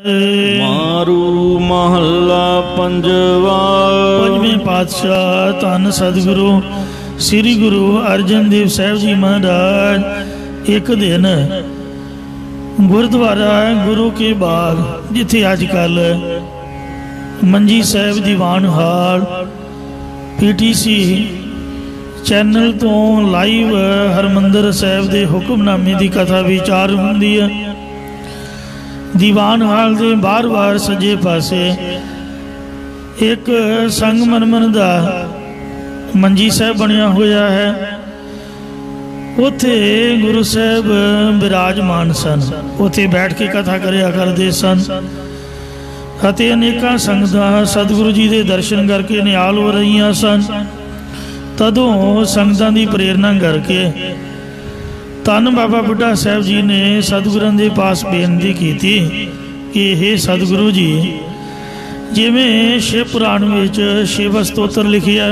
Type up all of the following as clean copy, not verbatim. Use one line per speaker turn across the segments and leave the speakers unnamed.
मारू महला पंजवा।
पंजवें पातशाह धन सतगुरु श्री गुरु अर्जन देव साहब जी महाराज एक दिन गुरुद्वारा गुरु के बाग जिथे अजकल मंजी साहब दीवान हाल PTC चैनल तो लाइव हरमंदर साहब के हुक्मनामे की कथा विचार होंदी है। दीवान हाल के बार बार सज्जे पासे एक संगमरमर का मंजी साहब बनया होया है। उथे गुरु साहब विराजमान सन, उथे बैठ के कथा करया करते सन अते अनेकां संगतां सतगुरु जी के दर्शन करके निहाल हो रही सन। तदों संगतां की प्रेरणा करके धन बाबा बुढ़ा साहब जी ने सतगुरां दे पास बेनती की कि हे सतगुरु जी, जिवें शिव पुराण विच शिव स्तोत्र लिखिया,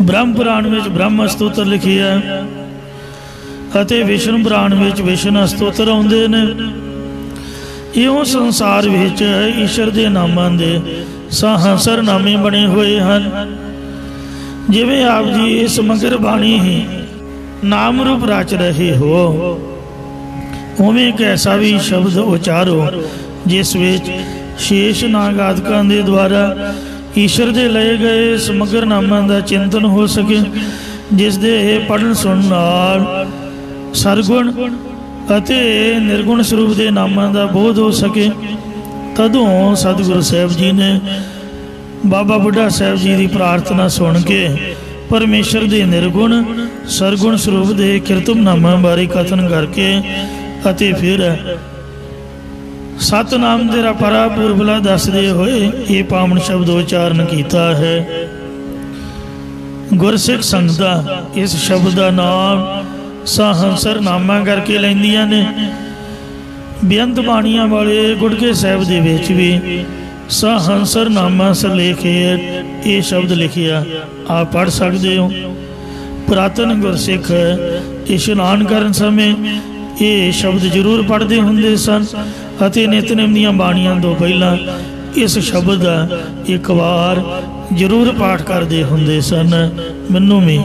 ब्रह्म पुराण विच ब्रह्म स्तोत्र लिखिया अते विष्णु पुराण विच विष्णु स्तोत्र आउंदे ने, इहों संसार विच ईश्वर दे नामां दे सहस्र नामे बने हुए हैं। जिवें आप जी इस समग्र बाणी ही नाम रूप रच रहे हो, उवें एक ऐसा भी शब्द उचारो जिस विच शेष नागादकां दे द्वारा ईश्वर दे लए गए समग्र नामां दा चिंतन हो सके, जिस दे पढ़न सुनन नाल सरगुण अते निर्गुण स्वरूप दे नामां दा बोध हो सके। तदों सतगुरु साहब जी ने बाबा बुढ़ा साहब जी की प्रार्थना सुन के परमेश्वर के निर्गुण सरगुण स्वरूप के किरतमनामा बारे कथन करके अते फिर सतनाम तेरा परा पुरबला दसदे हुए ये पावन शब्द उच्चारण किया है। गुरसिख संगता इस शब्द का नाम सहस्र नामा करके लैंदियां ने। बेअंत बाणियां वाले गुड़के साहब दे विच भी सहस्र नामा सरलेख ये शब्द लिखिया आप पढ़ सकते हो। पुरातन गुरसिख इशनान करन समय ये शब्द जरूर पढ़ते होंदे सन अते नितनेम दीआं बाणियां तो पहला इस शब्द का एक बार जरूर पाठ करते होंदे सन। मैनूं भी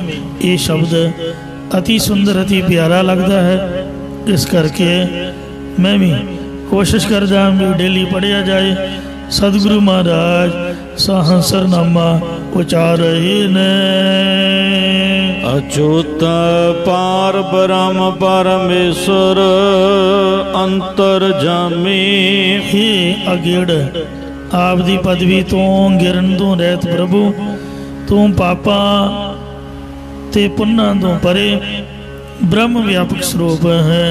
ये शब्द अति सुंदर अति प्यारा लगता है, इस करके मैं भी कोशिश करदा भी डेली पढ़िया जाए। सतगुरु महाराज सहस्रनामा उचार रहे ने।
अच्युत पार ब्रह्म परमेश्वर अंतरजामी।
हे अगेड़ आप दी पदवी तो गिरन तो रहत प्रभु, तू पापा ते पुन्ना तो परे ब्रह्म व्यापक स्वरूप है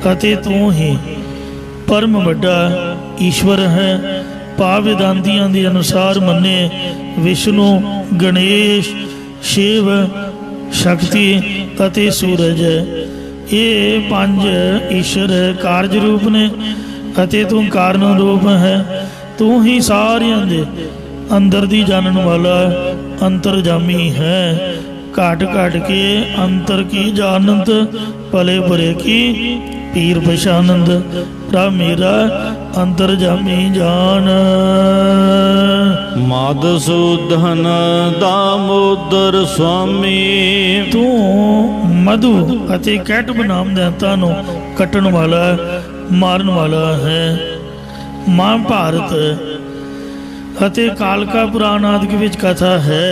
अते तू ही परम वड्डा ईश्वर है। भाव वेदांतियों के अनुसार मन्ने विष्णु गणेश शिव शक्ति अते सूरज ये पांच ईश्वर कार्य रूप ने अते तू कारण रूप है। तू ही सारियां दे अंदर दी जानन वाला अंतरजामी है। घट घट के अंतर की जानत भले बुरे की पीर पछानंद प्रभ मेरा अंतरजामी जान।
मधुसूदन दामोदर स्वामी।
तू मधु अते कैटब नाम दैता नूं कटन वाला मारन वाला है। महाभारत अते कालका पुराण आदि विच कथा है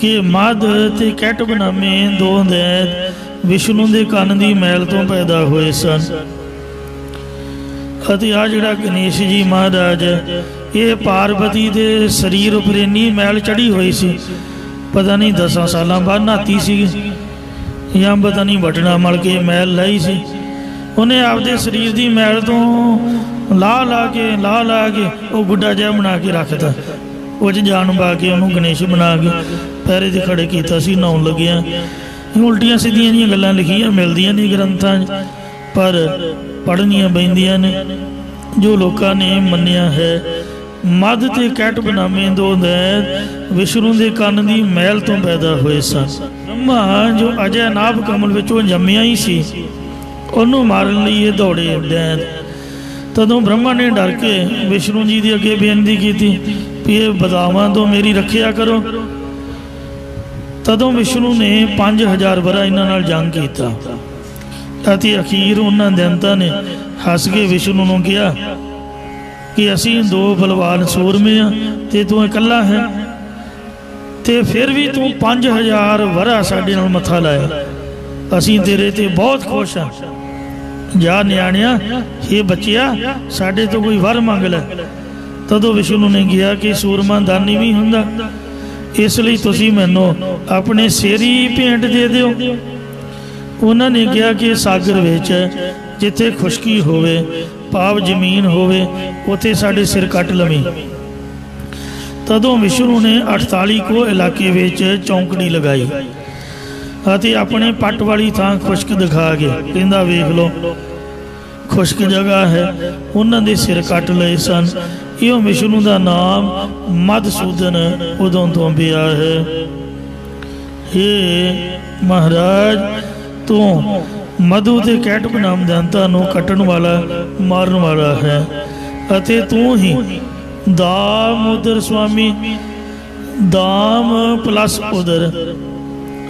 कि मध ते कैटब नामे दो दैत विष्णु के कन की मैल तो पैदा हुए सन। अते आ जिहड़ा गणेश जी महाराज ये पार्वती के शरीर उपर इन्नी मैल चढ़ी हुई सी, पता नहीं 10 साल बाद नहाती सी या पता नहीं बटना मल के मैल लाई सी। उन्हें आपके शरीर की मैल तो ला ला के वो गुड्डा जिहा बना के रखता, उस जान पा के उन्होंने गणेश बना के पैरे ते खड़े किया सी। नहाउण लग्या उल्टियां सीधियां जी गल्लां लिखियां मिलदियां नहीं ग्रंथां पर पढ़नियां पैंदियां ने। जो लोगों ने मन्निया है मध ते कैटब नामे दो दैत विष्णु के कन की मैल तो पैदा हुए सन। ब्रह्मा जो अजय नाभ कमल विचों जम्मिया ही सी, उन्होंने मारन लई ये दौड़े दैत तदों ब्रह्मा ने डर के विष्णु जी के अगे बेनती की भी ये बदावां तो मेरी रखिया करो। तदों विष्णु ने 5000 वरा इन्हां नाल जंग कीता अते अखीर उन्हां दैंतां ने हस के विष्णु नूं कहा कि असीं 2 बलवान सूरमे आ ते तूं इकल्ला है, ते फिर भी तूं 5000 वरा साडे नाल मत्था लाया, असीं तेरे ते बहुत खुश हाँ। जा न्याणिया ये बच्चिया साडे तो कोई वर मंग लै। तदों विष्णु ने कहा कि सूरमा दानी भी हुंदा, इसलिए तुसीं मैनूं अपने सिर ही भेंट दे दिओ। उन्होंने कहा कि सागर विच जिथे खुशकी होवे भाव जमीन होवे उत्थे साडे सिर कट लवीं। तदों विष्णु ने 48 को इलाके विच चौंकड़ी लगाई अते अपने पट वाली थां खुश्क दिखा के कहंदा वेख लो खुश्क जगह है, उन्हां दे सिर कट लए सन। इहो विष्णु का नाम मधुसूदन उदों तो पिया है। हे महाराज तू मधु ते कैटब नाम दैंतां नूं कट्टण वाला मारन वाला है अते तू ही दामोदर स्वामी, दाम प्लस उदर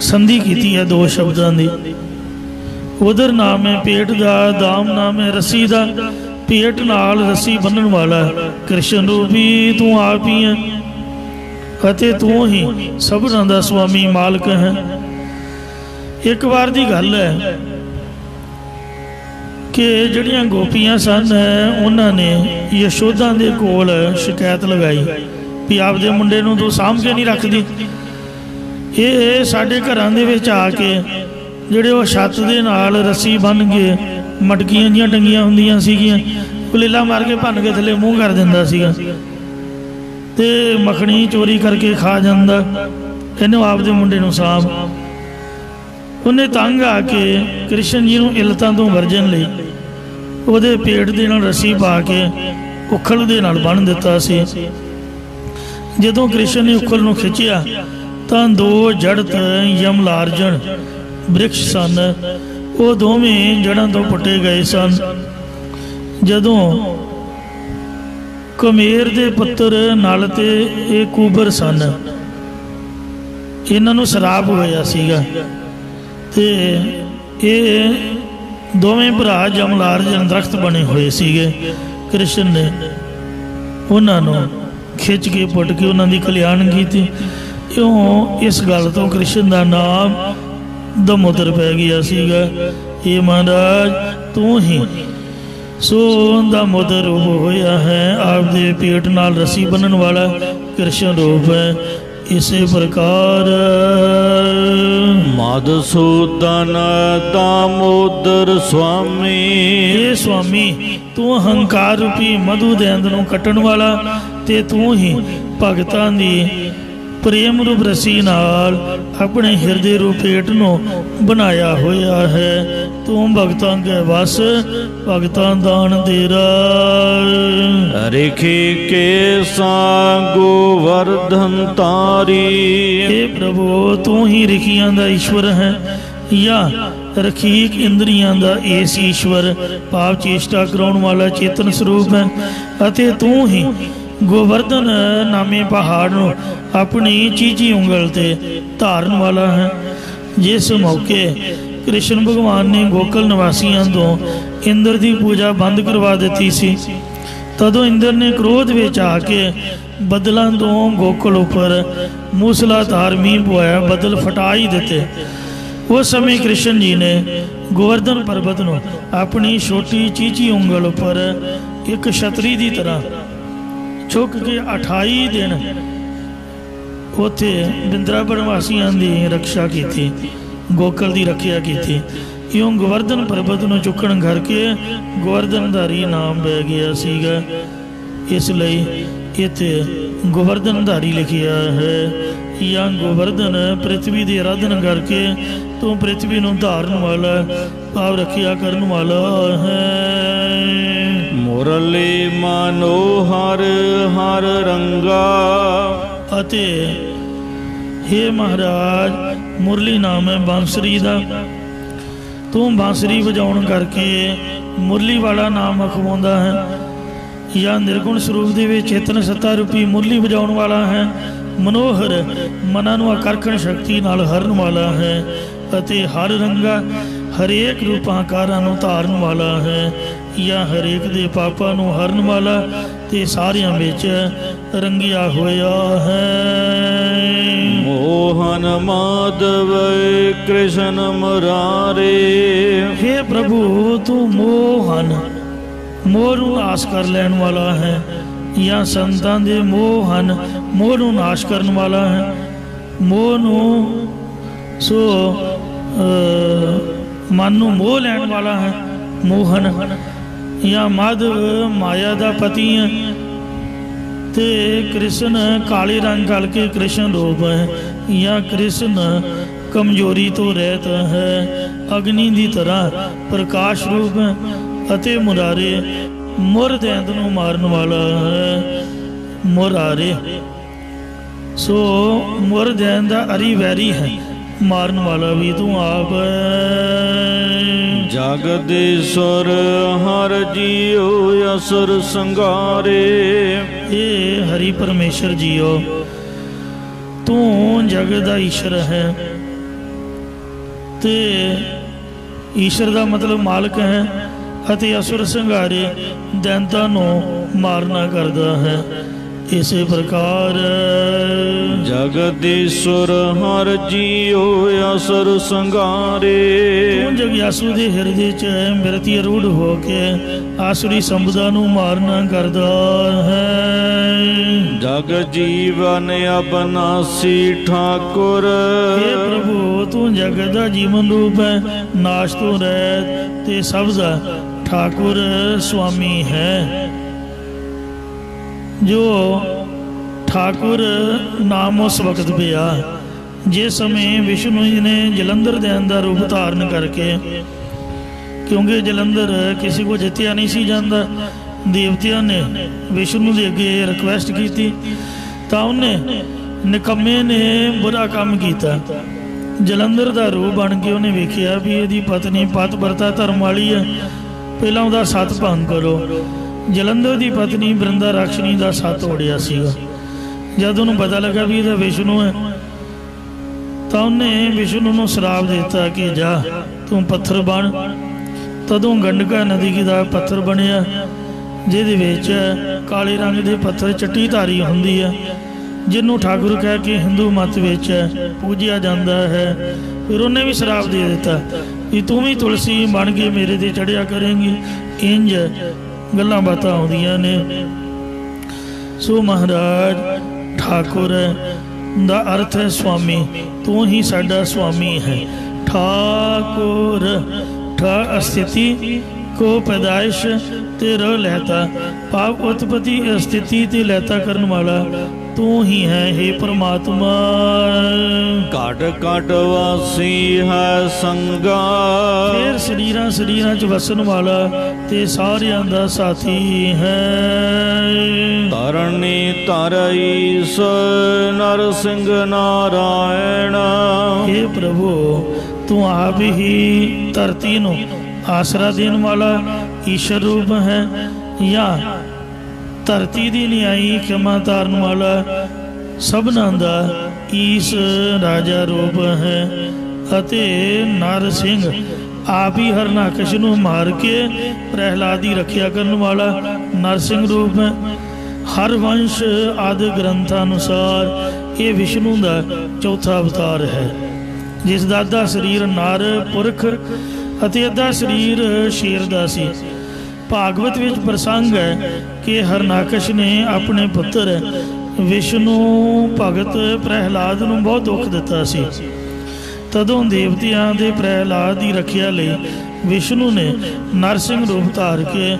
संधि की है 2 शब्दों की। उधर नाम है पेट का, दाम नाम है रस्सी का। पेट नाल रस्सी बन्नण वाला कृष्ण रूपी तू आप ही है अते तू ही सबना दा स्वामी मालक है। एक बार की गल है कि जड़ियां गोपियां सन उन्होंने यशोदा दे कोल शिकायत लगाई भी आपदे मुंडे नूं तू साम के नहीं रखदी। ये साढ़े घरां दे विच आके जिहड़े वो छत दे नाल रस्सी बन के मटकियां जिहियां टंगियां हुंदियां सीगियां, कुलेला मार के भन के थले मूँह कर दिंदा सीगा ते मखनी चोरी करके खा जांदा। इहनूं आपदे मुंडे नूं साम। उन्हें तंग आके कृष्ण जी नूं इलतां तों वरजन लई उहदे पेट दे नाल रस्सी पा के उखल दे नाल बन दिता सी। जदों कृष्ण ने उखल नूं खिंचिया तां 2 जड़त यमलार्जन वृक्ष सन, वो दोवें जड़ां तो पुटे गए सन। जदों कमेर दे पुत्र नल ते ये कूबर सन, इन्हां नूं शराप होया सीगा ते ये दोवें भरा यमलार्जन दरख्त बने हुए सीगे। कृष्ण ने उन्हां नूं खिच के पुट के उन्हां दी कल्याण कीती। इउं इस गल तो कृष्ण का नाम दमोदर पै गया सीगा। ये महाराज तू ही सो दामोदर रूप होया है, आपदे पेट नाल रस्सी बन्नण वाला कृष्ण रूप है। इसे प्रकार
मधुसूदन दामोदर स्वामी,
ये स्वामी तू अहंकार रूपी मधु दैंद नूं कट्टण वाला ते तू ही भगतां दी प्रेम रूप रसी नाल अपने हिरदे रूप पेट नूं बनाया होया है। तू भगतां के बस भगतां दान तेरा।
रिखी के गोवर्धन तारी,
हे प्रभु तू ही रिखियां दा ईश्वर है या रखीक इंद्रियां दा इस ईश्वर पाप चेष्टा कराउण वाला चेतन स्वरूप है अते तू ही गोवर्धन नामे पहाड़ नूं अपनी चीजी उंगल ते धारन वाला है। जिस मौके कृष्ण भगवान ने गोकुल निवासियों तो इंद्र की पूजा बंद करवा दी सी, तदों इंद्र ने क्रोध विच आके बदलों तो गोकुल उपर मूसलाधार मींह पवाया, बदल फटा ही दिते। उस समय कृष्ण जी ने गोवर्धन पर्वत नूं अपनी छोटी चीची उंगल उपर एक छतरी की तरह चुक के 28 दिन उत्थे बिंद्रावन वासियों की रक्षा की थी, गोकुल की रक्षा की थी। इउं गोवर्धन पर्वत नूं चुकण करके गोवर्धनधारी नाम पै गया सीगा। इसलिए इत्थे गोवर्धनधारी लिखिया है या गोवर्धन पृथ्वी की आराधना करके तो पृथ्वी नूं धारन वाला भाव रखिया करन वाला है।
मुरली मनोहर हर रंगा,
अते हे महाराज मुरली नाम है बांसुरी का। तू बांसुरी बजाउण करके ਮੁਰਲੀ ਵਾਲਾ ਨਾਮ ਅਖਵਾਉਂਦਾ ਹੈ, ਜਾਂ ਨਿਰਗੁਣ ਸਰੂਪ ਦੇ ਵਿੱਚ ਚੇਤਨ ਸੱਤਾ ਰੂਪੀ ਮੁਰਲੀ ਵਜਾਉਣ ਵਾਲਾ ਹੈ। ਮਨੋਹਰ ਮਨਾਂ ਨੂੰ ਆਕਰਸ਼ਣ ਸ਼ਕਤੀ ਨਾਲ ਹਰਨ ਵਾਲਾ ਹੈ ਅਤੇ ਹਰ ਰੰਗਾ ਹਰੇਕ ਰੂਪਾਂ ਆਕਾਰਾਂ ਨੂੰ ਧਾਰਨ ਵਾਲਾ ਹੈ, ਜਾਂ ਹਰੇਕ ਦੇ ਪਾਪਾਂ ਨੂੰ ਹਰਨ ਵਾਲਾ ਤੇ ਸਾਰਿਆਂ ਵਿੱਚ ਰੰਗਿਆ ਹੋਇਆ ਹੈ।
ਮੋਹਨ ਮਾਧਵ ਕ੍ਰਿਸ਼ਨ ਮੁਰਾਰੇ।
हे ਪ੍ਰਭੂ ਤੂੰ ਮੋਹਨ ਮੋਹ ਨੂੰ ਨਾਸ਼ ਕਰ ਲੈਣ ਵਾਲਾ ਹੈ, ਜਾਂ ਸੰਤਾਂ ਦੇ ਮੋਹ ਹਨ, ਮੋਹ ਨੂੰ ਨਾਸ਼ ਕਰਨ ਵਾਲਾ ਹੈ। ਮੋਹ ਨੂੰ ਮਨ ਨੂੰ ਮੋਹ ਲੈਣ ਵਾਲਾ ਹੈ ਮੋਹਨ, ਜਾਂ ਮਾਧਵ ਮਾਇਆ ਦਾ ਪਤੀ ਹੈ ਤੇ ਕ੍ਰਿਸ਼ਨ ਕਾਲੇ ਰੰਗ ਕਰਕੇ ਕ੍ਰਿਸ਼ਨ ਰੂਪ ਹੈ, ਜਾਂ ਕ੍ਰਿਸ਼ਨ ਕਮਜ਼ੋਰੀ ਤੋਂ ਰਹਿਤ ਹੈ, ਅਗਨੀ ਦੀ ਤਰ੍ਹਾਂ ਪ੍ਰਕਾਸ਼ ਰੂਪ ਹੈ ਅਤੇ ਮੁਰਾਰੇ ਮੁਰ ਦੈਂਤ ਨੂੰ ਮਾਰਨ ਵਾਲਾ ਹੈ। ਮੁਰਾਰੇ ਸੋ ਮੁਰ ਦੈਂਤ ਦਾ ਅਰੀ ਵੈਰੀ ਹੈ, ਮਾਰਨ ਵਾਲਾ ਵੀ ਤੂੰ ਆਪ ਹੈ।
ਜਗਦੀਸ਼ਵਰ ਹਰ ਜੀਉ ਅਸੁਰ ਸੰਘਾਰੇ।
ਇਹ ਹਰੀ ਪਰਮੇਸ਼ਰ ਜੀਓ ਤੂੰ ਜਗਤ ਦਾ ਈਸ਼ਰ ਹੈ ਤੇ ਈਸ਼ਰ ਦਾ ਮਤਲਬ ਮਾਲਕ ਹੈ ਅਤੇ ਅਸੁਰ ਸੰਘਾਰੇ ਦੈਂਤਾਂ ਨੂੰ ਮਾਰਨਾ ਕਰਦਾ ਹੈ। ਇਸੇ ਪ੍ਰਕਾਰ
ਜਗਦੀਸ਼ਵਰ ਹਰ ਜੀਉ ਅਸੁਰ ਸੰਘਾਰੇ।
ਤੂੰ ਜਗਿਆਸੂ ਦੇ ਹਿਰਦੇ 'ਚ ਬਿਰਤੀ ਅਰੂੜ ਹੋ ਕੇ ਆਸੁਰੀ ਸੰਪਦਾ ਨੂੰ ਮਾਰਨਾ ਕਰਦਾ ਹੈ।
ਜਗ ਜੀਵਨ ਅਬਨਾਸੀ ਠਾਕੁਰ।
हे ਪ੍ਰਭੂ ਤੂੰ ਜਗਤ ਦਾ ਜੀਵਨ ਰੂਪ ਹੈ, ਨਾਸ਼ ਤੋਂ ਰਹਿਤ ਤੇ ਸਭ ਦਾ ਠਾਕੁਰ ਸੁਆਮੀ ਹੈ। ਜੋ ਠਾਕੁਰ ਨਾਮ ਉਸ ਵਕਤ ਪਿਆ ਜਿਸ ਸਮੇਂ ਵਿਸ਼ਨੂੰ ਜੀ ਨੇ ਜਲੰਧਰ ਦੇਣ ਦਾ ਰੂਪ ਧਾਰਨ ਕਰਕੇ, ਕਿਉਂਕਿ ਜਲੰਧਰ ਕਿਸੇ ਕੋ ਜਿੱਤਿਆ ਨਹੀਂ ਸੀ ਜਾਂਦਾ, ਦੇਵਤਿਆਂ ਨੇ ਵਿਸ਼ਨੂੰ ਦੇ ਅੱਗੇ ਰਿਕੁਐਸਟ ਕੀਤੀ ਤਾਂ ਉਹਨੇ ਨਿਕੰਮੇ ਨੇ ਬੁਰਾ ਕੰਮ ਕੀਤਾ। ਜਲੰਧਰ ਦਾ ਰੂਪ ਬਣ ਕੇ ਉਹਨੇ ਵੇਖਿਆ ਵੀ ਇਹਦੀ ਪਤਨੀ ਪਤ ਵਰਤਾ ਧਰਮ ਵਾਲੀ ਹੈ, ਪਹਿਲਾਂ ਉਹਦਾ ਸਤ ਭੰਗ ਕਰੋ। ਜਲੰਧਰ ਦੀ ਪਤਨੀ ਬ੍ਰਿੰਦਾ ਰਾਕਸ਼ਣੀ ਦਾ ਸਤ ਤੋੜਿਆ ਸੀਗਾ। ਜਦ ਉਹਨੂੰ ਪਤਾ ਲੱਗਾ ਵੀ ਇਹਦਾ ਵਿਸ਼ਨੂੰ ਹੈ ਤਾਂ ਉਹਨੇ ਵਿਸ਼ਨੂੰ ਨੂੰ ਸ਼ਰਾਪ ਦਿੱਤਾ ਕਿ ਜਾ ਤੂੰ ਪੱਥਰ ਬਣ। ਤਦੋਂ ਗੰਡਕਾ ਨਦੀ ਦਾ ਪੱਥਰ ਬਣਿਆ ਜਿਹਦੇ ਵਿੱਚ ਕਾਲੇ ਰੰਗ ਦੇ ਪੱਥਰ ਚੱਟੀ ਧਾਰੀ ਹੁੰਦੀ ਹੈ, ਜਿਹਨੂੰ ਠਾਕੁਰ ਕਹਿ ਕੇ ਹਿੰਦੂ ਮਤ ਵਿੱਚ ਪੂਜਿਆ ਜਾਂਦਾ ਹੈ। ਫਿਰ ਉਹਨੇ ਵੀ ਸ਼ਰਾਪ ਦੇ ਦਿੱਤਾ ਕਿ ਤੂੰ ਵੀ ਤੁਲਸੀ ਬਣ ਕੇ ਮੇਰੇ ਤੇ ਚੜਿਆ ਕਰੇਂਗੀ। ਇੰਜ ਗੱਲਾਂ ਬਾਤਾਂ ਆਉਂਦੀਆਂ ਨੇ। ਸੋ ਮਹਾਰਾਜ ਠਾਕੁਰ ਦਾ ਅਰਥ ਹੈ ਸੁਆਮੀ, ਤੂੰ ਹੀ ਸਾਡਾ ਸੁਆਮੀ ਹੈ। ਠਾਕੁਰ ਠਾ ਸਥਿਤੀ ਕੋ ਪੈਦਾਇਸ਼ ਤੇ ਰ ਲਹਿਤਾ, ਭਾਵ ਉਤਪਤੀ ਸਥਿਤੀ ਤੇ ਲਹਿਤਾ ਕਰਨ ਵਾਲਾ ਤੂੰ ਹੀ ਹੈ। हे ਪ੍ਰਮਾਤਮਾ
ਘਟ ਘਟ ਵਾਸੀ ਹੈ ਸੰਗਾ।
ਫਿਰ ਸਰੀਰਾਂ 'ਚ ਵਸਣ ਵਾਲਾ ਤੇ ਸਾਰਿਆਂ ਦਾ ਸਾਥੀ ਹੈ।
ਧਰਣੀ ਧਰਈ ਸ ਨਰ ਸਿੰਘ ਨਾਰਾਇਣ।
हे ਪ੍ਰਭੂ ਤੂੰ ਆਪ ਹੀ ਧਰਤੀ ਨੂੰ ਆਸਰਾ ਦੇਣ ਵਾਲਾ ਈਸ਼ਰ ਰੂਪ ਹੈ, ਜਾਂ ਧਰਤੀ ਦੀ ਨਿਆਈ ਖਿਮਾ ਤਾਰਨ ਵਾਲਾ ਸਭਨਾਂ ਦਾ ਈਸ ਰਾਜਾ ਰੂਪ ਹੈ। ਅਤੇ ਨਰ ਸਿੰਘ ਆਪ ਹੀ ਹਰਨਾਕਸ਼ ਨੂੰ ਮਾਰ ਕੇ ਪ੍ਰਹਿਲਾਦ ਦੀ ਰੱਖਿਆ ਕਰਨ ਵਾਲਾ ਨਰ ਸਿੰਘ ਰੂਪ ਹੈ। ਹਰ ਵੰਸ਼ ਆਦਿ ਗ੍ਰੰਥਾਂ ਅਨੁਸਾਰ ਇਹ ਵਿਸ਼ਨੂੰ ਦਾ ਚੌਥਾ ਅਵਤਾਰ ਹੈ, ਜਿਸ ਦਾ ਅੱਧਾ ਸਰੀਰ ਨਰ ਪੁਰਖ ਅਤੇ ਅੱਧਾ ਸਰੀਰ ਸ਼ੇਰ ਦਾ ਸੀ। ਭਾਗਵਤ ਵਿੱਚ ਪ੍ਰਸੰਗ ਹੈ ਕਿ ਹਰਨਾਕਸ਼ ਨੇ ਆਪਣੇ ਪੁੱਤਰ ਵਿਸ਼ਨੂੰ ਭਗਤ ਪ੍ਰਹਿਲਾਦ ਨੂੰ ਬਹੁਤ ਦੁੱਖ ਦਿੱਤਾ ਸੀ। ਤਦੋਂ ਦੇਵਤਿਆਂ ਦੇ ਪ੍ਰਹਿਲਾਦ ਦੀ ਰੱਖਿਆ ਲਈ ਵਿਸ਼ਨੂੰ ਨੇ ਨਰਸਿੰਘ ਰੂਪ ਧਾਰ ਕੇ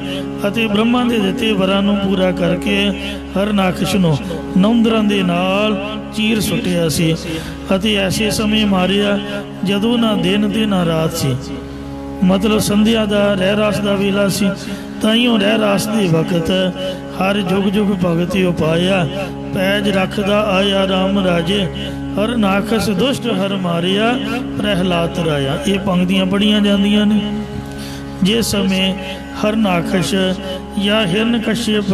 ਅਤੇ ਬ੍ਰਹਮਾ ਦੇ ਦਿੱਤੇ ਵਰਾਂ ਨੂੰ ਪੂਰਾ ਕਰਕੇ ਹਰਨਾਕਸ਼ ਨੂੰ ਨੌਂਦਰਾਂ ਦੇ ਨਾਲ ਚੀਰ ਸੁੱਟਿਆ ਸੀ ਅਤੇ ਐਸੇ ਸਮੇਂ ਮਾਰਿਆ ਜਦੋਂ ਨਾ ਦਿਨ ਤੇ ਨਾ ਰਾਤ ਸੀ। ਮਤਲਬ ਸੰਧਿਆ ਦਾ ਰਹਿ ਰਾਸ ਦਾ ਵੇਲਾ ਸੀ। ਤਾਈਓ ਰਹਿ ਰਾਸ ਦੇ ਵਕਤ ਹਰ ਜੁਗ ਜੁਗ ਭਗਤੀ ਉਪਾਇਆ, ਪੈਜ ਰੱਖਦਾ ਆਇਆ ਰਾਮ ਰਾਜੇ, ਹਰ ਨਾਖਸ ਦੁਸ਼ਟ ਹਰ ਮਾਰਿਆ, ਪ੍ਰਹਿਲਾਦ ਤਰਾਇਆ। ਇਹ ਪੰਕਤੀਆਂ ਪੜ੍ਹੀਆਂ ਜਾਂਦੀਆਂ ਨੇ। ਜਿਸ ਸਮੇਂ ਹਰਨਾਖਸ਼ ਜਾਂ ਹਿਰਨਕਸ਼ਿਪ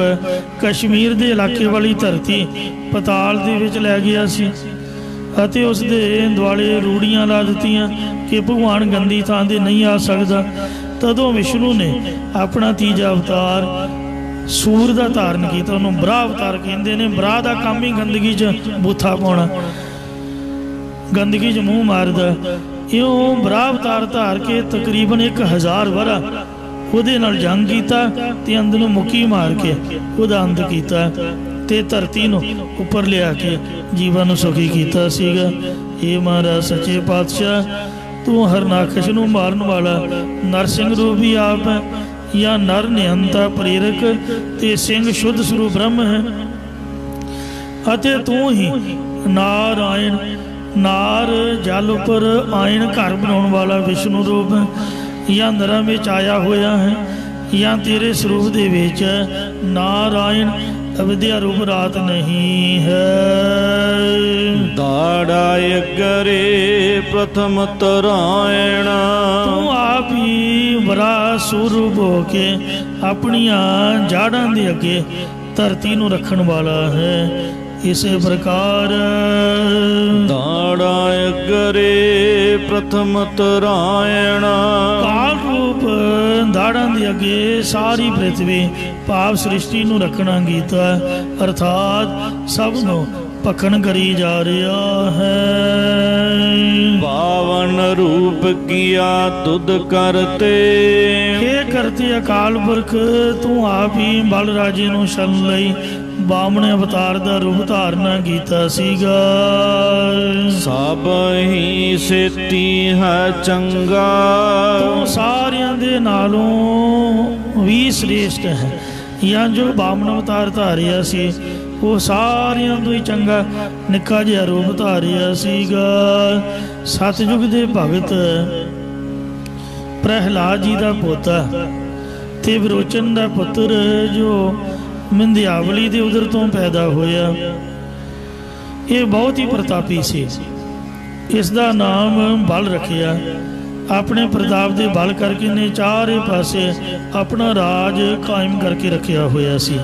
ਕਸ਼ਮੀਰ ਦੇ ਇਲਾਕੇ ਵਾਲੀ ਧਰਤੀ ਪਤਾਲ ਦੇ ਵਿੱਚ ਲੈ ਗਿਆ ਸੀ ਅਤੇ ਉਸ ਦੇ ਦੁਆਲੇ ਰੂੜੀਆਂ ਲਾ ਦਿੱਤੀਆਂ ਕਿ ਭਗਵਾਨ ਗੰਦੀ ਥਾਂ 'ਤੇ ਨਹੀਂ ਆ ਸਕਦਾ। ਤਦੋਂ ਵਿਸ਼ਨੂੰ ਨੇ ਆਪਣਾ ਤੀਜਾ ਅਵਤਾਰ ਸੂਰ ਦਾ ਧਾਰਨ ਕੀਤਾ। ਉਹਨੂੰ ਬਰਾਹ ਅਵਤਾਰ ਕਹਿੰਦੇ ਨੇ। ਬਰਾਹ ਦਾ ਕੰਮ ਹੀ ਗੰਦਗੀ 'ਚ ਬੂਥਾ ਪਾਉਣਾ, ਗੰਦਗੀ 'ਚ ਮੂੰਹ ਮਾਰਦਾ। ਇਉਂ ਬਰਾਹ ਅਵਤਾਰ ਧਾਰ ਕੇ ਤਕਰੀਬਨ 1000 ਵਰ੍ਹਾ ਉਹਦੇ ਨਾਲ ਜੰਗ ਕੀਤਾ ਤੇ ਅੰਦਰ ਨੂੰ ਮੁੱਕੀ ਮਾਰ ਕੇ ਉਹਦਾ ਅੰਤ ਕੀਤਾ ਤੇ ਧਰਤੀ ਨੂੰ ਉੱਪਰ ਲਿਆ ਕੇ ਜੀਵਨ ਨੂੰ ਸੁਖੀ ਕੀਤਾ ਸੀਗਾ। ਇਹ ਮਹਾਰਾਜ ਸੱਚੇ ਪਾਤਸ਼ਾਹ, ਤੂੰ ਹਰਨਾਖਸ਼ ਨੂੰ ਮਾਰਨ ਵਾਲਾ ਨਰਸਿੰਘ ਰੂਪ ਵੀ ਆਪ ਹੈ ਜਾਂ ਨਰ ਨਿਹੰਤਾ ਪ੍ਰੇਰਕ ਤੇ ਸਿੰਘ ਸ਼ੁੱਧ ਸਰੂਪ ਬ੍ਰਹਮ ਹੈ, ਅਤੇ ਤੂੰ ਹੀ ਨਾਰਾਇਣ ਨਾਰ ਜਲ ਉੱਪਰ ਆਇਣ ਘਰ ਬਣਾਉਣ ਵਾਲਾ ਵਿਸ਼ਨੂੰ ਰੂਪ ਹੈ, ਜਾਂ ਨਰਾਂ ਵਿੱਚ ਆਇਆ ਹੋਇਆ ਹੈ, ਜਾਂ ਤੇਰੇ ਸਰੂਪ ਦੇ ਵਿੱਚ ਨਾਰਾਇਣ ਅਵਿਦਿਆ ਰੂਪ ਰਾਤ ਨਹੀਂ ਹੈ।
ਦਾੜਾ ਅਗਰੇ ਪ੍ਰਥਮ ਤਰਾਇਣ,
ਤੂੰ ਆਪ ਹੀ ਬਰਾ ਸਰੂਪ ਹੋ ਕੇ ਆਪਣੀਆਂ ਜਾੜਾਂ ਦੇ ਅੱਗੇ ਧਰਤੀ ਨੂੰ ਰੱਖਣ ਵਾਲਾ ਹੈ। ਇਸੇ ਪ੍ਰਕਾਰ
ਦਾੜਾ ਅਗਰੇ ਪ੍ਰਥਮ ਤਰਾਇਣ,
ਕਾਲ ਰੂਪ ਦਾੜਾਂ ਦੇ ਅੱਗੇ ਸਾਰੀ ਪ੍ਰਿਥਵੀ ਭਾਵ ਸ੍ਰਿਸ਼ਟੀ ਨੂੰ ਰੱਖਣਾ ਕੀਤਾ, ਅਰਥਾਤ ਸਭ ਨੂੰ ਭਖਣ ਕਰੀ ਜਾ ਰਿਹਾ ਹੈ।
ਪਾਵਨ ਰੂਪ ਕੀਆ ਤੁਧ ਕਰਤੇ,
ਇਹ ਕਰਤੇ ਅਕਾਲ ਪੁਰਖ ਤੂੰ ਆਪ ਹੀ ਬਲ ਰਾਜੇ ਨੂੰ ਛਲਣ ਲਈ ਬਾਮਣੇ ਅਵਤਾਰ ਦਾ ਰੂਪ ਧਾਰਨਾ ਕੀਤਾ ਸੀਗਾ।
ਸਭ ਹੀ ਸੇਤੀ ਹੈ ਚੰਗਾ,
ਤੂੰ ਸਾਰਿਆਂ ਦੇ ਨਾਲੋਂ ਵੀ ਸ੍ਰੇਸ਼ਟ ਹੈ। ਜਾਂ ਜੋ ਬਾਮਣ ਅਵਤਾਰ ਧਾਰਿਆ ਸੀ ਉਹ ਸਾਰਿਆਂ ਤੋਂ ਹੀ ਚੰਗਾ ਨਿੱਕਾ ਜਿਹਾ ਰੂਪ ਧਾਰਿਆ ਸੀਗਾ। ਸਤਿਯੁਗ ਦੇ ਭਗਤ ਪ੍ਰਹਿਲਾਦ ਜੀ ਦਾ ਪੋਤਾ ਤੇ ਵਿਰੋਚਨ ਦਾ ਪੁੱਤਰ ਜੋ ਮਿੰਦਿਆਵਲੀ ਦੇ ਉਦਰ ਤੋਂ ਪੈਦਾ ਹੋਇਆ, ਇਹ ਬਹੁਤ ਹੀ ਪ੍ਰਤਾਪੀ ਸੀ। ਇਸ ਦਾ ਨਾਮ ਬਲ ਰੱਖਿਆ। ਆਪਣੇ ਪ੍ਰਤਾਪ ਦੇ ਬਲ ਕਰਕੇ ਨੇ ਚਾਰੇ ਪਾਸੇ ਆਪਣਾ ਰਾਜ ਕਾਇਮ ਕਰਕੇ ਰੱਖਿਆ ਹੋਇਆ ਸੀ,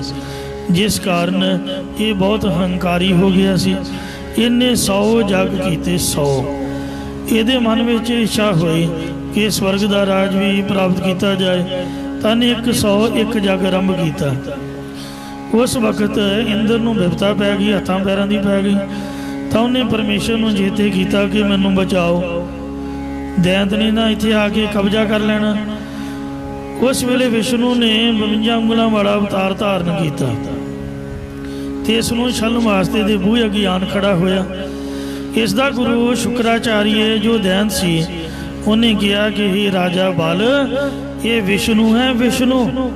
ਜਿਸ ਕਾਰਨ ਇਹ ਬਹੁਤ ਹੰਕਾਰੀ ਹੋ ਗਿਆ ਸੀ। ਇਹਨੇ 100 ਜੱਗ ਕੀਤੇ 100। ਇਹਦੇ ਮਨ ਵਿੱਚ ਇੱਛਾ ਹੋਈ ਕਿ ਸਵਰਗ ਦਾ ਰਾਜ ਵੀ ਪ੍ਰਾਪਤ ਕੀਤਾ ਜਾਏ ਤਾਂ 101 ਜੱਗ ਆਰੰਭ ਕੀਤਾ। ਉਸ ਵਕਤ ਇੰਦਰ ਨੂੰ ਬਿਪਤਾ ਪੈ ਗਈ, ਹੱਥਾਂ ਪੈਰਾਂ ਦੀ ਪੈ ਗਈ, ਤਾਂ ਉਹਨੇ ਪਰਮੇਸ਼ਰ ਨੂੰ ਜੇਤੇ ਕੀਤਾ ਕਿ ਮੈਨੂੰ ਬਚਾਓ, ਦੈਂਤ ਨੇ ਨਾ ਇੱਥੇ ਆ ਕੇ ਕਬਜ਼ਾ ਕਰ ਲੈਣਾ। ਉਸ ਵੇਲੇ ਵਿਸ਼ਨੂੰ ਨੇ 52 ਉਂਗਲਾਂ ਵਾਲਾ ਅਵਤਾਰ ਧਾਰਨ ਕੀਤਾ ਤੇ ਇਸ ਨੂੰ ਛਲਣ ਵਾਸਤੇ ਦੇ ਬੂਹੇ ਅੱਗੇ ਆਣ ਖੜਾ ਹੋਇਆ। ਇਸ ਦਾ ਗੁਰੂ ਸ਼ੁਕਰਾਚਾਰੀਏ ਜੋ ਦੈਂਤ ਸੀ, ਉਹਨੇ ਕਿਹਾ ਕਿ ਇਹ ਰਾਜਾ ਬਲ, ਇਹ ਵਿਸ਼ਨੂੰ ਹੈ, ਵਿਸ਼ਨੂੰ,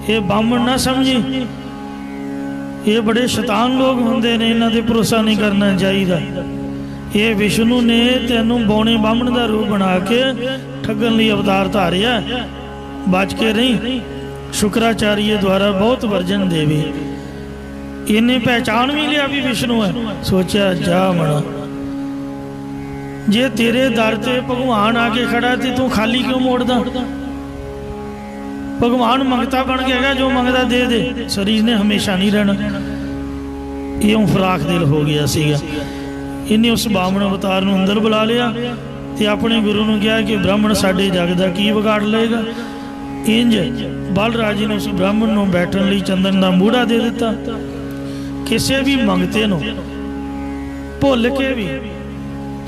ਇਹ ਬਾਹਮਣ ਨਾ ਸਮਝੀ, ਇਹ ਬੜੇ ਸ਼ੈਤਾਨ ਲੋਕ ਹੁੰਦੇ ਨੇ, ਇਹਨਾਂ 'ਤੇ ਭਰੋਸਾ ਨਹੀਂ ਕਰਨਾ ਚਾਹੀਦਾ। ਇਹ ਵਿਸ਼ਨੂੰ ਨੇ ਤੈਨੂੰ ਬੌਣੇ ਬਾਹਮਣ ਦਾ ਰੂਪ ਬਣਾ ਕੇ ਠੱਗਣ ਲਈ ਅਵਤਾਰ ਧਾਰਿਆ, ਬਚ ਕੇ ਰਹੀ। ਸ਼ੁਕਰਾਚਾਰੀਏ ਦੁਆਰਾ ਬਹੁਤ ਵਰਜਨ ਦੇਵੇ। ਇਹਨੇ ਪਹਿਚਾਣ ਵੀ ਲਿਆ ਵੀ ਵਿਸ਼ਨੂੰ ਹੈ। ਸੋਚਿਆ ਜਾ ਮਣਾ, ਜੇ ਤੇਰੇ ਦਰ ਤੇ ਭਗਵਾਨ ਆ ਕੇ ਖੜਾ ਤੇ ਤੂੰ ਖਾਲੀ ਕਿਉਂ ਮੋੜਦਾ? ਭਗਵਾਨ ਮੰਗਤਾ ਬਣ ਕੇ ਹੈਗਾ, ਜੋ ਮੰਗਦਾ ਦੇ ਦੇ, ਸਰੀਰ ਨੇ ਹਮੇਸ਼ਾ ਨਹੀਂ ਰਹਿਣਾ। ਇਉਂ ਫਰਾਖ ਦਿਲ ਹੋ ਗਿਆ ਸੀਗਾ। ਇਹਨੇ ਉਸ ਬਾਹਮਣ ਅਵਤਾਰ ਨੂੰ ਅੰਦਰ ਬੁਲਾ ਲਿਆ ਤੇ ਆਪਣੇ ਗੁਰੂ ਨੂੰ ਕਿਹਾ ਕਿ ਬ੍ਰਾਹਮਣ ਸਾਡੇ ਜਗ ਦਾ ਕੀ ਵਿਗਾੜ ਲਏਗਾ। ਇੰਜ ਬਲ ਰਾਜੇ ਨੇ ਉਸ ਬ੍ਰਾਹਮਣ ਨੂੰ ਬੈਠਣ ਲਈ ਚੰਦਨ ਦਾ ਮੂੜਾ ਦੇ ਦਿੱਤਾ। ਕਿਸੇ ਵੀ ਮੰਗਤੇ ਨੂੰ ਭੁੱਲ ਕੇ ਵੀ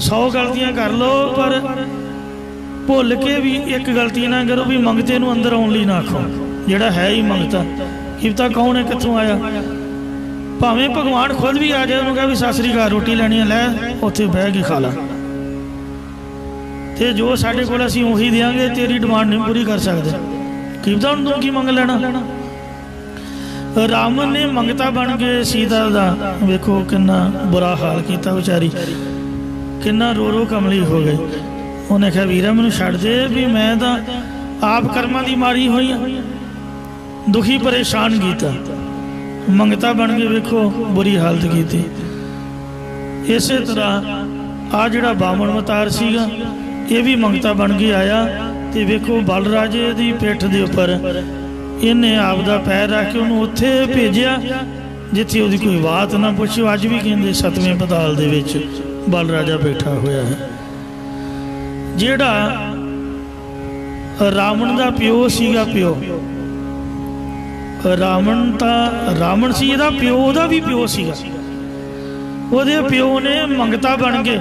100 ਗਲਤੀਆਂ ਕਰ ਲਓ, ਪਰ ਭੁੱਲ ਕੇ ਵੀ ਇੱਕ ਗਲਤੀ ਨਾ ਕਰੋ ਵੀ ਮੰਗਤੇ ਨੂੰ ਅੰਦਰ ਆਉਣ ਲਈ ਨਾ ਆਖੋ। ਜਿਹੜਾ ਹੈ ਹੀ ਮੰਗਤਾ, ਕੀ ਪਤਾ ਕੌਣ ਹੈ, ਕਿੱਥੋਂ ਆਇਆ। ਭਾਵੇਂ ਭਗਵਾਨ ਖੁਦ ਵੀ ਆ ਜਾਏ, ਉਹਨੂੰ ਕਹੇ ਵੀ ਸਤਿ ਸ੍ਰੀ ਅਕਾਲ, ਰੋਟੀ ਲੈਣੀ ਹੈ, ਲੈ ਉੱਥੇ ਬਹਿ ਕੇ ਖਾ ਲਾ, ਤੇ ਜੋ ਸਾਡੇ ਕੋਲ ਅਸੀਂ ਉਹੀ ਦੇਵਾਂਗੇ, ਤੇਰੀ ਡਿਮਾਂਡ ਨਹੀਂ ਪੂਰੀ ਕਰ ਸਕਦੇ। ਕੀ ਪਤਾ ਹੁਣ ਤੂੰ ਕੀ ਮੰਗ ਲੈਣਾ। ਰਾਮਨ ਨੇ ਮੰਗਤਾ ਬਣ ਕੇ ਸੀਤਾ ਦਾ ਵੇਖੋ ਕਿੰਨਾ ਬੁਰਾ ਹਾਲ ਕੀਤਾ, ਵਿਚਾਰੀ ਕਿੰਨਾ ਰੋ ਰੋ ਕਮਲੀ ਹੋ ਗਈ। ਉਹਨੇ ਕਿਹਾ ਵੀਰਾ ਮੈਨੂੰ ਛੱਡ ਦੇ, ਵੀ ਮੈਂ ਤਾਂ ਆਪ ਕਰਮਾਂ ਦੀ ਮਾਰੀ ਹੋਈ ਹਾਂ, ਦੁਖੀ ਪਰੇਸ਼ਾਨ ਕੀਤਾ। ਮੰਗਤਾ ਬਣ ਕੇ ਵੇਖੋ ਬੁਰੀ ਹਾਲਤ ਕੀਤੀ। ਇਸੇ ਤਰ੍ਹਾਂ ਆ ਜਿਹੜਾ ਬਾਹਮਣ ਅਵਤਾਰ ਸੀਗਾ, ਇਹ ਵੀ ਮੰਗਤਾ ਬਣ ਕੇ ਆਇਆ ਤੇ ਵੇਖੋ ਬਲਰਾਜੇ ਦੀ ਪਿੱਠ ਦੇ ਉੱਪਰ ਇਹਨੇ ਆਪਦਾ ਪੈਰ ਰੱਖ ਕੇ ਉਹਨੂੰ ਉੱਥੇ ਭੇਜਿਆ ਜਿੱਥੇ ਉਹਦੀ ਕੋਈ ਬਾਤ ਨਾ ਪੁੱਛੋ। ਅੱਜ ਵੀ ਕਹਿੰਦੇ 7ਵੇਂ ਪਤਾਲ ਦੇ ਵਿੱਚ ਬਲਰਾਜਾ ਬੈਠਾ ਹੋਇਆ ਹੈ। ਜਿਹੜਾ ਰਾਵਣ ਦਾ ਪਿਓ ਸੀਗਾ, ਪਿਓ ਰਾਵਣ ਸੀ, ਇਹਦਾ ਪਿਓ, ਉਹਦਾ ਵੀ ਪਿਓ ਸੀਗਾ। ਉਹਦੇ ਪਿਓ ਨੇ ਮੰਗਤਾ ਬਣ ਕੇ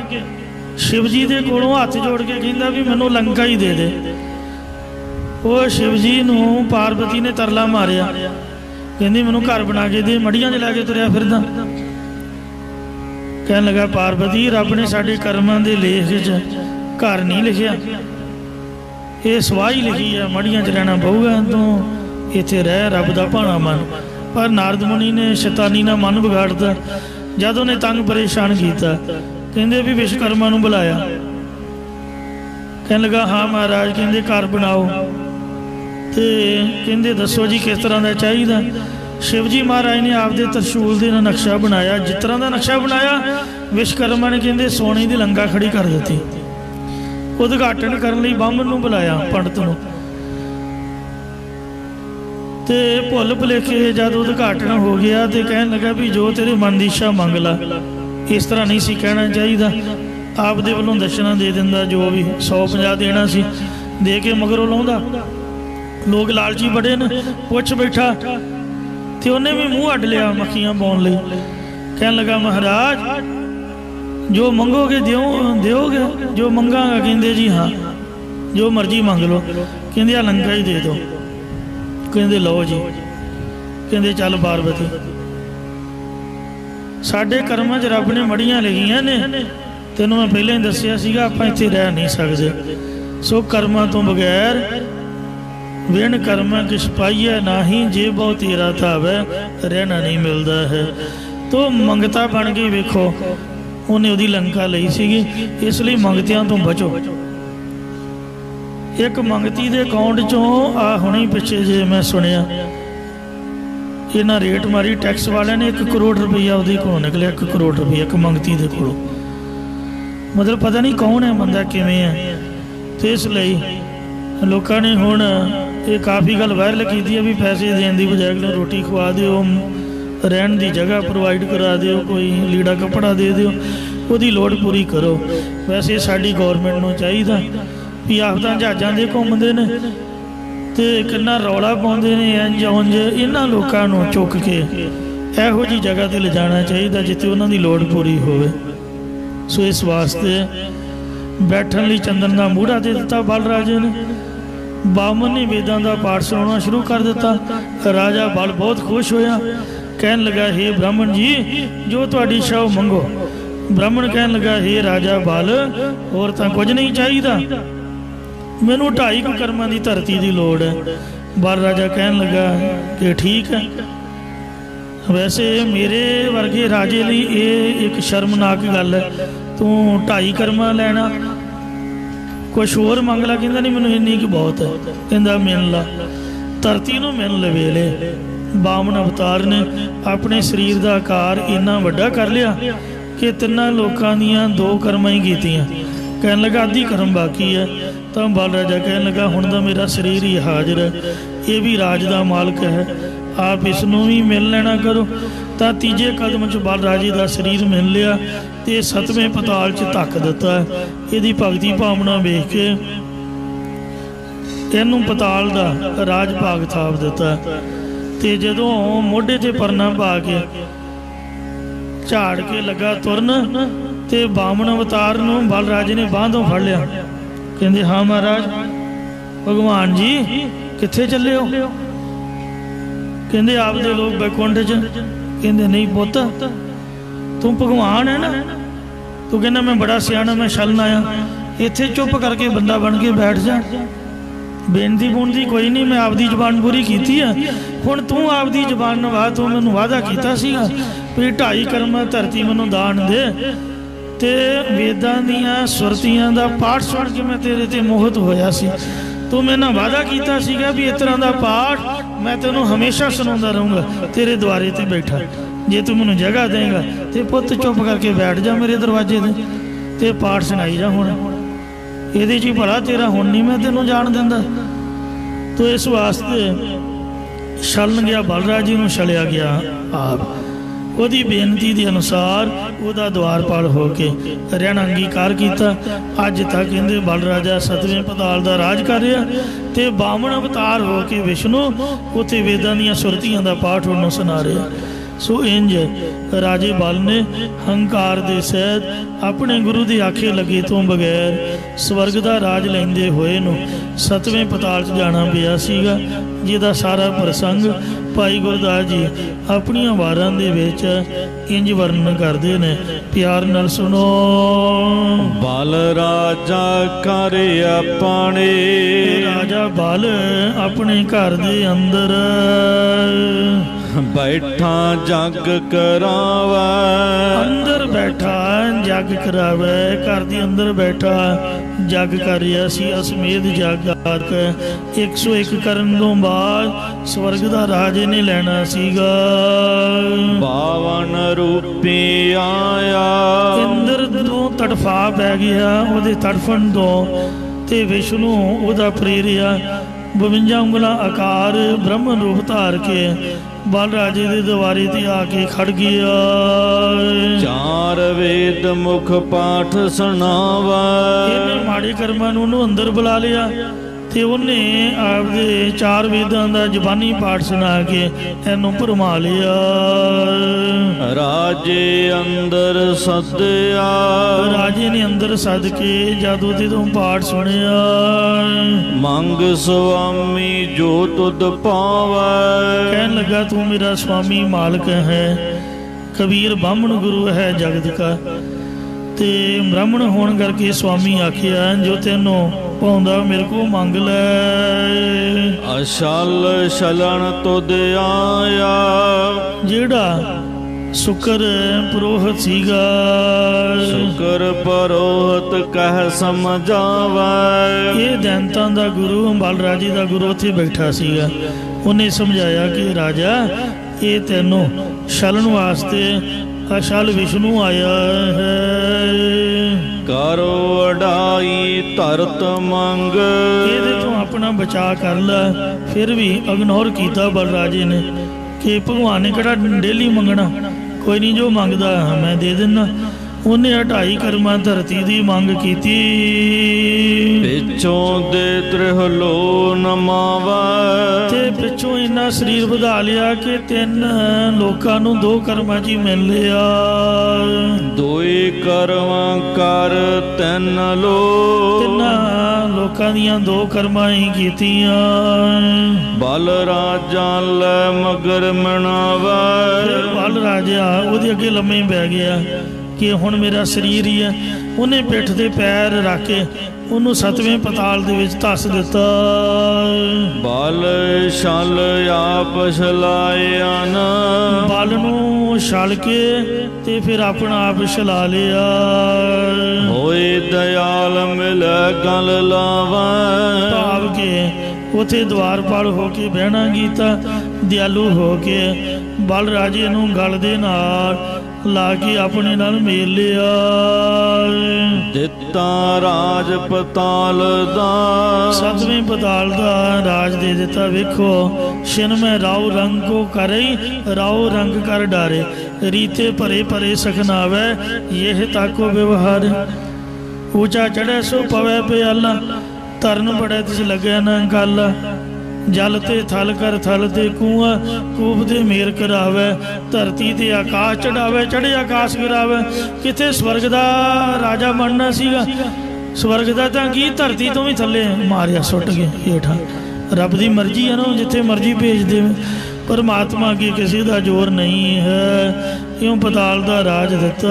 शिव जी के कोलों हथ जोड़ के कहता भी मैनू लंका ही दे दे। वो शिव जी नूं पार्वती ने तरला मारिया, कहती मैनू घर बना के दे, मड़ियां च लैके तुरया फिरदा। कहन लगा पार्वती रब ने साडे कर्मां दे लेख च घर नहीं लिखिया, ये सवाही लिखी है, मड़ियां च रहना पऊगा, तू इत्थे रह, रब दा भाणा मन। पर नारद मुनि ने शैतानी ना मन बिगाड़ता, जद उन्हें तंग परेशान किया, कहते भी विश्वकर्मा नूं बुलाया। कहने लगा हाँ महाराज, कहते घर बनाओ, तो कहते दसो जी किस तरह का चाहिए। शिव जी महाराज ने आपदे तरशूल दे नक्शा बनाया, जिस तरह का नक्शा बनाया विश्वकर्मा ने कहते सोने की लंगा खड़ी कर दी। उद्घाटन करने लई बामन नूं बुलाया, पंडित नूं, ते भुल भुलेखे जब उद्घाटन हो गया तो कहन लगा भी जो तेरे मन की इच्छा मंग ला। इस तरह नहीं सी कहना चाहिए, आप दे वालों दशना दे दिंदा, जो भी 150 देना सी दे के मगरों लाउंदा। लोग लालची बड़े ने, पुछ बैठा तो उन्हें भी मूँह अड्ड लिया मक्खियां पाउण लई। कहन लगा महाराज जो मंगोगे दोगे, जो मंगांगा कहंदे जी हाँ जो मर्जी मंग लो। कहंदे आ लंका ही दे दो। कहंदे लो जी। कहंदे चल पार्वती, साडे कर्मां च रब ने मड़ियां लिखियां ने, तैनूं मैं पहले ही दस्सिया सीगा आपां इत्थे रह नहीं सकदे। सो कर्मां तो बगैर विण कर्मा किछ पाइए नाही, जे बहु तेरा धावै रहना नहीं मिलता है। तो मंगता बन के वेखो उन्हें उहदी लंका लई सीगी, इसलिए मंगतियां तो बचो। एक मंगती दे अकाउंट चों आ हुणे पिछे जे मैं सुनिया इन्हां रेट मारी टैक्स वाले ने 1 करोड़ रुपया उहदे कोलों निकलिया। 1 करोड़ रुपया एक मंगती दे कोलों, मतलब पता नहीं कौन है बंदा किवें है। तो इसलिए लोगों ने हुण ये काफ़ी गल वायरल की है भी पैसे देने की बजाय अगले रोटी खवा दो, रहन की जगह प्रोवाइड करा दो, कोई लीड़ा कपड़ा दे दो, उसकी लोड़ पूरी करो। वैसे साडी गौरमेंट नूं चाहिए भी आफतां जहाज़ां दे घूमदे ने ते किन्ना रौला पाउंदे ने, इंज उंज, इन्हां लोकां नूं चुक के इहो जी जगह ते ले जाना चाहिए जिथे उन्हां दी लोड़ पूरी होवे। सो इस वास्ते बैठण लई चंदन दा मूड़ा दे दिता बलराजे ने। बामन ने वेदां दा पाठ सुनाना शुरू कर दिता। राजा बल बहुत खुश होया, कहन लगा हे ब्राह्मण जी जो तुहाडी इच्छा मंगो। ब्राह्मण कहन लगा हे राजा बल होर तां कुछ नहीं चाहिए, मैनू 2.5 कर्मां की धरती की लोड़ है। बल राजा कहन लगा कि ठीक है, वैसे मेरे वर्गे राजे लिए ये एक शर्मनाक गल है, तू 2.5 कर्मा लैना, कुछ होर मंग ला। कहता नहीं मैनू इन्नी की बहुत है। कहता मिल ला, धरती नूं मिल लवेले। बामन अवतार ने अपने शरीर का आकार इन्ना वड्डा कर लिया कि 3 लोगों दियां 2 कर्मां ही कीतियां। कहन लगा आधी कर्म बाकी है। तो बल राजा कहन लगा हुण तां मेरा शरीर ही हाजिर है, ये भी राज का मालक है, आप इसनूं भी मिल लेना करो। तो तीजे कदम च बल राजे का शरीर मिल लिया तो 7वें पताल च धक दिता। यदी भगती भावना वेख के इनू पताल का राज भाग थाप दिता। तो जदों मोढे ते परना पा के झाड़ के लगा तुरन तो बामन अवतार नूं बल राजे ने बांह तो फड़ लिया। कहते हाँ महाराज भगवान जी कित्थे चले हो? कहते आपदे लोग बैकुंठ च। कहते नहीं पुत तू भगवान है ना, तू कहना मैं बड़ा सियाना, मैं छलन आया, इत्थे चुप करके बंदा बन के बैठ जा। बेनती बुनती कोई नहीं, मैं आपदी जबान पूरी की है। हुण तू आपदी जबान नवा, तू मैनूं वादा कीता सीगा भी 2.5 कर्म धरती मैनूं दान दे, ते वेदां दियां सुरतियां दा पाठ सुन के मैं तेरे ते मोहित होया सी। तू मेरे नाल वादा कीता सीगा भी इस तरह का पाठ मैं तेनों हमेशा सुनाउंदा रहूँगा तेरे द्वारे ते बैठा। जे तू मैनूं जगह देगा तो पुत्त चुप करके बैठ जा मेरे दरवाजे ते पाठ सुनाई जा। हुण ਇਹਦੇ 'ਚ ਹੀ ਭਲਾ ਤੇਰਾ ਹੁਣ ਨਹੀਂ ਮੈਂ ਤੈਨੂੰ ਜਾਣ ਦਿੰਦਾ। ਤੋ ਇਸ ਵਾਸਤੇ ਛਲਣ ਗਿਆ ਬਲਰਾਜ ਜੀ ਨੂੰ, ਛਲਿਆ ਗਿਆ ਆਪ। ਉਹਦੀ ਬੇਨਤੀ ਦੇ ਅਨੁਸਾਰ ਉਹਦਾ ਦਵਾਰਪਾਲ ਹੋ ਕੇ ਰਹਿਣਾ ਅੰਗੀਕਾਰ ਕੀਤਾ। ਅੱਜ ਤੱਕ ਕਹਿੰਦੇ ਬਲਰਾਜਾ 7ਵੇਂ ਪਤਾਲ ਦਾ ਰਾਜ ਕਰ ਰਿਹਾ ਤੇ ਬਾਮਣ ਅਵਤਾਰ ਹੋ ਕੇ ਵਿਸ਼ਨੂੰ ਉੱਥੇ ਵੇਦਾਂ ਦੀਆਂ ਸੁਰਤੀਆਂ ਦਾ ਪਾਠ ਉਹਨੂੰ ਸੁਣਾ ਰਿਹਾ। ਸੋ ਇੰਜ ਰਾਜੇ ਬਲ ਨੇ ਹੰਕਾਰ ਦੇ ਸਹਿਤ ਆਪਣੇ ਗੁਰੂ ਦੇ ਆਖੇ ਲੱਗੇ ਤੋਂ ਬਗੈਰ ਸਵਰਗ ਦਾ ਰਾਜ ਲੈਂਦੇ ਹੋਏ ਨੂੰ 7ਵੇਂ ਪਤਾਲ 'ਚ ਜਾਣਾ ਪਿਆ ਸੀਗਾ, ਜਿਹਦਾ ਸਾਰਾ ਪ੍ਰਸੰਗ ਭਾਈ ਗੁਰਦਾਸ ਜੀ ਆਪਣੀਆਂ ਵਾਰਾਂ ਦੇ ਵਿੱਚ ਇੰਜ ਵਰਣਨ ਕਰਦੇ ਨੇ। ਪਿਆਰ ਨਾਲ ਸੁਣੋ।
ਬਲ ਰਾਜਾ ਕਰ ਆਪਣੇ,
ਰਾਜਾ ਬਲ ਆਪਣੇ ਘਰ ਦੇ ਅੰਦਰ
ਬੈਠਾ ਜਗ ਕਰਾਵੇ,
ਅੰਦਰ ਬੈਠਾ ਜਗ ਕਰਾਵੇ। ਘਰ ਦੇ ਅੰਦਰ ਬੈਠਾ ਜਗ ਕਰ ਰਿਹਾ ਸੀ। ਅਸਮੇਧ ਜਗ 101 ਕਰਨ ਤੋਂ ਬਾਅਦ ਸਵਰਗ ਦਾ ਰਾਜ ਇਹਨੇ ਲੈਣਾ ਸੀਗਾ।
52 ਰੂਪੀ ਆਇਆ,
ਇੰਦਰ ਤੋਂ ਤੜਫਾ ਪੈ ਗਿਆ ਉਹਦੇ ਤੜਫਣ ਤੋਂ, ਤੇ ਵਿਸ਼ਨੂੰ ਉਹਦਾ ਪ੍ਰੇਰਿਆ 52 ਉਂਗਲਾਂ ਆਕਾਰ ਬ੍ਰਹਮਣ ਰੂਪ ਧਾਰ ਕੇ ਬਲ ਰਾਜੇ ਦੇ ਦਵਾਰੇ ਤੇ ਆ ਕੇ ਖੜ ਗਿਆ।
4 ਵੇਦ ਮੁਖ ਪਾਠ ਸੁਣਾਵਾ,
ਇਹਨੇ ਮਾੜੇ ਕਰਮਾਂ ਨੂੰ ਉਹਨੂੰ ਅੰਦਰ ਬੁਲਾ ਲਿਆ ਤੇ ਉਹਨੇ ਆਪਦੇ 4 ਵੇਦਾਂ ਦਾ ਜ਼ਬਾਨੀ ਪਾਠ ਸੁਣਾ ਕੇ ਇਹਨੂੰ ਭਰਮਾ ਲਿਆ।
ਰਾਜੇ ਅੰਦਰ ਸੱਦਿਆ,
ਰਾਜੇ ਨੇ ਅੰਦਰ ਸੱਦ ਕੇ ਜਦ ਉਹਦੇ ਤੋਂ ਪਾਠ ਸੁਣਿਆ।
ਮੰਗ ਸੁਆਮੀ ਜੋ ਤੁਧ ਪਾਵੈ,
ਕਹਿਣ ਲੱਗਾ ਤੂੰ ਮੇਰਾ ਸੁਆਮੀ ਮਾਲਕ ਹੈ, ਕਬੀਰ ਬਾਹਮਣ ਗੁਰੂ ਹੈ ਜਗਤ ਕਾ, ਤੇ ਬ੍ਰਾਹਮਣ ਹੋਣ ਕਰਕੇ ਸੁਆਮੀ ਆਖਿਆ ਜੋ ਤੈਨੂੰ ਪਾਉਂਦਾ ਮੇਰੇ ਕੋ ਮੰਗ ਲੈ।
ਅਸ਼ਲ ਛਲਣ ਤੁਧ ਆਇਆ,
ਜਿਹੜਾ ਸ਼ੁਕਰ ਪੁਰੋਹਿਤ ਸੀਗਾ,
ਸ਼ੁਕਰ ਪੁਰੋਹਿਤ ਕਹਿ ਸਮਝਾਵੇ।
ਇਹ ਦੈਂਤਾਂ ਦਾ ਗੁਰੂ ਬਲ ਰਾਜੇ ਦਾ ਗੁਰੂ ਉੱਥੇ ਬੈਠਾ ਸੀਗਾ। ਉਹਨੇ ਸਮਝਾਇਆ ਕਿ ਰਾਜਾ ਇਹ ਤੈਨੂੰ ਛਲਣ ਵਾਸਤੇ ਅਸ਼ਲ ਵਿਸ਼ਨੂੰ ਆਇਆ ਹੈ।
ਕਰੋ ਵਡਾਈ ਧਰਤ ਮੰਗ,
ਇਹਦੇ ਤੋਂ ਆਪਣਾ ਬਚਾਅ ਕਰ ਲੈ। ਫਿਰ ਵੀ ਇਗਨੋਰ ਕੀਤਾ ਬਲ ਰਾਜੇ ਨੇ ਕਿ ਭਗਵਾਨ ਨੇ ਕਿਹੜਾ ਡੇਲੀ ਮੰਗਣਾ, ਕੋਈ ਨਹੀਂ ਜੋ ਮੰਗਦਾ ਮੈਂ ਦੇ ਦਿੰਦਾ। ਉਹਨੇ 28 ਕਰਮਾਂ ਧਰਤੀ ਦੀ ਮੰਗ ਕੀਤੀ।
ਪਿੱਛੋਂ ਦੇ ਤ੍ਰਿਹਲੋ ਨਮਾਵਾ,
ਤੇ ਪਿੱਛੋਂ ਇੰਨਾ ਸਰੀਰ ਵਧਾ ਲਿਆ ਕਿ 3 ਲੋਕਾਂ ਨੂੰ 2 ਕਰਮਾਂ 'ਚ ਹੀ ਮਿਲ ਲਿਆ।
2 ਕਰਮਾਂ ਕਰ 3 ਲੋ,
3 ਲੋਕਾਂ ਦੀਆਂ 2 ਕਰਮਾਂ ਹੀ ਕੀਤੀਆਂ।
ਬਲ ਰਾਜਾ ਲੈ ਮਗਰ ਮਨਾਵਾ,
ਬਲ ਰਾਜਾ ਉਹਦੇ ਅੱਗੇ ਲੰਮੇ ਬਹਿ ਗਿਆ ਕਿ ਹੁਣ ਮੇਰਾ ਸਰੀਰ ਹੀ ਹੈ। ਉਹਨੇ ਪਿੱਠ ਤੇ ਪੈਰ ਰੱਖ ਕੇ ਉਹਨੂੰ 7ਵੇਂ ਪਤਾਲ ਦੇ ਵਿੱਚ ਧੱਸ ਦਿੱਤਾ।
ਬਲ ਛਲ ਆਪ ਛਲਾਇਆ ਨਾ,
ਬਲ ਨੂੰ ਛਲ ਕੇ ਤੇ ਫਿਰ ਆਪਣਾ ਆਪ ਛਲਾ ਲਿਆ।
ਹੋਏ ਦਇਆਲ ਮਿਲ ਗਲ ਲਾਵਾ,
ਭਾਵ ਕੇ ਉਥੇ ਦਵਾਰਪਾਲ ਹੋ ਕੇ ਬਹਿਣਾ ਕੀਤਾ। ਦਿਆਲੂ ਹੋ ਕੇ ਬਲ ਰਾਜੇ ਨੂੰ ਗਲ ਦੇ ਨਾਲ ਲਾ ਕੇ ਆਪਣੇ ਨਾਲ ਮੇਲ ਲਿਆ।
ਦਿੱਤਾ ਰਾਜ ਪਤਾਲ ਦਾ,
7ਵੇਂ ਪਤਾਲ ਦਾ ਰਾਜ ਦੇ ਦਿੱਤਾ। ਵੇਖੋ ਛਿਨ ਮੈਂ ਰਾਉ ਰੰਗ ਕੋ ਕਰਈ, ਰਾਉ ਰੰਗ ਕਰ ਡਾਰੇ, ਰੀਤੇ ਭਰੇ ਭਰੇ ਸਖਨਾਵੇ, ਇਹ ਤਾਕੋ ਵਿਵਹਾਰ। ਉੱਚਾ ਚੜ੍ਹੇ ਸੋ ਪਵੇ ਪਿਆਲਾ, ਧਰਨ ਬੜੇ ਤਿਸ ਲੱਗਿਆ ਨਾ ਗੱਲ। ਜਲ ਤੇ ਥਲ ਕਰ ਥਲ ਤੇ ਕੂਆ, ਕੂਪ ਦੇ ਮੇਰ ਕਰਾਵੇ, ਧਰਤੀ ਤੇ ਆਕਾਸ਼ ਚੜਾਵੇ, ਚੜ੍ਹੇ ਆਕਾਸ਼ ਗਿਰਾਵੇ। ਕਿਤੇ ਸਵਰਗ ਦਾ ਰਾਜਾ ਬਣਨਾ ਸੀਗਾ, ਸਵਰਗ ਦਾ ਤਾਂ ਕੀ ਧਰਤੀ ਤੋਂ ਵੀ ਥੱਲੇ ਮਾਰਿਆ ਸੁੱਟ ਕੇ ਹੇਠਾਂ। ਰੱਬ ਦੀ ਮਰਜ਼ੀ ਹੈ ਨਾ, ਜਿੱਥੇ ਮਰਜ਼ੀ ਭੇਜ ਦੇਵੇ। ਪਰਮਾਤਮਾ ਅੱਗੇ ਕਿਸੇ ਦਾ ਜ਼ੋਰ ਨਹੀਂ ਹੈ। ਇਉਂ ਪਤਾਲ ਦਾ ਰਾਜ ਦਿੱਤਾ।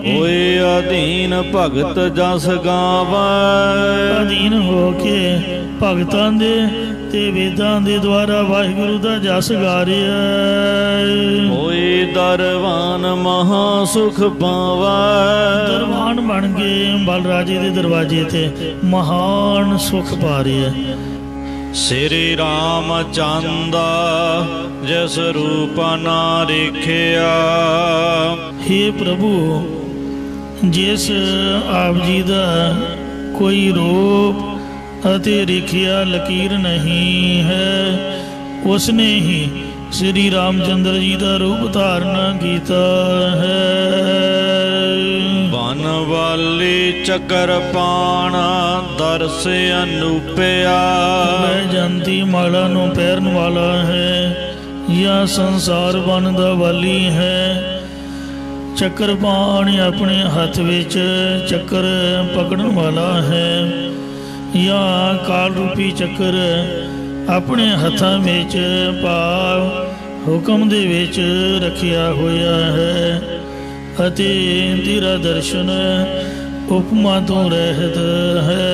ਹੋਏ ਅਧੀਨ ਭਗਤ ਜਸ ਗਾਵੇ,
ਅਧੀਨ ਹੋ ਕੇ ਭਗਤਾਂ ਦੇ ਤੇ ਵੇਦਾਂ ਦੇ ਦੁਆਰਾ ਵਾਹਿਗੁਰੂ ਦਾ ਜਸ ਗਾ ਰਿਹਾ।
ਹੋਏ ਦਰਵਾਨ ਮਹਾ ਸੁਖ ਪਾਵੇ,
ਦਰਬਾਨ ਬਣ ਕੇ ਬਲ ਰਾਜੇ ਦੇ ਦਰਵਾਜ਼ੇ ਤੇ ਮਹਾਨ ਸੁਖ ਪਾ ਰਿਹਾ।
ਸ੍ਰੀ ਰਾਮਚੰਦ ਜਿਸ ਰੂਪ ਨਾ ਦੇਖਿਆ,
हे प्रभु जिस आप जी का कोई रूप अति रिखिया लकीर नहीं है। उसने ही श्री रामचंद्र जी का रूप धारण किया है।
बनवाली चक्रपाण दरस अनूपया।
जंती माला नूं पैरन वाला है या संसार बन दा वाली है। चक्रपाण अपने हाथ विच चक्र पकड़न वाला है या काल रूपी चक्र अपने हाथों विच भाव हुक्म दे विच रखिया होया है। अते तेरा दर्शन उपमा तो रहत है।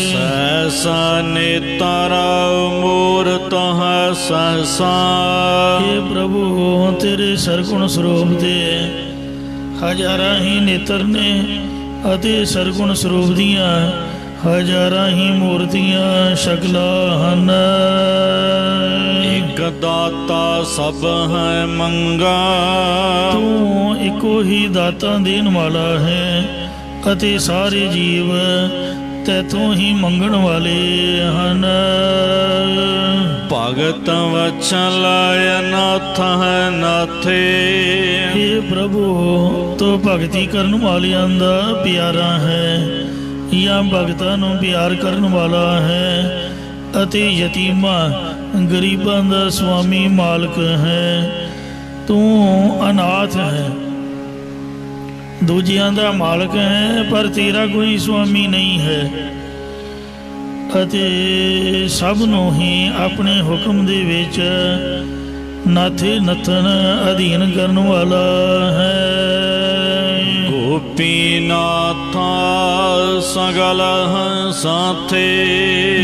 सहसा नेतारा मूरत है सहसा।
हे प्रभु तेरे सरगुण स्वरूप दे हजारां ही नेत्र ने अते सरगुण स्वरूप दियां हजारां ही मूर्तियां शकलां हन।
एक दाता सब है मंगा।
तू इको ही दाता देन वाला है अते सारे जीव तैथों ही मंगण वाले हन।
भगत वत्सल नाथ है नाथे।
हे प्रभु तो भगती करन वालियां दा प्यारा है या भगतां नूं प्यार करन वाला है अते यतीमां गरीबां दा स्वामी मालक है। तू अनाथ है दूजियां दा मालक है पर तेरा कोई स्वामी नहीं है अते सब नूं ही अपने हुक्म दे विच नाथे नथन अधीन करन वाला है।
गोपीनाथा सगल साथे।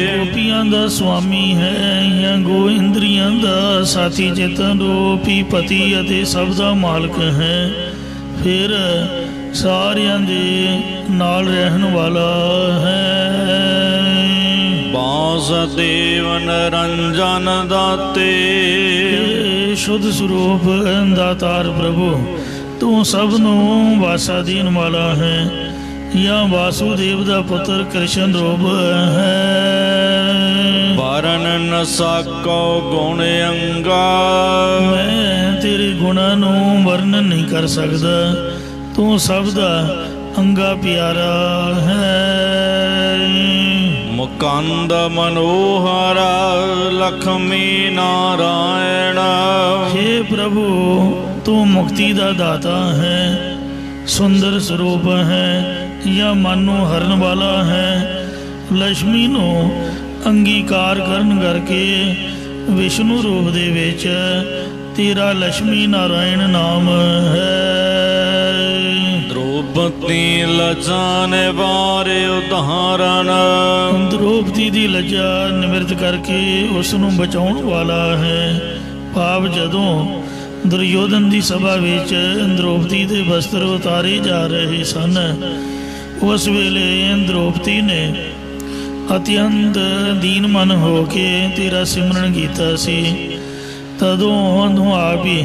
गोपियां दा स्वामी है या गो इंद्रियां दा साथी चेतन रूपी पति अते सब दा मालक है। फिर सारियां दे नाल रहन वाला है।
वासुदेव निरंजन दाते।
शुद्ध स्वरूप दातार प्रभु तू सबनों वासा देन वाला है या वासुदेव दा पुत्र कृष्ण रूप है।
वरन न सको गुण अंगा।
मैं तेरे गुणा नू वर्णन नहीं कर सकता। तू सब दा अंगा प्यारा है।
मुकंद मनोहर लक्ष्मी नारायण।
हे प्रभु तू मुक्ति दा दाता है सुंदर स्वरूप है या मानो हरन वाला है। लक्ष्मी नू अंगीकार करन करके विष्णु रूप दे विच तेरा लक्ष्मी नारायण नाम है।
द्रौपदी लज्जा निवारे उदाहरण।
द्रौपदी दी लज्जा निवृत्त करके उसनू बचाउण वाला है। भाव जदों दुर्योधन की सभा विच द्रौपदी के वस्त्र उतारे जा रहे सन उस वेले द्रौपदी ने अत्यंत दीन मन होके तेरा सिमरन किया सी। तदों तू आप ही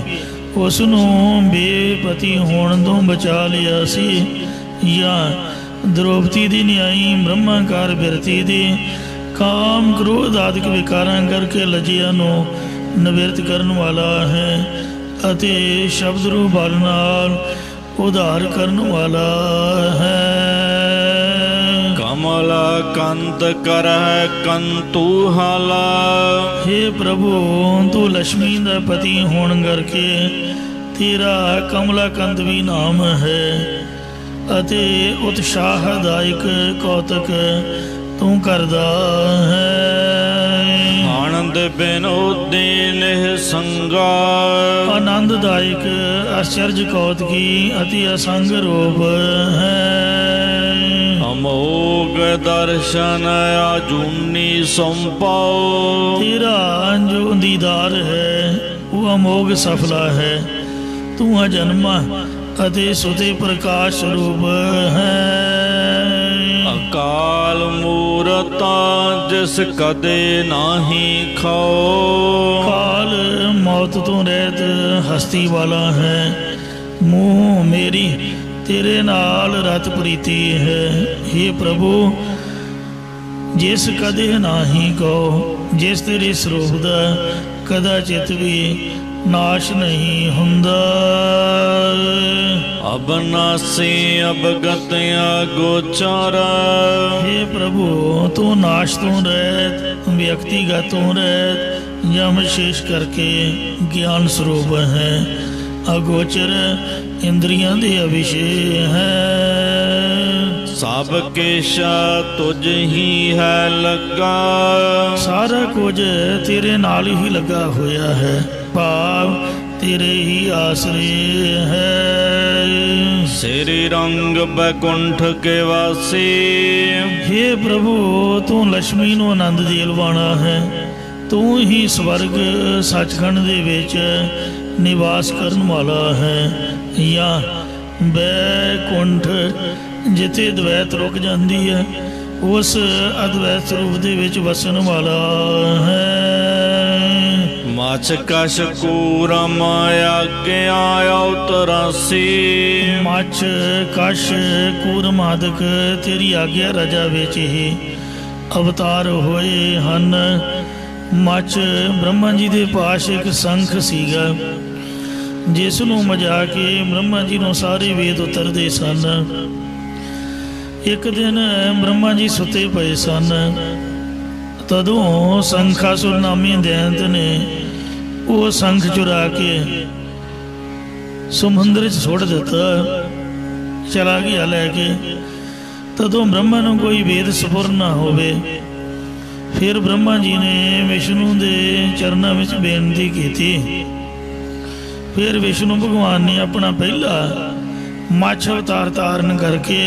उसनू बेपति होने तो बचा लिया सी या द्रौपदी की न्यायी ब्रह्माकार बिरती दे काम क्रोध आदि विकारां करके लज्जिया नू निवृत्त करन वाला है अते शब्द रूप बल नाल उधार करन वाला है।
कमल कंत करह कंतुहाला।
हे प्रभु तू लक्ष्मी दा पति होने करके तेरा कमलाकंत भी नाम है अते उत्साहदायक कौतक तू करदा है।
आनंद बिनोदी निसंगा।
आनंददायक आश्चर्य कौतकी अति असंग रूप है।
अमोघ दर्शन आजूनी संपाओ।
तेरा जो दीदार है वो अमोघ सफला है। तू अजन्मा अति सुते प्रकाश स्वरूप है।
अकाल मूरता जिस कदे नाही खाओ।
काल मौत तो रहत हस्ती वाला है। मुँह मेरी तेरे नाल रत प्रीति है। हे प्रभु जिस कदे नाही कहो, जिस तेरे स्वरूप दा कदाचित भी नाश नहीं हुंदा।
अबनासी अबगत अगोचर।
हे प्रभु तू नाश तो रहत, व्यक्तिगत तो रहत या विशेष करके ज्ञान स्वरूप है। अगोचर इंद्रियां दे अभिषेक है।
सब किश तुझ ही है लगा।
सारा कुछ तेरे नाल ही लगा होया है, भाव तेरे ही आश्रय है।
श्री रंग बैकुंठ के वासी।
हे प्रभु तू लक्ष्मी नूं आनंद देल वाला है। तू ही स्वर्ग सचखंड दे विच निवास करन वाला है, या बैकुंठ जिथे द्वैत रुक जाती है उस अद्वैत स्वरूप दे विच वसन वाला है।
मच कश कूरम आज्ञा अवतरासी।
मच कश कूरम आदक तेरी आज्ञा रजा विच ही अवतार होए हन। मच ब्रह्मा जी दे पास एक संख सीगा, जिस नूं मजा के ब्रह्मा जी नूं सारे वेद उतरदे सन। एक दिन ब्रह्मा जी सुते पए सन, तदों संखासुर नामी दैंत ने वो संख चुरा के समुद्र च सुट दिता, चला गया लैके। तदों ब्रह्मा नूं कोई वेद सपुर ना होवे। फिर ब्रह्मा जी ने विष्णु के चरणों में बेनती की। फिर विष्णु भगवान ने अपना पहला मछ अवतार धारण करके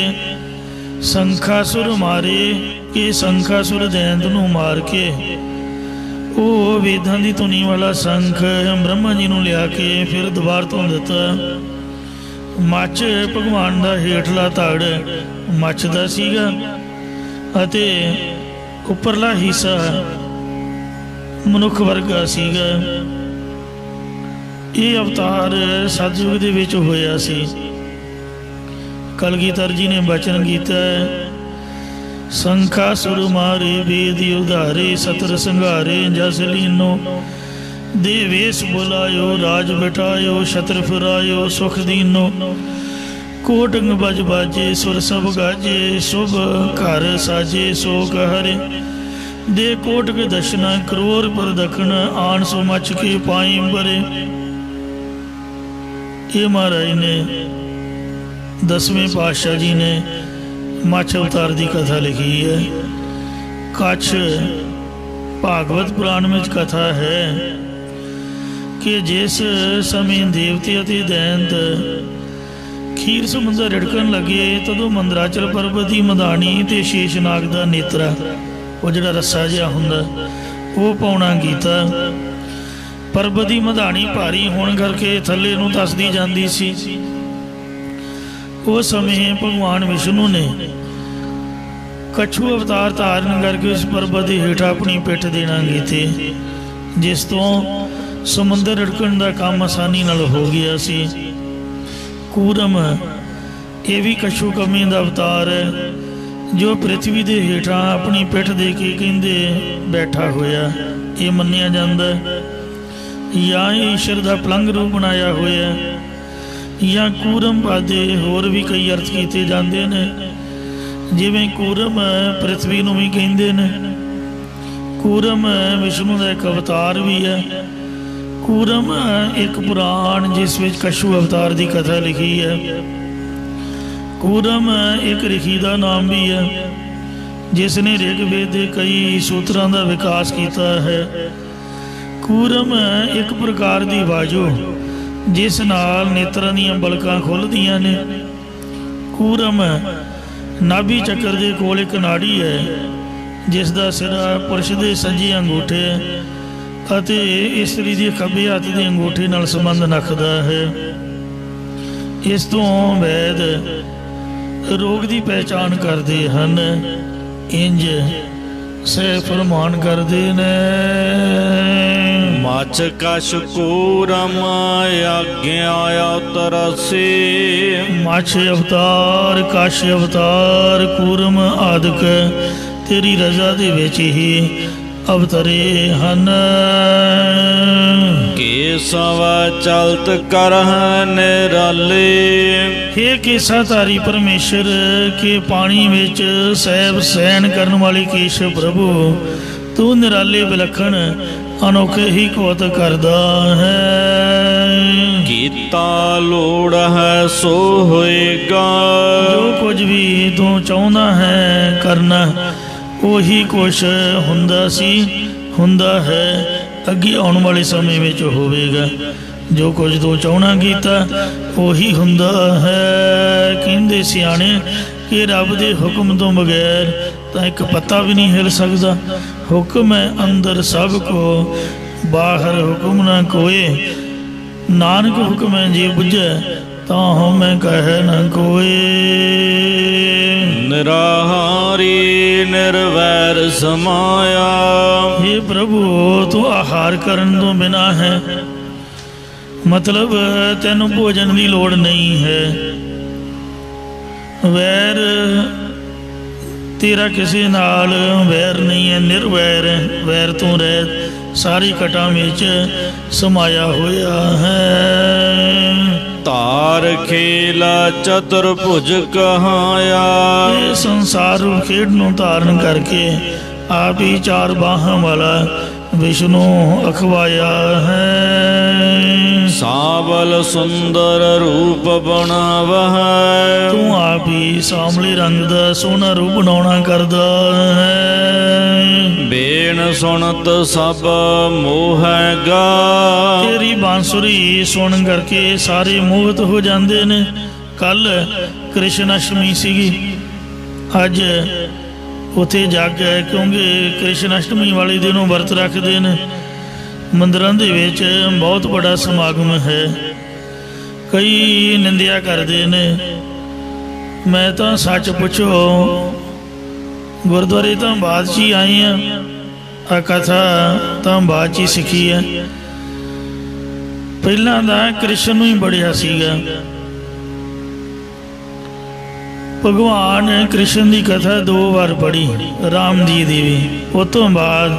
संखासुर मारे कि संखासुर दैंत नूं मार के वो वेदां दी धुनी वाला संख ब्रह्मा जी नूं लिया के फिर दुबार तो दिता। मछ भगवान का हेठला धड़ मछ दा सीगा अते उपरला हिस्सा मनुख वर्गा सीगा। ये अवतार सतयुग दे विच होया सी। कलगीधर जी ने बचन किया, संखासुर मारे वेद उधारे, सतर संघारे जस लीनो। देवेश बुलायो राज बिठायो, छत्र फिरायो सुख दीनो। कोटंग बज बाजे सुर सब गाजे, शुभ घर साजे शोक हरे। दे कोटक दशना करोर पर दखन, आन सो मच के पाई बरे। ये महाराज ने 10वें पातशाह जी ने मछ अवतार की कथा लिखी है। कच्छ भागवत पुराण में कथा है कि जिस समय देवते अति दैंत खीर समुद्र रिड़कन लगे, तदों मंदराचल पर्वत की मदानी ते शेषनाग का नेत्रा वो जिहड़ा रस्सा जिहा हुंदा वो पाउणा कीता। पर्वत की मदानी भारी होने करके थल्ले नूं धसदी जांदी सी। उस समय भगवान विष्णु ने कछू अवतार धारण करके उस पर्वत के हेठ अपनी पिठ देना कीते, जिस तो समुद्र रिड़कण का काम आसानी नाल हो गया सी। कूरम ये भी कछू कमी का अवतार है, जो पृथ्वी के हेठा अपनी पिठ दे के कहते बैठा होया ये मन्निया जाता है। या ईश्वर का पलंग रूप बनाया होया, या कूरम पादे होर भी कई अर्थ किए जाते हैं। जिवें कूरम पृथ्वी नूं भी कहते हैं। कूरम विष्णु का एक अवतार भी है। कूरम एक पुराण जिस विच कछू अवतार की कथा लिखी है। कूरम एक ऋषि का नाम भी है, जिसने ऋग्वेद के कई सूत्रों का विकास किया है। कूरम एक प्रकार की बाजू जिस नाल नेत्रां दीयां बलकां खुलदियां ने। कूरम नाभि चक्र के कोल एक नाड़ी है, जिसका सिरा पुरुष के सज्जे अंगूठे अते इस्त्री के खब्बे हथ के अंगूठे नाल संबंध रखता है। इस तो वैद रोग की पहचान करते हैं। इंज सह फरमान करते ने,
ਮਚ ਕਛ ਕੂਰਮ ਆਗਿਆ ਉਤਰਸੀ।
ਮਛ ਅਵਤਾਰ, ਕਛ ਅਵਤਾਰ, ਕੂਰਮ ਆਦਿਕ ਤੇਰੀ ਰਜ਼ਾ ਦੇ ਵਿੱਚ ਹੀ ਅਵਤਰੇ ਹਨ।
ਕੇਸਵ ਚਲਤ ਕਰਹ ਨਿਰਾਲੇ।
ਹੇ ਕੇਸਾਧਾਰੀ ਪਰਮੇਸ਼ਰ, ਕੇ ਪਾਣੀ ਵਿੱਚ ਸਹਿਬ ਸਹਿਣ ਕਰਨ ਵਾਲੇ ਕੇਸ਼ਵ ਪ੍ਰਭੂ, ਤੂੰ ਨਿਰਾਲੇ ਵਿਲੱਖਣ ਅਨੋਖੇ ਹੀ ਕੋਤ ਕਰਦਾ ਹੈ।
ਕੀਤਾ ਲੋੜ ਹੈ ਸੋ ਹੋਏਗਾ।
ਜੋ ਕੁਝ ਵੀ ਤੂੰ ਚਾਹੁੰਦਾ ਹੈ ਕਰਨਾ, ਉਹੀ ਕੁਛ ਹੁੰਦਾ ਸੀ, ਹੁੰਦਾ ਹੈ, ਅੱਗੇ ਆਉਣ ਵਾਲੇ ਸਮੇਂ ਵਿੱਚ ਹੋਵੇਗਾ। ਜੋ ਕੁਝ ਤੂੰ ਚਾਹੁਣਾ ਕੀਤਾ ਉਹੀ ਹੁੰਦਾ ਹੈ। ਕਹਿੰਦੇ ਸਿਆਣੇ ਕਿ ਰੱਬ ਦੇ ਹੁਕਮ ਤੋਂ ਬਗੈਰ ਤਾਂ ਇੱਕ ਪੱਤਾ ਵੀ ਨਹੀਂ ਹਿਲ ਸਕਦਾ। ਹੁਕਮ ਹੈ ਅੰਦਰ ਸਭ ਕੋ, ਬਾਹਰ ਹੁਕਮ ਨਾ ਕੋਏ। ਨਾਨਕ ਹੁਕਮ ਹੈ ਜੇ ਬੁਝੈ, ਤਾਂ ਹਉਮੈ ਕਹਿ ਨਾ ਕੋਏ।
ਨਿਰਾਹਾਰੀ ਨਿਰਵੈਰ ਸਮਾਇਆ।
हे प्रभु, तू आहार ਕਰਨ ਤੋਂ ਬਿਨਾ ਹੈ, ਮਤਲਬ ਤੈਨੂੰ ਭੋਜਨ ਦੀ ਲੋੜ ਨਹੀਂ ਹੈ। ਵੈਰ ਤੇਰਾ ਕਿਸੇ ਨਾਲ ਵੈਰ ਨਹੀਂ ਹੈ, ਨਿਰਵੈਰ ਹੈ, ਵੈਰ ਤੋਂ ਰਹਿਤ ਸਾਰੀ ਘਟਾਂ ਵਿੱਚ ਸਮਾਇਆ ਹੋਇਆ ਹੈ।
ਧਾਰ ਖੇਲਾ ਚਤੁਰਭੁਜ ਕਹਾਇਆ।
ਇਹ ਸੰਸਾਰ ਰੂਪ ਖੇਡ ਨੂੰ ਧਾਰਨ ਕਰਕੇ ਆਪ ਹੀ ਚਾਰ ਬਾਹਾਂ ਵਾਲਾ ਵਿਸ਼ਨੂੰ ਅਖਵਾਇਆ ਹੈ।
ਸਾਵਲ ਸੁੰਦਰ ਰੂਪ ਬਣਾਵਹਿ।
ਤੂੰ ਆਪ ਹੀ ਸਾਂਵਲੇ ਰੰਗ ਦਾ ਸੋਹਣਾ ਰੂਪ ਬਣਾਉਣਾ ਕਰਦਾ ਹੈ।
ਬੇਣ ਸੁਣਤ ਸਭ ਮੋਹੈਗਾ।
ਤੇਰੀ ਬਾਂਸੁਰੀ ਸੁਣ ਕਰਕੇ ਸਾਰੇ ਮੋਹਿਤ ਹੋ ਜਾਂਦੇ ਨੇ। ਕੱਲ ਕ੍ਰਿਸ਼ਨ ਅਸ਼ਟਮੀ ਸੀਗੀ, ਅੱਜ ਉੱਥੇ ਜੱਗ ਹੈ, ਕਿਉਂਕਿ ਕ੍ਰਿਸ਼ਨ ਅਸ਼ਟਮੀ ਵਾਲੇ ਦਿਨ ਉਹ ਵਰਤ ਰੱਖਦੇ ਨੇ। ਮੰਦਿਰਾਂ ਦੇ ਵਿੱਚ ਬਹੁਤ ਬੜਾ ਸਮਾਗਮ ਹੈ। ਕਈ ਨਿੰਦਿਆ ਕਰਦੇ ਨੇ। ਮੈਂ ਤਾਂ ਸੱਚ ਪੁੱਛੋ, ਗੁਰਦੁਆਰੇ ਤਾਂ ਬਾਅਦ 'ਚ ਹੀ ਆਏ ਹਾਂ, ਆ ਕਥਾ ਤਾਂ ਬਾਅਦ 'ਚ ਹੀ ਸਿੱਖੀ ਹੈ। ਪਹਿਲਾਂ ਦਾ ਕ੍ਰਿਸ਼ਨ ਨੂੰ ਹੀ ਬੜਿਆ ਸੀਗਾ। ਭਗਵਾਨ ਕ੍ਰਿਸ਼ਨ ਦੀ ਕਥਾ 2 ਵਾਰ ਪੜ੍ਹੀ, ਰਾਮ ਜੀ ਦੀ ਵੀ। ਉਸ ਤੋਂ ਬਾਅਦ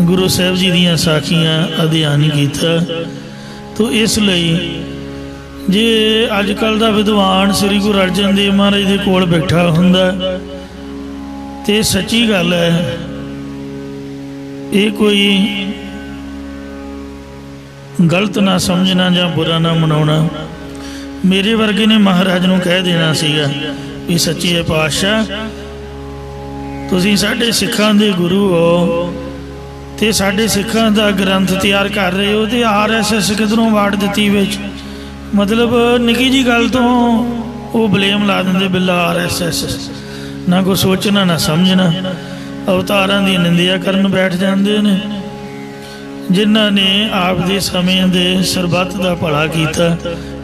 ਗੁਰੂ ਸਾਹਿਬ ਜੀ ਦੀਆਂ ਸਾਖੀਆਂ ਅਧਿਐਨ ਕੀਤਾ। ਤੋ ਇਸ ਲਈ ਜੇ ਅੱਜ ਕੱਲ੍ਹ ਦਾ ਵਿਦਵਾਨ ਸ੍ਰੀ ਗੁਰੂ ਅਰਜਨ ਦੇਵ ਮਹਾਰਾਜ ਦੇ ਕੋਲ ਬੈਠਾ ਹੁੰਦਾ ਤੇ ਸੱਚੀ ਗੱਲ ਹੈ, ਇਹ ਕੋਈ ਗਲਤ ਨਾ ਸਮਝਣਾ ਜਾਂ ਬੁਰਾ ਨਾ ਮਨਾਉਣਾ। ਮੇਰੇ ਵਰਗੇ ਨੇ ਮਹਾਰਾਜ ਨੂੰ ਕਹਿ ਦੇਣਾ ਸੀਗਾ ਵੀ ਸੱਚੇ ਪਾਤਸ਼ਾਹ, ਤੁਸੀਂ ਸਾਡੇ ਸਿੱਖਾਂ ਦੇ ਗੁਰੂ ਹੋ ਤੇ ਸਾਡੇ ਸਿੱਖਾਂ ਦਾ ਗ੍ਰੰਥ ਤਿਆਰ ਕਰ ਰਹੇ ਹੋ ਤੇ RSS ਕਿਧਰੋਂ ਵਾੜ ਦਿੱਤੀ ਵਿੱਚ। ਮਤਲਬ ਨਿੱਕੀ ਜੀ ਗੱਲ ਤੋਂ ਉਹ ਬਲੇਮ ਲਾ ਦਿੰਦੇ, ਬਿੱਲਾ RSS। ਨਾ ਕੋਈ ਸੋਚਣਾ ਨਾ ਸਮਝਣਾ, ਅਵਤਾਰਾਂ ਦੀ ਨਿੰਦਿਆ ਕਰਨ ਬੈਠ ਜਾਂਦੇ ਨੇ। ਜਿਨ੍ਹਾਂ ਨੇ ਆਪ ਦੇ ਸਮੇਂ ਦੇ ਸਰਬੱਤ ਦਾ ਭਲਾ ਕੀਤਾ,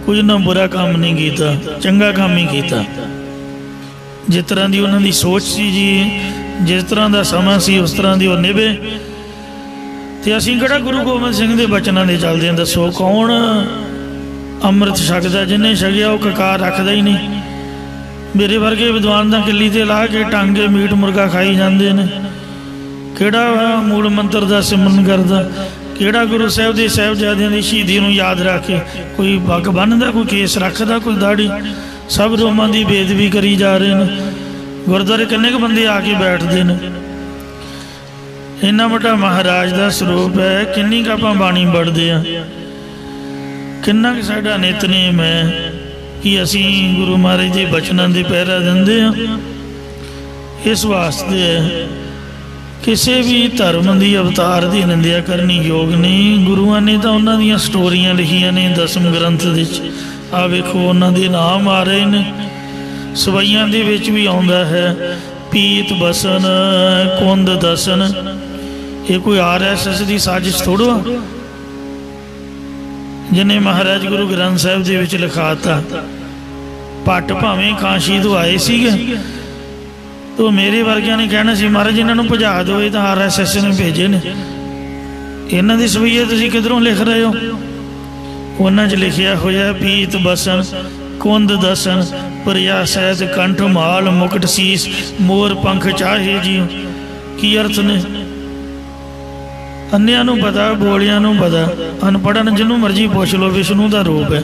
ਕੁਝ ਨਾ ਬੁਰਾ ਕੰਮ ਨਹੀਂ ਕੀਤਾ, ਚੰਗਾ ਕੰਮ ਹੀ ਕੀਤਾ। ਜਿਸ ਤਰ੍ਹਾਂ ਦੀ ਉਹਨਾਂ ਦੀ ਸੋਚ ਸੀ ਜੀ, ਜਿਸ ਤਰ੍ਹਾਂ ਦਾ ਸਮਾਂ ਸੀ, ਉਸ ਤਰ੍ਹਾਂ ਦੀ ਉਹ ਨਿਭੇ। ਤੇ ਅਸੀਂ ਕਿਹੜਾ ਗੁਰੂ ਗੋਬਿੰਦ ਸਿੰਘ ਦੇ ਬਚਨਾਂ ਦੇ ਚੱਲਦੇ ਹਾਂ? ਦੱਸੋ ਕੌਣ ਅੰਮ੍ਰਿਤ ਛਕਦਾ? ਜਿਹਨੇ ਛਕਿਆ ਉਹ ਕਕਾਰ ਰੱਖਦਾ ਹੀ ਨਹੀਂ। ਮੇਰੇ ਵਰਗੇ ਵਿਦਵਾਨ ਤਾਂ ਕਿੱਲੀ ਤੇ ਲਾ ਕੇ ਟਾਂਗੇ ਮੀਟ ਮੁਰਗਾ ਖਾਈ ਜਾਂਦੇ ਨੇ। ਕਿਹੜਾ ਮੂਲ ਮੰਤਰ ਦਾ ਸਿਮਰਨ ਕਰਦਾ? ਕਿਹੜਾ ਗੁਰੂ ਸਾਹਿਬ ਦੇ ਸਾਹਿਬਜ਼ਾਦਿਆਂ ਦੀ ਸ਼ਹੀਦੀ ਨੂੰ ਯਾਦ ਰੱਖ ਕੇ ਕੋਈ ਪੱਗ ਬੰਨ੍ਹਦਾ, ਕੋਈ ਕੇਸ ਰੱਖਦਾ, ਕੋਈ ਦਾੜੀ? ਸਭ ਰੋਮਾਂ ਦੀ ਬੇਦਬੀ ਕਰੀ ਜਾ ਰਹੇ ਨੇ। ਗੁਰਦੁਆਰੇ ਕਿੰਨੇ ਕੁ ਬੰਦੇ ਆ ਕੇ ਬੈਠਦੇ ਨੇ? ਇੰਨਾ ਵੱਡਾ ਮਹਾਰਾਜ ਦਾ ਸਰੂਪ ਹੈ, ਕਿੰਨੀ ਕੁ ਆਪਾਂ ਬਾਣੀ ਪੜ੍ਹਦੇ ਹਾਂ, ਕਿੰਨਾ ਕੁ ਸਾਡਾ ਨਿਤਨੇਮ ਹੈ ਕਿ ਅਸੀਂ ਗੁਰੂ ਮਹਾਰਾਜ ਦੇ ਬਚਨਾਂ ਦੇ ਪਹਿਰਾ ਦਿੰਦੇ ਹਾਂ। ਇਸ ਵਾਸਤੇ ਕਿਸੇ ਵੀ ਧਰਮ ਦੀ ਅਵਤਾਰ ਦੀ ਨਿੰਦਿਆ ਕਰਨੀ ਯੋਗ ਨਹੀਂ। ਗੁਰੂਆਂ ਨੇ ਤਾਂ ਉਹਨਾਂ ਦੀਆਂ ਸਟੋਰੀਆਂ ਲਿਖੀਆਂ ਨੇ 10ਵੇਂ ਗ੍ਰੰਥ ਵਿੱਚ। ਆ ਵੇਖੋ ਉਹਨਾਂ ਦੇ ਨਾਮ ਆ ਰਹੇ ਨੇ, ਸਵਈਆਂ ਦੇ ਵਿੱਚ ਵੀ ਆਉਂਦਾ ਹੈ, ਪੀਤ ਬਸਨ, ਕੁੰਦ ਦਸਨ। ਇਹ ਕੋਈ RSS ਦੀ ਸਾਜ਼ਿਸ਼ ਥੋੜ੍ਹਾ ਜਿਹਨੇ ਮਹਾਰਾਜ ਗੁਰੂ ਗ੍ਰੰਥ ਸਾਹਿਬ ਦੇ ਵਿੱਚ ਲਿਖਾਤਾ। ਭੱਟ ਭਾਵੇਂ ਕਾਸ਼ੀ ਤੋਂ ਆਏ ਸੀਗੇ, ਤੋ ਮੇਰੇ ਵਰਗਿਆਂ ਨੇ ਕਹਿਣਾ ਸੀ ਮਹਾਰਾਜ ਇਹਨਾਂ ਨੂੰ ਭਜਾ ਦਿਓ, ਇਹ ਤਾਂ RSS ਨੇ ਭੇਜੇ ਨੇ, इन्हां दी सवैया तुसीं किधरों लिख रहे हो? उन्हां 'च लिखिया होया पीत बसन कुंद दसन प्रिया सैत कंठ माल मुकट सीस मोर पंख चाहे जी। की अर्थ ने? अन्नियां नूं पता, बोलियां नूं पता, अनपढ़ां नूं जिन्हों मर्जी पुछ लो विष्णु का रूप है।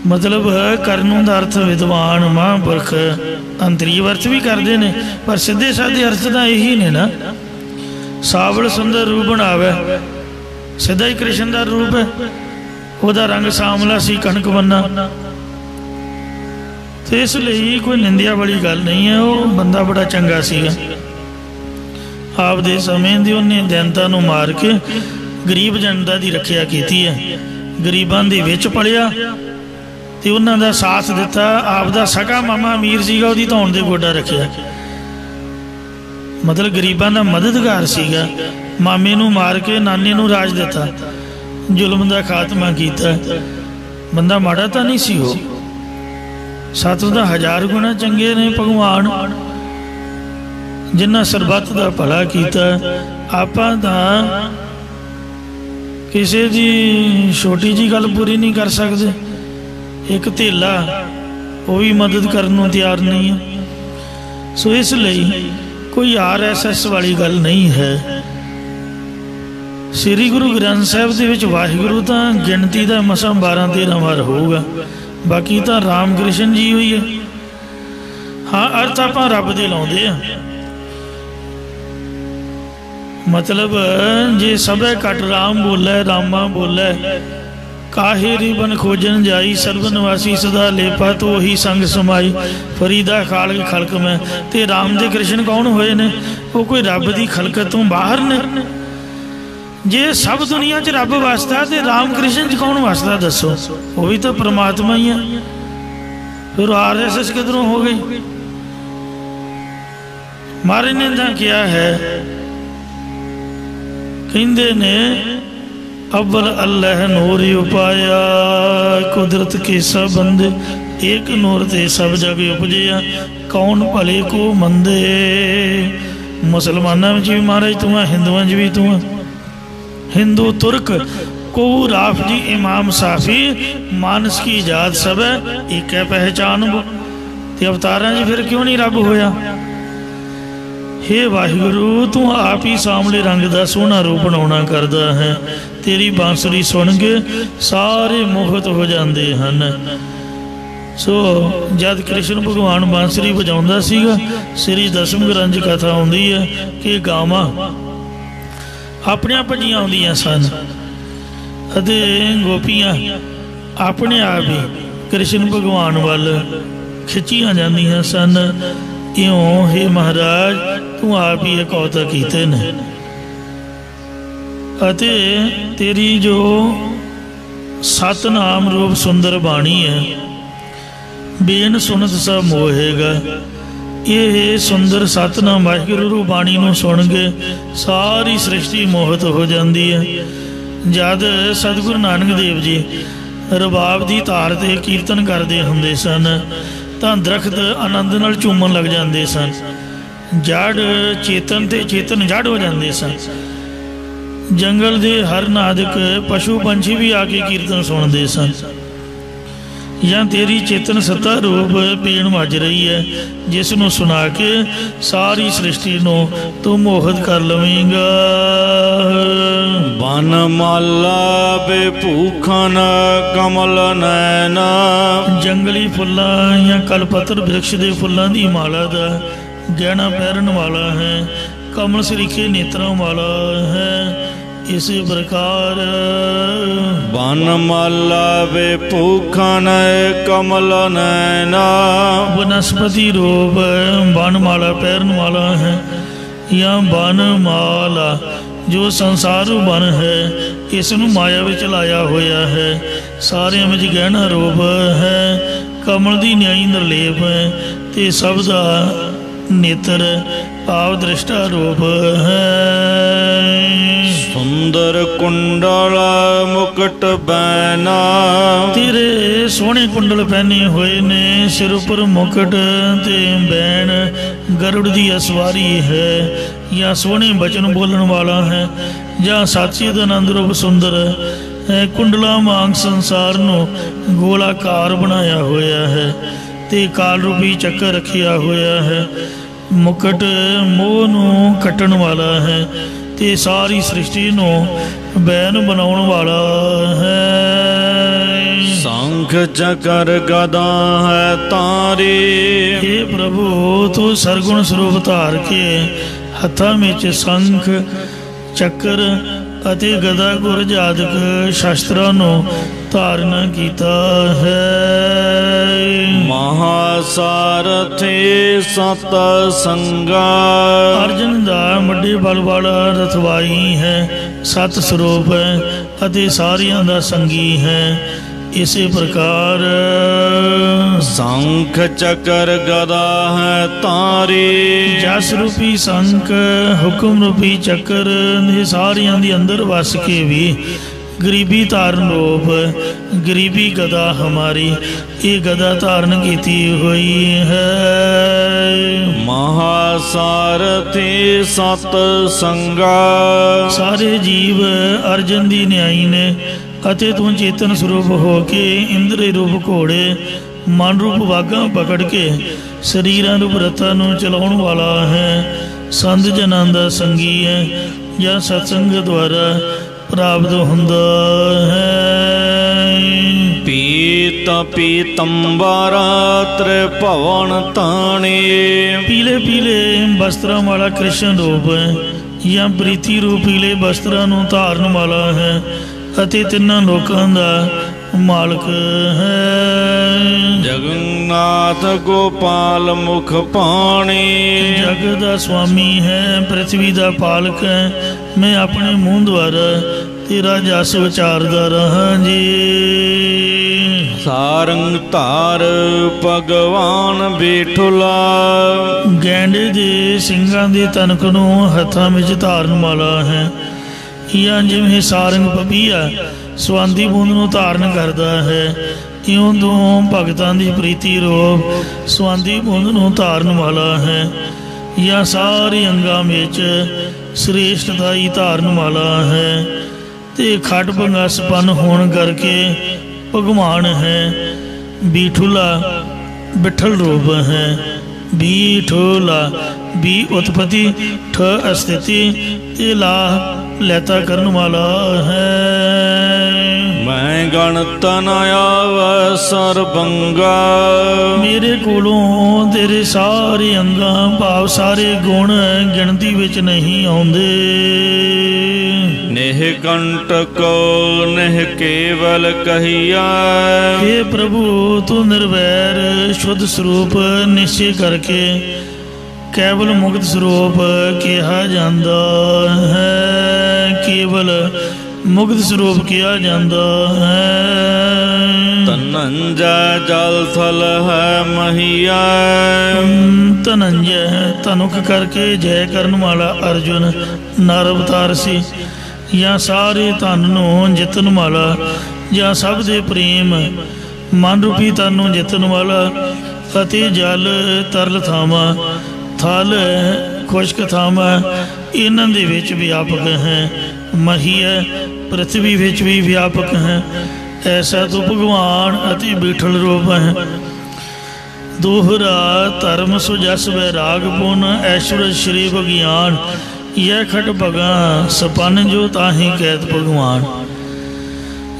मतलब करनों का अर्थ विद्वान महापुरख अंतरीव अर्थ भी करते हैं, पर सीधे साधे अर्थ तो यही ने ना। सावल सुंदर रूप बनावे, सीधा ही कृष्ण का रूप है। वह रंग सामला सी कणक बन्ना, तो इसलिए कोई निंदिया वाली गल नहीं है। वो बंदा बड़ा चंगा सीगा। आपदे समय दी उन्हें दैंतां नूं मार के गरीब जनता की रखिया की है। गरीबां दे विच पलिया ते उन्हां दा साथ दिता। आपदा सगा मामा अमीर सीगा, उहदी धौण दे गोडा रखिया। मतलब गरीबां दा मददगार सीगा। मामे नूं मार के नाने नूं राज दिता, जुल्म दा खात्मा कीता। बंदा माड़ा तां नहीं सी। हो सत दा 1000 गुणा चंगे ने भगवान, जिन्हां सरबत दा भला कीता। आपां तां किसी दी छोटी जी गल पूरी नहीं कर सकते। एक धेला वो भी मदद करने को तैयार नहीं है। सो इसलिए कोई RSS वाली गल नहीं है। श्री गुरु ग्रंथ साहिब दे विच वाहिगुरु तो गिनती का मसा 12-13 बार होगा, बाकी तो राम कृष्ण जी हुई है। हाँ, अर्थ आप रब दे लाउंदे आ। मतलब जे सब घट राम बोले रामा बोले, काहे रिबन खोजन जाई सर्वनिवासी सदा लेपा तो ही संग समाई फरीदा खालक खलक में। ते राम दे कृष्ण कौन होए ने? वो कोई रब की खलकत तो बाहर ने। जे सब दुनिया च रब वास्ता तो राम कृष्ण च कौन वास्ता दसो? वो भी तो परमात्मा ही है। फिर RSS किधरों हो गई? महाराज ने तो क्या है, कहते ने अव्वल अल्लाह नूर उपाया कुदरत के सब बंदे एक नूर ते सब जग उपजिया कौन भले को मंदे। मुसलमाना में भी महाराज तू है, हिंदुओं भी तू है। हिंदू तुर्क को राफ जी इमाम साफी मानस की जात सब है एक है पहचान वो। ते अवतारा जी फिर क्यों नहीं रब होया? हे वाहिगुरु तू आप ही सामले रंग का सोहना रूप बनाना करता है। तेरी बांसुरी सुन के सारे मोहित हो जाते हैं। सो जब कृष्ण भगवान बांसुरी बजाउंदा सीगा, श्री दसम ग्रंथ कथा आउंदी है कि गावां अपने भजियां आउंदियां सन अते गोपियां अपने आप ही कृष्ण भगवान वाल खिंचियां जांदियां सन। इयों हे महाराज तू आप ही कौता कीते ने, अते तेरी जो सतनाम रूप सुंदर बाणी है बेन सुनत सब मोहेगा। ये सुंदर सतनाम वाहिगुरु बाणी नूं सुन के सारी सृष्टि मोहित हो जाती है। जद सतगुरु नानक देव जी रबाब की धार ते कीर्तन करते हुंदे सन तां दरख्त आनंद नाल झूमन लग जाते सन। जड़ चेतन ते चेतन जड़ हो जाते सन। जंगल दे हर नादक पशु पंछी भी आके कीर्तन सुनते सन। या तेरी चेतन सत्ता रूप पीण मज रही है जिसनों सुना के सारी सृष्टि नूं तू मोहित कर लवेंगा।
बन माला बेभूखन कमल नैना।
जंगली फुल्लां या कलपत्र वृक्ष के फुल्लां दी माला दा गहना पहरन वाला है, कमल सरीखे नेत्रों वाला है। इसी प्रकार
बन माला बेभूखन कमल नैना।
वनस्पति रूप बन माला पहरन वाला है या बन माला जो संसार बन है इसनों माया विच लाया होया है। सारे में गहना रूप है, कमल दी न्याई निर्लेप है ते सब दा नेत्र भाव दृष्टा रूप है।
सुंदर कुंडल मुकुट बैना।
तेरे सोहने कुंडल पहने हुए ने, सिर पर मुकुट ते बैन गरुड़ दी असवारी है या सोहने बचन बोलन वाला है। ਜਾਂ ਸਤਿਚਿਤ ਆਨੰਦ ਰੂਪ ਸੁੰਦਰ ਕੁੰਡਲਾ ਵਾਂਗ ਸੰਸਾਰ ਨੂੰ ਗੋਲਾਕਾਰ ਬਣਾਇਆ ਹੋਇਆ ਹੈ ਤੇ ਕਾਲ ਰੂਪੀ ਚੱਕਰ ਰੱਖਿਆ ਹੋਇਆ ਹੈ। ਮੁਕਟ ਮੋਹ ਨੂੰ ਕੱਟਣ ਵਾਲਾ ਹੈ ਤੇ ਸਾਰੀ ਸ੍ਰਿਸ਼ਟੀ ਨੂੰ ਬੈਨ ਬਣਾਉਣ ਵਾਲਾ ਹੈ।
ਸੰਖ ਚਕਰ ਗਦਾ ਹੈ ਤਾਰੇ।
हे ਪ੍ਰਭੂ ਤੂੰ ਸਰਗੁਣ ਸਰੂਪ ਧਾਰ ਕੇ ਹੱਥਾਂ ਵਿੱਚ ਸੰਖ ਚੱਕਰ ਅਤੇ ਗਦਾ ਗੁਰ ਜਾਦਕ ਸ਼ਸਤਰਾਂ ਨੂੰ ਧਾਰਨ ਕੀਤਾ ਹੈ।
ਮਹਾਸਾਰਥੀ ਸਤ ਸੰਗਾ।
ਅਰਜਨ ਦਾ ਵੱਡੇ ਬਲ ਵਾਲਾ ਰਥਵਾਈ ਹੈ, ਸਤ ਸਰੂਪ ਹੈ ਅਤੇ ਸਾਰਿਆਂ ਦਾ ਸੰਗੀ ਹੈ। ਇਸੇ ਪ੍ਰਕਾਰ
ਸੰਖ ਚਕਰ ਗਦਾ ਹੈ ਤਾਰੇ।
ਜਸ ਰੂਪੀ ਸੰਖ ਹੁਕਮ ਰੂਪੀ ਚੱਕਰ ਨੇ ਸਾਰਿਆਂ ਦੇ ਅੰਦਰ ਵਸ ਕੇ ਵੀ ਗਰੀਬੀ ਧਾਰਨ ਰੂਪ ਗਰੀਬੀ ਗਦਾ ਹਮਾਰੀ ਇਹ ਗਦਾ ਧਾਰਨ ਕੀਤੀ ਹੋਈ ਹੈ।
ਮਹਾਸਾਰਥੀ ਸਤ ਸੰਗਾ।
ਸਾਰੇ ਜੀਵ ਅਰਜਨ ਦੀ ਨਿਆਈ ਨੇ ਅਤੇ ਤੂੰ ਚੇਤਨ ਸਰੂਪ ਹੋ ਕੇ ਇੰਦਰੀ ਰੂਪ ਘੋੜੇ ਮਨ ਰੂਪ ਵਾਗਾਂ ਪਕੜ ਕੇ ਸਰੀਰਾਂ ਰੂਪ ਰਥਾਂ ਨੂੰ ਚਲਾਉਣ ਵਾਲਾ ਹੈ। ਸੰਤ ਜਨਾਂ ਦਾ ਸੰਗੀ ਹੈ ਜਾਂ ਸਤਸੰਗ ਦੁਆਰਾ ਪ੍ਰਾਪਤ ਹੁੰਦਾ ਹੈ।
ਪੀਤ ਪੀਤੰਬਰ ਤ੍ਰਿਭਵਨ ਤਾਣੇ।
ਪੀਲੇ ਪੀਲੇ ਵਸਤਰਾਂ ਵਾਲਾ ਕ੍ਰਿਸ਼ਨ ਰੂਪ ਹੈ ਜਾਂ ਪ੍ਰੀਤੀ ਰੂਪ ਪੀਲੇ ਵਸਤਰਾਂ ਨੂੰ ਧਾਰਨ ਵਾਲਾ ਹੈ ਅਤੇ ਤਿੰਨਾਂ ਲੋਕਾਂ ਦਾ ਮਾਲਕ ਹੈ।
ਜਗन्नाथ ਗੋਪਾਲ ਮੁਖ ਪਾਣੀ।
ਜਗ ਦਾ ਸੁਆਮੀ ਹੈ, ਪ੍ਰਿਥਵੀ ਦਾ ਪਾਲਕ ਹੈ। ਮੈਂ ਆਪਣੇ ਮੂੰਹ ਦੁਆਰਾ ਤੇਰਾ ਜਸ ਵਿਚਾਰਦਾ ਰਹਾਂ ਜੀ।
ਸਾਰੰਗ ਧਾਰ ਭਗਵਾਨ ਬੈਠੁਲਾ।
ਗੈਂਡੇ ਦੇ ਸਿੰਘਾਂ ਦੇ ਤਨਕ ਨੂੰ ਹੱਥਾਂ ਵਿੱਚ ਧਾਰਨ ਵਾਲਾ ਹੈ। ਜਾਂ ਜਿਵੇਂ ਸਾਰੰਗ ਪਪੀਆ ਸਵਾਂਦੀ ਬੂੰਦ ਨੂੰ ਧਾਰਨ ਕਰਦਾ ਹੈ, ਇਉਂ ਤੋਂ ਭਗਤਾਂ ਦੀ ਪ੍ਰੀਤੀ ਰੂਪ ਸਵਾਂਦੀ ਬੂੰਦ ਨੂੰ ਧਾਰਨ ਵਾਲਾ ਹੈ। ਜਾਂ ਸਾਰੇ ਅੰਗਾਂ ਵਿੱਚ ਸ੍ਰੇਸ਼ਟਤਾਈ ਧਾਰਨ ਵਾਲਾ ਹੈ ਤੇ ਖੱਟ ਭੰਗਾ ਸਪੰਨ ਹੋਣ ਕਰਕੇ ਭਗਵਾਨ ਹੈ। ਬੀਠੁਲਾ ਬਿਠਲ ਰੂਪ ਹੈ। ਬੀਠੁਲਾ ਬੀ ਉਤਪਤੀ ਠ ਅਸਥਿਤੀ ਤੇ ਲਾ ਲੈਤਾ ਕਰਨ ਵਾਲਾ ਹੈ।
ਮੈਂ ਗਣਤ ਨ ਆਵੈ ਸਰਬੰਗਾ।
ਮੇਰੇ ਕੋਲੋਂ ਤੇਰੇ ਸਾਰੇ ਅੰਗਾਂ ਭਾਵ ਸਾਰੇ ਗੁਣ ਗਿਣਤੀ ਵਿੱਚ ਨਹੀਂ ਆਉਂਦੇ।
ਨਿਹ ਕੰਟਕ ਨਿਹ ਕੇਵਲ ਕਹੀਆ।
हे ਪ੍ਰਭੂ ਤੂੰ ਨਿਰਵੈਰ ਸ਼ੁੱਧ ਸਰੂਪ ਨਿਸ਼ਚੈ ਕਰਕੇ ਕੇਵਲ ਮੁਕਤ ਸਰੂਪ ਕਿਹਾ ਜਾਂਦਾ ਹੈ। ਕੇਵਲ ਮੁਕਤ ਸਰੂਪ ਕਿਹਾ ਜਾਂਦਾ ਹੈ।
ਧਨੰਜੈ ਜਲ ਥਲ ਹੈ ਮਹੀਆ।
ਧਨੰਜੈ ਧਨੁਕ ਕਰਕੇ ਜੈ ਕਰਨ ਵਾਲਾ ਅਰਜੁਨ ਨਰ ਅਵਤਾਰ ਸੀ। ਜਾਂ ਸਾਰੇ ਧਨ ਨੂੰ ਜਿੱਤਣ ਵਾਲਾ ਜਾਂ ਸਭ ਦੇ ਪ੍ਰੇਮ ਮਨ ਰੂਪੀ ਧਨ ਨੂੰ ਜਿੱਤਣ ਵਾਲਾ ਅਤੇ ਜਲ ਤਰਲ ਥਾਵਾਂ ਥਲ ਖੁਸ਼ਕ ਥਾਵਾਂ ਇਹਨਾਂ ਦੇ ਵਿੱਚ ਵਿਆਪਕ ਹੈ। ਮਹੀ ਹੈ ਪ੍ਰਿਥਵੀ ਵਿੱਚ ਵੀ ਵਿਆਪਕ ਹੈ। ਐਸਾ ਤੂੰ ਭਗਵਾਨ ਅਤੇ ਬੀਠਲ ਰੂਪ ਹੈ। ਦੋਹਰਾ ਧਰਮ ਸੁਜਸ ਵੈਰਾਗ ਪੁਨ ਐਸ਼ਵਰ ਸ਼੍ਰੀ ਵਿਗਿਆਨ। ਇਹ ਖਟ ਭਗਾ ਸਪਨ ਜੋ ਤਾਹੀ ਕਹਿਤ ਭਗਵਾਨ।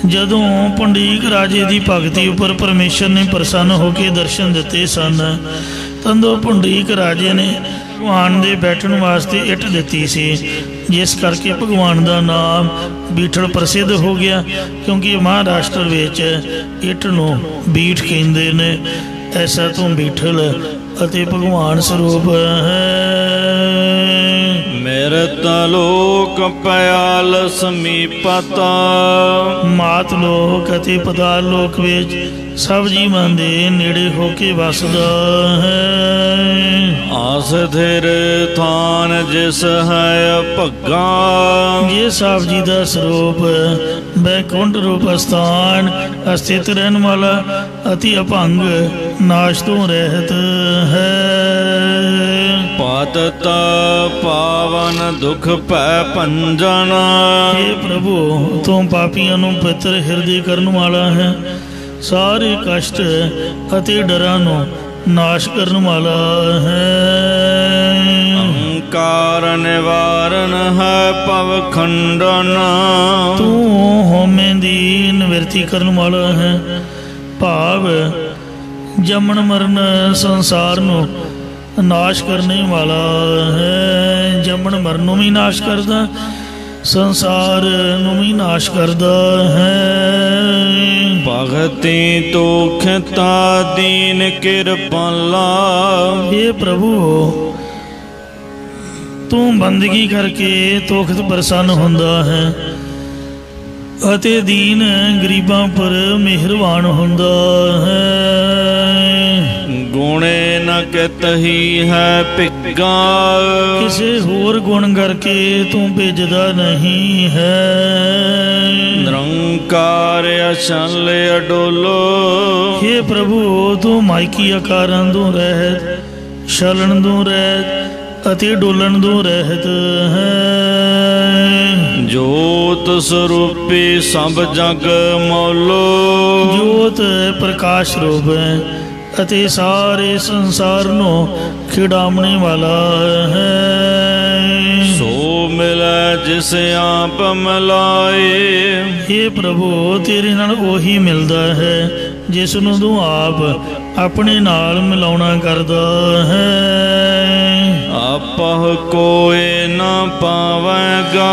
ਜਦੋਂ ਪੁੰਡੀਕ ਰਾਜੇ ਦੀ ਭਗਤੀ ਉੱਪਰ ਪਰਮੇਸ਼ਰ ਨੇ ਪ੍ਰਸੰਨ ਹੋ ਕੇ ਦਰਸ਼ਨ ਦਿੱਤੇ ਸਨ, ਤਦੋਂ ਪੁੰਡੀਕ ਰਾਜੇ ਨੇ ਭਗਵਾਨ ਦੇ ਬੈਠਣ ਵਾਸਤੇ ਇੱਟ ਦਿੱਤੀ ਸੀ, ਜਿਸ ਕਰਕੇ ਭਗਵਾਨ ਦਾ ਨਾਮ ਬੀਠਲ ਪ੍ਰਸਿੱਧ ਹੋ ਗਿਆ। ਕਿਉਂਕਿ ਮਹਾਰਾਸ਼ਟਰ ਵਿੱਚ ਇੱਟ ਨੂੰ ਬੀਠ ਕਹਿੰਦੇ ਨੇ। ਐਸਾ ਤੂੰ ਬੀਠਲ ਅਤੇ ਭਗਵਾਨ ਸਰੂਪ ਹੈ।
ਮੇਰੇ ਤਲੋਕ ਪਿਆਲ ਸਮੀਪਤ।
ਮਾਤ ਲੋਕ ਅਤੇ ਪਤਾਲ ਲੋਕ ਵਿੱਚ ਸਭ ਜੀਵਾਂ ਦੇ ਨੇੜੇ ਹੋ ਕੇ ਵਸਦਾ ਹੈ।
ਆਸ ਧਿਰ ਥਾਨ ਜਿਸ ਹੈ ਭੱਗਾ।
ਜੇ ਸਭ ਜੀ ਦਾ ਸਰੂਪ ਬੈਕੁੰਠ ਰੂਪ ਸਥਾਨ ਅਸਥਿਤ ਰਹਿਣ ਵਾਲਾ ਅਤੀ ਅਭੰਗ ਨਾਸ਼ ਤੋਂ ਰਹਿਤ ਹੈ।
पातत पावन दुख पै भंजन।
हे प्रभु तू पापियां नूं पवित्र हिरदे करन वाला है, सारे कष्ट अते डरां नूं नाश करन वाला है।
अहंकार निवारण है पव खंडन।
तू होमे दी निवृत्ति करन वाला है, भाव जमन मरण संसार नूं नाश करने वाला है। जमन मरण नूं भी नाश करदा, संसार नूं भी नाश करदा है।
भगति तोखता दीन किरपाला।
हे प्रभु तू बंदगी करके तोखत प्रसन्न हुंदा है ਅਤੇ ਦੀਨ ਗਰੀਬਾਂ ਪਰ ਮਿਹਰਬਾਨ ਹੁੰਦਾ ਹੈ।
ਗੁਣੇ ਨ ਕਿਤਹੀ ਹੈ ਪਿੱਗਾ।
ਕਿਸੇ ਹੋਰ ਗੁਣ ਕਰਕੇ ਤੂੰ ਭੇਜਦਾ ਨਹੀਂ ਹੈ।
ਨਿਰੰਕਾਰ ਅਚਲ ਅਡੋਲੋ।
हे प्रभु ਤੂੰ ਮਾਇਕੀ ਆਕਾਰਾਂ ਤੋਂ ਰਹਿਤ, ਛਲਣ ਤੋਂ ਰਹਿਤ ਅਤੇ ਡੋਲਣ ਤੋਂ ਰਹਿਤ ਹੈ।
ਜੋਤ ਸਰੂਪੀ ਸਭ ਜਗ ਮੌਲੋ।
ਜੋਤ ਪ੍ਰਕਾਸ਼ ਰੂਪ ਹੈ ਅਤੇ ਸਾਰੇ ਸੰਸਾਰ ਨੂੰ ਖਿਡਾਉਣੇ ਵਾਲਾ ਹੈ।
ਸੋ ਮਿਲੈ ਜਿਸ ਆਪ ਮਿਲਾਏ।
हे ਪ੍ਰਭੂ ਤੇਰੇ ਨਾਲ ਉਹੀ ਮਿਲਦਾ ਹੈ ਜਿਸ ਨੂੰ ਤੂੰ ਆਪ ਆਪਣੇ ਨਾਲ ਮਿਲਾਉਣਾ ਕਰਦਾ ਹੈ।
ਆਪਹ ਕੋਇ ਨਾ ਪਾਵੇਗਾ।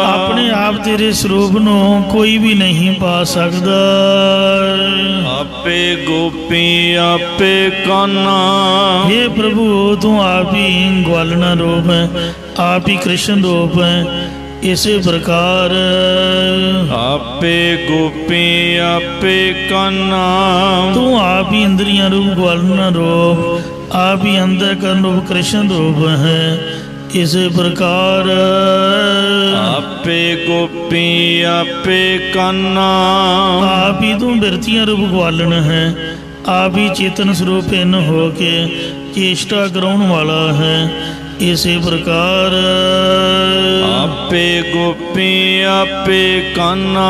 ਆਪਣੇ ਆਪ ਤੇਰੇ ਸਰੂਪ ਨੂੰ ਕੋਈ ਵੀ ਨਹੀਂ ਪਾ ਸਕਦਾ।
ਆਪੇ ਗੋਪੀ ਆਪੇ ਕਾਨਾ।
हे प्रभु तू आप ही ग्वालना रूप है, आप ही कृष्ण रूप है। इसी प्रकार
आपे गोपी आपे काना।
तू आप ही इंद्रियां रूप ग्वालना रूप, आप ही अंतःकरण रूप कृष्ण रूप है। इसी प्रकार
आपे गोपी आपे काना।
आप ही तू बिरतियां रूप ग्वालन है, आप ही चेतन स्वरूप इन होके चेष्टा कराने वाला है। इसी प्रकार
आपे गोपी आपे काना।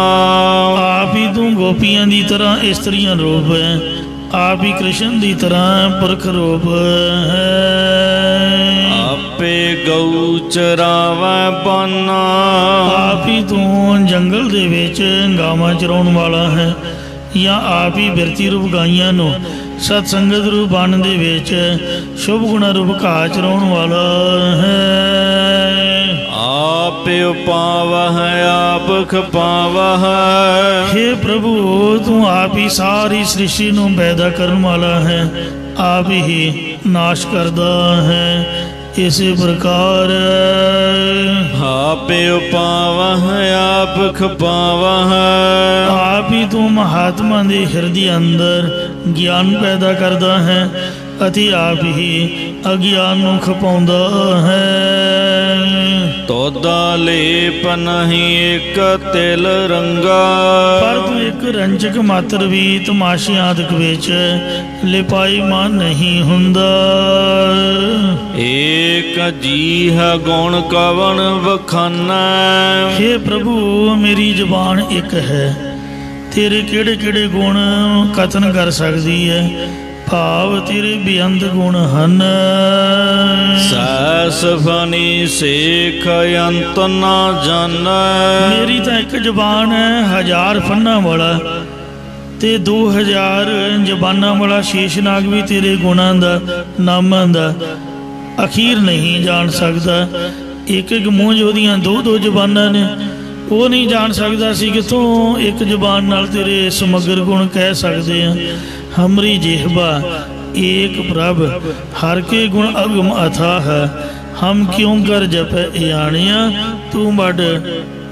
आप ही तू गोपियां दी तरह स्त्रियां रूप है, आप ही कृष्ण दी तरह पुरख रूप है।
आपे गऊ चरावै बाना।
आप ही तू जंगल दे विच गावां चराउण वाला है, या आप ही बिरती रूप गाइयां नूं सतसंगत रूप बन दे विच शुभ गुण रूप घाह चराउण वाला है।
आप उपावह आप खपावह।
हे प्रभु तू आप ही सारी सृष्टि नूं पैदा करन वाला है, आप ही नाश करदा है। इसी प्रकार
आप उपावह आप खपावह।
आप ही तू महात्मा दे हृदय अंदर ज्ञान पैदा करदा है, अति आप ही अज्ञान नूं खपाउंदा है।
तोदा लेप नहीं एक तिल रंगा।
पर तू एक रंजक मात्र भी तमाशे आदਿਕ ਵਿੱਚ ਲਿਪਾਈ ਮਾਨ नहीं हुंदा।
एक जी है गुण कवन बखाना।
हे प्रभु मेरी जुबान एक है, तेरे ਕਿਹੜੇ ਕਿਹੜੇ गुण कथन कर सकती है। भाव तेरे बेअंत गुण हन।
सैस फनी सेख अंत ना जान।
मेरी तो एक जबान है 1000 फन्ना वाला, ते 2000 जबाना वाला शेषनाग भी तेरे गुणों का नामां का अखीर नहीं जान सकता। एक एक मूँह ओदियां दो दो जबाना ने, वो नहीं जान सकता सी कितों एक जबान नाल तेरे समग्र गुण कह सकते हैं। हमरी जिह्वा एक प्रभ हर के गुण अगम अथाह है, हम क्यों कर जप यानिया तू बड़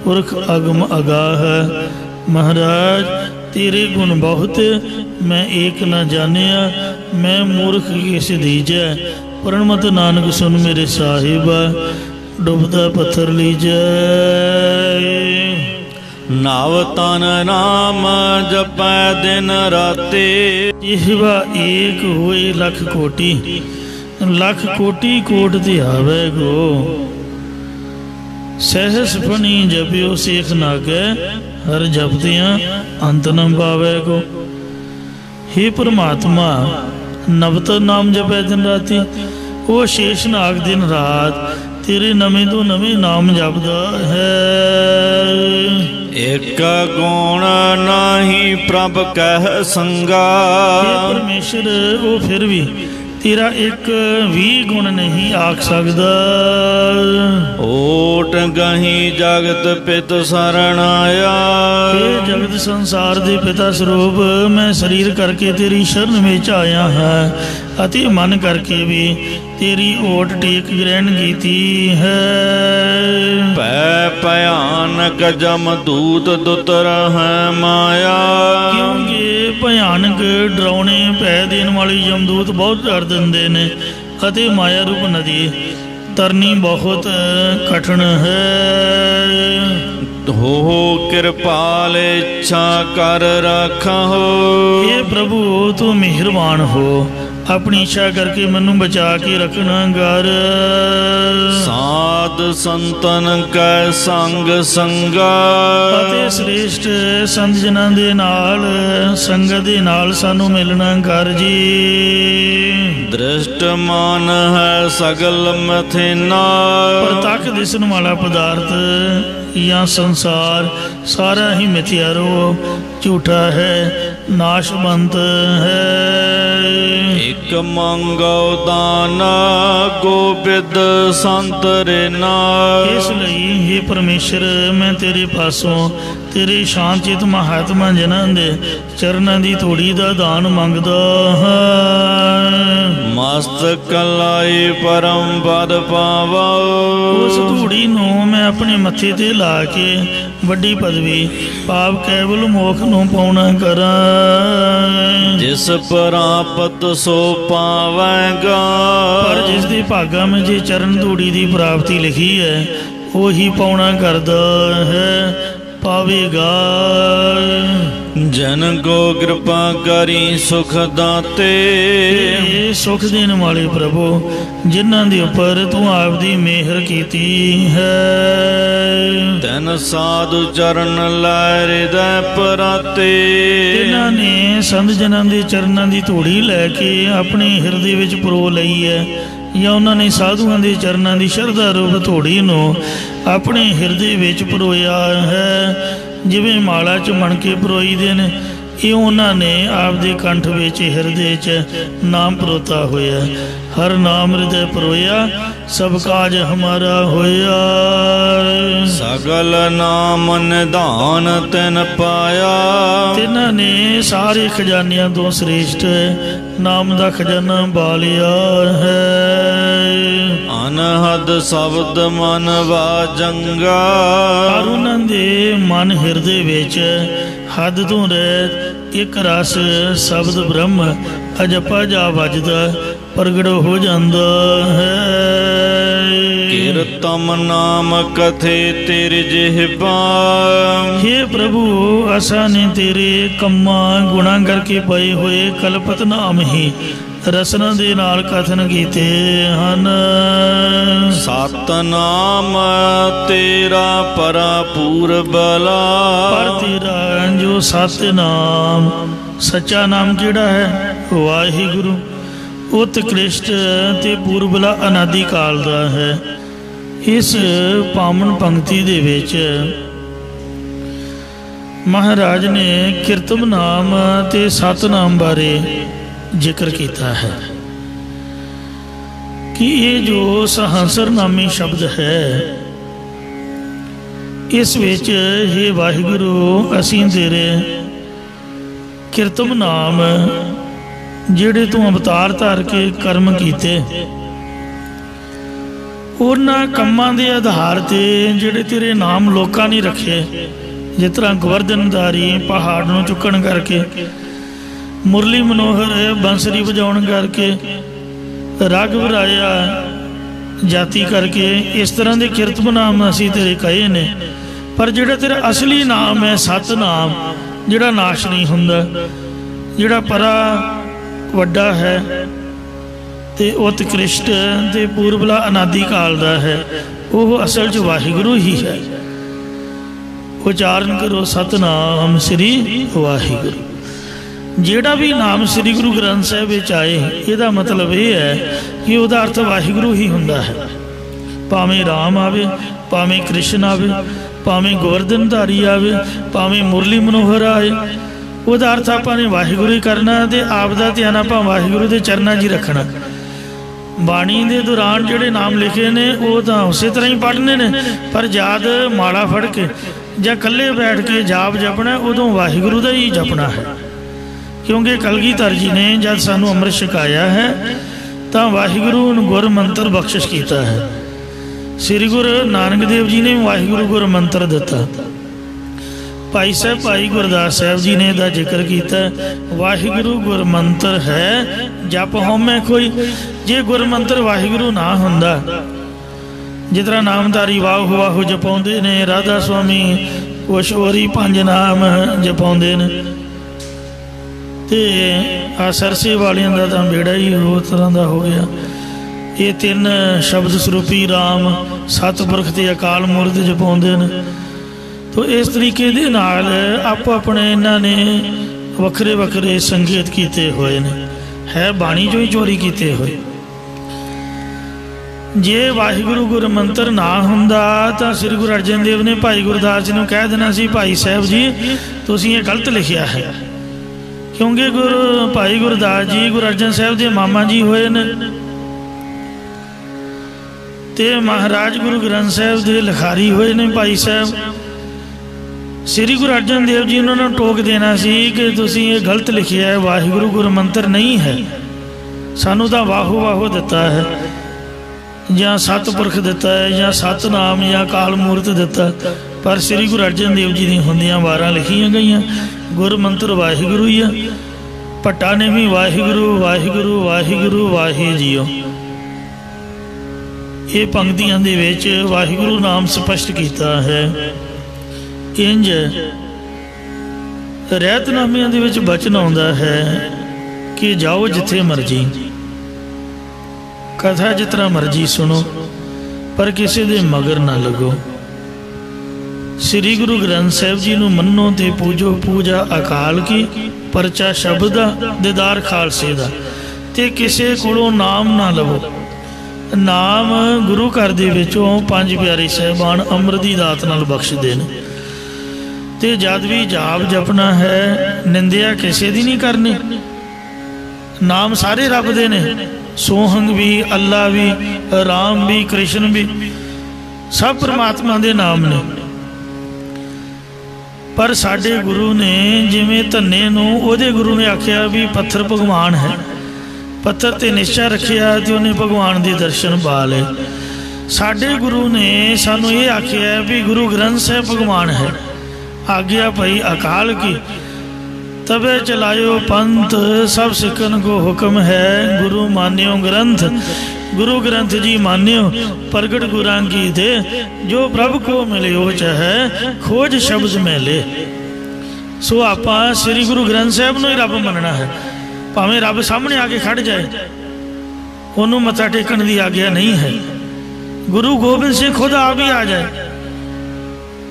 पुरख अगम अगाह है। महाराज तेरे गुण बहुत मैं एक न जानिया, मैं मूर्ख किस दीजै। प्रणमत नानक सुन मेरे साहिबा, डुबदा पत्थर लीजै।
नाव तन नाम जपै दिन राते।
जिह्वा एक हुए लख कोटि, लख कोटि कोट ध्यावे गो, सहस फनी जपियो सेख नागे, हर जपदियाँ अंत न पावे गो। हे परमात्मा नवत नाम जपै दिन राती, वो शेष नाग दिन रात तेरे नਵੇਂ ਤੋਂ ਨਵੇਂ नाम जपदा है।
एक गुण नाही प्रभ कह संगा,
हे परमेश्वर वो फिर भी तेरा एक भी गुण नहीं आख सकदा।
ओट गही जगत पित शरण आया,
हे जगत संसार दे पिता स्वरूप मैं शरीर करके तेरी शरण में आया है, अति मन करके भी तेरी ओट टेक ग्रहण कीती है।
पै भयानक जम दूत दुतर है माया,
क्योंकि भयानक डरावने पै देने वाले यमदूत बहुत डर ਦਿੰਦੇ ਨੇ ਅਤੇ ਮਾਇਆ ਰੂਪ ਨਦੀ ਤਰਨੀ ਬਹੁਤ ਕਠਿਨ ਹੈ।
हो कृपाल इच्छा कर रखा हो,
हे प्रभु तू मेहरबान हो, अपनी इच्छा करके मैनू बचा के रखना कर।
साध संतन कै संग संगा,
ਅਤੇ श्रेष्ठ संत जनां दे नाल संगत दे नाल सानू मिलना कर जी।
दृष्ट मान है सगल मथेना,
प्रतख दिसन वाला पदार्थ या संसार सारा ही मिथ्यारो झूठा है, नाशवंत है।
एक मंगो दाना गोबिंद संत रेना,
इसलिए हे परमेश्वर मैं तेरे पासों तेरे शांतचित महात्मा जनां दे चरनां दी थोड़ी दा दान मंगदा हां।
मस्त कलाई परम पद पावा,
उस धूड़ी नूं मैं अपने मत्थे ते ला के वड्डी पदवी पाप केवल मोख नूं पाउणा करां।
जिस प्राप्त सो पावेगा,
पर जिस दे भागां में जे चरण धूड़ी दी प्राप्ति लिखी है वही पाउणा करदा है, पावेगा।
जन को कृपा करी सुख दाते,
सुख देने वाले प्रभु जिन्हां दे उपर तू आप दी मेहर कीती है।
तन साधु चरण लाए हृदय पराते,
इन्हां ने संत जनां दे चरनां दी धूड़ी लैके अपने हिरदे विच परो लई है, या उन्हां ने साधुआं दे चरनां दी शरधा रूप धूड़ी नूं अपने हिरदे विच परोया है। जिवें माला च मणके परोई दे ने, ਇਹ ਉਹਨਾਂ ਨੇ ਆਪ ਦੇ ਕੰਠ ਵਿੱਚ ਹਿਰਦੇ 'ਚ ਨਾਮ ਪਰੋਤਾ ਹੋਇਆ। ਹਰ ਨਾਮ ਹਿਰਦੇ ਪਰੋਇਆ, ਸਭ ਕਾਜ ਹਮਾਰਾ ਹੋਇਆ।
ਸਗਲ ਨਾਮ ਨਿਧਾਨ ਤਿਨ ਪਾਇਆ,
ਤਿਨਾਂ ਨੇ ਸਾਰੇ ਖਜ਼ਾਨਿਆਂ ਤੋਂ ਸ੍ਰੇਸ਼ਟ ਨਾਮ ਦਾ ਖਜ਼ਾਨਾ ਬਾਲਿਆ ਹੈ।
ਅਨਹਦ ਸ਼ਬਦ ਮਨ ਵਾਜੰਗਾ,
ਪਰ ਉਹਨਾਂ ਦੇ ਮਨ ਹਿਰਦੇ ਵਿੱਚ ਹੱਦ ਤੋਂ ਰਹਿਤ ਇੱਕ ਰਸ ਸ਼ਬਦ ਬ੍ਰਹਮ ਅਜਪਾ ਜਾ ਵੱਜਦਾ ਪ੍ਰਗਟ ਹੋ ਜਾਂਦਾ ਹੈ।
ਕੀਰਤਮ ਨਾਮ ਕਥੇ ਤੇਰੇ ਜਿਹਬਾ,
हे प्रभु ਅਸਾਂ ਨੇ ਤੇਰੇ ਕੰਮਾਂ ਗੁਣਾਂ ਕਰਕੇ ਪਏ ਹੋਏ ਕਲਪਤ ਨਾਮ ਹੀ ਰਸਨਾ ਦੇ ਨਾਲ ਕਥਨ ਕੀਤੇ ਹਨ।
ਸਤਨਾਮ ਤੇਰਾ ਪਰਾਪੂਰ ਬਲਾ,
ਪਰ ਤੇਰਾ ਜੋ ਸਤਿਨਾਮ ਸੱਚਾ ਨਾਮ ਜਿਹੜਾ ਹੈ ਵਾਹਿਗੁਰੂ ਉਤਕ੍ਰਿਸ਼ਟ ਤੇ ਪੂਰਬਲਾ ਅਨਾਦਿ ਕਾਲ ਦਾ ਹੈ। ਇਸ ਪਾਵਨ ਪੰਕਤੀ ਦੇ ਵਿੱਚ ਮਹਾਰਾਜ ਨੇ ਕੀਰਤਨ ਨਾਮ ਤੇ ਸਤਨਾਮ ਬਾਰੇ ਜ਼ਿਕਰ ਕੀਤਾ ਹੈ ਕਿ ਇਹ ਜੋ ਸਹਸਰਨਾਮੀ ਸ਼ਬਦ ਹੈ, ਇਸ ਵਿੱਚ हे ਵਾਹਿਗੁਰੂ ਅਸੀਂ ਤੇਰੇ ਕੀਰਤਨ ਨਾਮ ਜਿਹੜੇ ਤੂੰ ਅਵਤਾਰ ਧਾਰ ਕੇ ਕਰਮ ਕੀਤੇ, ਉਹਨਾਂ ਕੰਮਾਂ ਦੇ ਆਧਾਰ ਤੇ ਜਿਹੜੇ ਤੇਰੇ ਨਾਮ ਲੋਕਾਂ ਨੇ ਰੱਖੇ, ਜਿਸ ਤਰ੍ਹਾਂ ਗੋਵਰਧਨਧਾਰੀ ਪਹਾੜ ਨੂੰ ਚੁੱਕਣ ਕਰਕੇ, ਮੁਰਲੀ ਮਨੋਹਰ ਬੰਸਰੀ ਵਜਾਉਣ ਕਰਕੇ, ਰਗ ਵਰਾਇਆ ਜਾਤੀ ਕਰਕੇ, ਇਸ ਤਰ੍ਹਾਂ ਦੇ ਕੀਰਤਨ ਨਾਮ ਅਸੀਂ ਤੇਰੇ ਕਹੇ ਨੇ। ਪਰ ਜਿਹੜਾ ਤੇਰਾ ਅਸਲੀ ਨਾਮ ਹੈ ਸਤਨਾਮ, ਜਿਹੜਾ ਨਾਸ਼ ਨਹੀਂ ਹੁੰਦਾ, ਜਿਹੜਾ ਪਰਾ ਵੱਡਾ ਹੈ, ਤੇ ਉਤਕ੍ਰਿਸ਼ਟ ਤੇ ਪੂਰਬਲਾ ਅਨਾਦਿ ਕਾਲ ਦਾ ਹੈ, ਉਹ ਅਸਲ 'ਚ ਵਾਹਿਗੁਰੂ ਹੀ ਹੈ। ਉਚਾਰਨ ਕਰੋ ਸਤਨਾਮ ਸ੍ਰੀ ਵਾਹਿਗੁਰੂ। ਜਿਹੜਾ ਵੀ ਨਾਮ ਸ੍ਰੀ ਗੁਰੂ ਗ੍ਰੰਥ ਸਾਹਿਬ ਵਿੱਚ ਆਏ, ਇਹਦਾ ਮਤਲਬ ਇਹ ਹੈ ਕਿ ਉਹਦਾ ਅਰਥ ਵਾਹਿਗੁਰੂ ਹੀ ਹੁੰਦਾ ਹੈ। ਭਾਵੇਂ ਰਾਮ ਆਵੇ, ਭਾਵੇਂ ਕ੍ਰਿਸ਼ਨ ਆਵੇ, ਭਾਵੇਂ ਗੋਵਰਧਨ ਧਾਰੀ ਆਵੇ, ਭਾਵੇਂ ਮੁਰਲੀ ਮਨੋਹਰ ਆਏ, ਉਹਦਾ ਅਰਥ ਆਪਾਂ ਨੇ ਵਾਹਿਗੁਰੂ ਹੀ ਕਰਨਾ ਤੇ ਆਪ ਦਾ ਧਿਆਨ ਆਪਾਂ ਵਾਹਿਗੁਰੂ ਦੇ ਚਰਨਾਂ 'ਚ ਹੀ ਰੱਖਣਾ। ਬਾਣੀ ਦੇ ਦੌਰਾਨ ਜਿਹੜੇ ਨਾਮ ਲਿਖੇ ਨੇ ਉਹ ਤਾਂ ਉਸੇ ਤਰ੍ਹਾਂ ਹੀ ਪੜ੍ਹਨੇ ਨੇ, ਪਰ ਜਦ ਮਾਲਾ ਫੜ ਕੇ ਜਾਂ ਇਕੱਲੇ ਬੈਠ ਕੇ ਜਾਪ ਜਪਣਾ, ਉਦੋਂ ਵਾਹਿਗੁਰੂ ਦਾ ਹੀ ਜਪਣਾ ਹੈ। ਕਿਉਂਕਿ ਕਲਗੀਧਰ ਜੀ ਨੇ ਜਦ ਸਾਨੂੰ ਅੰਮ੍ਰਿਤ ਛਕਾਇਆ ਹੈ ਤਾਂ ਵਾਹਿਗੁਰੂ ਨੂੰ ਗੁਰ ਮੰਤਰ ਬਖਸ਼ਿਸ਼ ਕੀਤਾ ਹੈ। ਸ੍ਰੀ ਗੁਰੂ ਨਾਨਕ ਦੇਵ ਜੀ ਨੇ ਵਾਹਿਗੁਰੂ ਗੁਰ ਮੰਤਰ ਦਿੱਤਾ। ਭਾਈ ਸਾਹਿਬ ਭਾਈ ਗੁਰਦਾਸ ਸਾਹਿਬ ਜੀ ਨੇ ਇਹਦਾ ਜ਼ਿਕਰ ਕੀਤਾ, ਵਾਹਿਗੁਰੂ ਗੁਰ ਮੰਤਰ ਹੈ ਜਪ ਹਉਮੈ ਕੋਈ। ਜੇ ਗੁਰ ਮੰਤਰ ਵਾਹਿਗੁਰੂ ਨਾ ਹੁੰਦਾ, ਜਿਸ ਤਰ੍ਹਾਂ ਨਾਮਧਾਰੀ ਵਾਹੁ ਵਾਹੁ ਜਪਾਉਂਦੇ ਨੇ, ਰਾਧਾ ਸੁਆਮੀ ਕੁਛ ਹੋਰ ਹੀ 5 ਨਾਮ ਜਪਾਉਂਦੇ ਨੇ, ਤੇ ਆ ਸਰਸੇ ਵਾਲਿਆਂ ਦਾ ਤਾਂ ਬੇੜਾ ਹੀ ਹੋਰ ਤਰ੍ਹਾਂ ਦਾ ਹੋ ਗਿਆ। ਇਹ 3 ਸ਼ਬਦ ਸਰੂਪੀ ਰਾਮ, ਸਤਿਪੁਰਖ ਤੇ ਅਕਾਲ ਮੂਰਤ ਜਪਾਉਂਦੇ ਨੇ। ਤੋ ਇਸ ਤਰੀਕੇ ਦੇ ਨਾਲ ਆਪੋ ਆਪਣੇ ਇਹਨਾਂ ਨੇ ਵੱਖਰੇ ਵੱਖਰੇ ਸੰਕੇਤ ਕੀਤੇ ਹੋਏ ਨੇ, ਹੈ ਬਾਣੀ 'ਚੋਂ ਹੀ ਚੋਰੀ ਕੀਤੇ ਹੋਏ। ਜੇ ਵਾਹਿਗੁਰੂ ਗੁਰ ਮੰਤਰ ਨਾ ਹੁੰਦਾ ਤਾਂ ਸ੍ਰੀ ਗੁਰੂ ਅਰਜਨ ਦੇਵ ਨੇ ਭਾਈ ਗੁਰਦਾਸ ਜੀ ਨੂੰ ਕਹਿ ਦੇਣਾ ਸੀ, ਭਾਈ ਸਾਹਿਬ ਜੀ ਤੁਸੀਂ ਇਹ ਗਲਤ ਲਿਖਿਆ ਹੈ। ਕਿਉਂਕਿ ਭਾਈ ਗੁਰਦਾਸ ਜੀ ਗੁਰੂ ਅਰਜਨ ਸਾਹਿਬ ਦੇ ਮਾਮਾ ਜੀ ਹੋਏ ਨੇ ਤੇ ਮਹਾਰਾਜ ਗੁਰੂ ਗ੍ਰੰਥ ਸਾਹਿਬ ਦੇ ਲਿਖਾਰੀ ਹੋਏ ਨੇ ਭਾਈ ਸਾਹਿਬ। ਸ੍ਰੀ ਗੁਰੂ ਅਰਜਨ ਦੇਵ ਜੀ ਉਹਨਾਂ ਨੂੰ ਟੋਕ ਦੇਣਾ ਸੀ ਕਿ ਤੁਸੀਂ ਇਹ ਗਲਤ ਲਿਖਿਆ ਹੈ, ਵਾਹਿਗੁਰੂ ਗੁਰ ਮੰਤਰ ਨਹੀਂ ਹੈ। ਸਾਨੂੰ ਤਾਂ ਵਾਹੋ ਵਾਹੋ ਦਿੱਤਾ ਹੈ, ਜਾਂ ਸਤਿਪੁਰਖ ਦਿੱਤਾ ਹੈ, ਜਾਂ ਸਤਨਾਮ ਜਾਂ ਕਾਲ ਮੂਰਤ ਦਿੱਤਾ, ਪਰ ਸ੍ਰੀ ਗੁਰੂ ਅਰਜਨ ਦੇਵ ਜੀ ਦੀ ਹੁੰਦੀਆਂ 12 ਲਿਖੀਆਂ ਗਈਆਂ। ਗੁਰ ਮੰਤਰ ਵਾਹਿਗੁਰੂ ਹੀ ਆ। ਭੱਟਾ ਨੇ ਵੀ ਵਾਹਿਗੁਰੂ ਵਾਹਿਗੁਰੂ ਵਾਹਿਗੁਰੂ ਵਾਹਿ ਜੀਓ, ਇਹ ਪੰਕਤੀਆਂ ਦੇ ਵਿੱਚ ਵਾਹਿਗੁਰੂ ਨਾਮ ਸਪਸ਼ਟ ਕੀਤਾ ਹੈ। ਇੰਜ ਰਹਿਤਨਾਮਿਆਂ ਦੇ ਵਿੱਚ ਬਚਨ ਆਉਂਦਾ ਹੈ ਕਿ ਜਾਓ ਜਿੱਥੇ ਮਰਜੀ, ਕਥਾ ਜਿਸ ਤਰ੍ਹਾਂ ਮਰਜੀ ਸੁਣੋ, ਪਰ ਕਿਸੇ ਦੇ ਮਗਰ ਨਾ ਲੱਗੋ। ਸ੍ਰੀ ਗੁਰੂ ਗ੍ਰੰਥ ਸਾਹਿਬ ਜੀ ਨੂੰ ਮੰਨੋ ਤੇ ਪੂਜੋ, ਪੂਜਾ ਅਕਾਲ ਕੀ, ਪਰਚਾ ਸ਼ਬਦ ਦਾ, ਦੀਦਾਰ ਖਾਲਸੇ ਦਾ, ਤੇ ਕਿਸੇ ਕੋਲੋਂ ਨਾਮ ਨਾ ਲਵੋ। ਨਾਮ ਗੁਰੂ ਘਰ ਦੇ ਵਿੱਚੋਂ 5 ਪਿਆਰੇ ਸਾਹਿਬਾਨ ਅੰਮ੍ਰਿਤ ਦੀ ਦਾਤ ਨਾਲ ਬਖਸ਼ਦੇ ਨੇ। ਤੇ ਜਦ ਵੀ ਜਾਪ ਜਪਣਾ ਹੈ, ਨਿੰਦਿਆ ਕਿਸੇ ਦੀ ਨਹੀਂ ਕਰਨੀ। ਨਾਮ ਸਾਰੇ ਰੱਬ ਦੇ ਨੇ, ਸੋਹੰਗ ਵੀ, ਅੱਲਾ ਵੀ, ਰਾਮ ਵੀ, ਕ੍ਰਿਸ਼ਨ ਵੀ, ਸਭ ਪਰਮਾਤਮਾ ਦੇ ਨਾਮ ਨੇ। ਪਰ ਸਾਡੇ ਗੁਰੂ ਨੇ ਜਿਵੇਂ ਧੰਨੇ ਨੂੰ ਉਹਦੇ ਗੁਰੂ ਨੇ ਆਖਿਆ ਵੀ ਪੱਥਰ ਭਗਵਾਨ ਹੈ, ਪੱਥਰ ਤੇ ਨਿਸ਼ਚਾ ਰੱਖਿਆ ਤੇ ਉਹਨੇ ਭਗਵਾਨ ਦੇ ਦਰਸ਼ਨ ਪਾ ਲਏ। ਸਾਡੇ ਗੁਰੂ ਨੇ ਸਾਨੂੰ ਇਹ ਆਖਿਆ ਵੀ ਗੁਰੂ ਗ੍ਰੰਥ ਸਾਹਿਬ ਭਗਵਾਨ ਹੈ। आज्ञा भई अकाल की, तबे चलायो पंथ, सब सिखन को हुक्म है। गुरु मान्यो ग्रंथ, गुरु ग्रंथ जी मान्यो, प्रगट गुरां की दे। जो प्रभु को मिले हो चाहे, खोज शब्द में ले। सो आपां श्री गुरु ग्रंथ साहब नूं ही रब मनना है। भावें रब सामने आके खड़ जाए, उन्होंने मत्था टेकण की आग्या नहीं है। गुरु गोबिंद सिंह खुद आप ही आ जाए,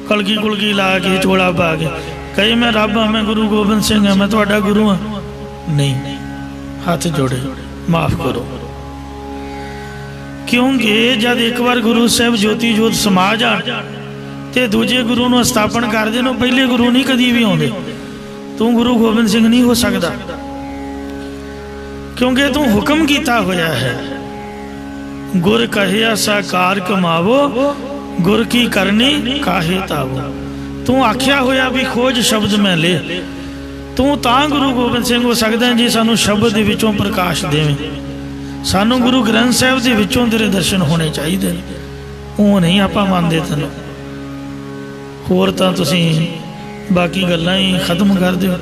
कलगी कुलगी ला के चोला पा के कहे मैं रब हाँ, मैं गुरु गोबिंद सिंह हाँ, मैं तुहाडा गुरु हाँ। नहीं, हाथ जोड़े माफ करो। क्योंकि जब एक बार गुरु साहब ज्योति जोत समा जाण ते दूजे गुरु नूं स्थापन कर देण, पहले गुरु नहीं कदी भी आउंदे। तू गुरु गोबिंद सिंह नहीं हो सकता, क्योंकि तू हुक्म कीता होया है। गुर कहिया साकार कमावो, गुर की करनी काहे तावो। तू आख्या होया भी खोज शब्द में ले। तू तां गुरु गोबिंद सिंह हो सकदा है जे सानू शब्द दे विचों प्रकाश देवें। सानू गुरु ग्रंथ साहब दे विचों तेरे दर्शन होने चाहिए। ਉਹ नहीं आपां ਮੰਨਦੇ तैनूं, होर तां तुसीं बाकी गल्लां ही खत्म कर दिओ।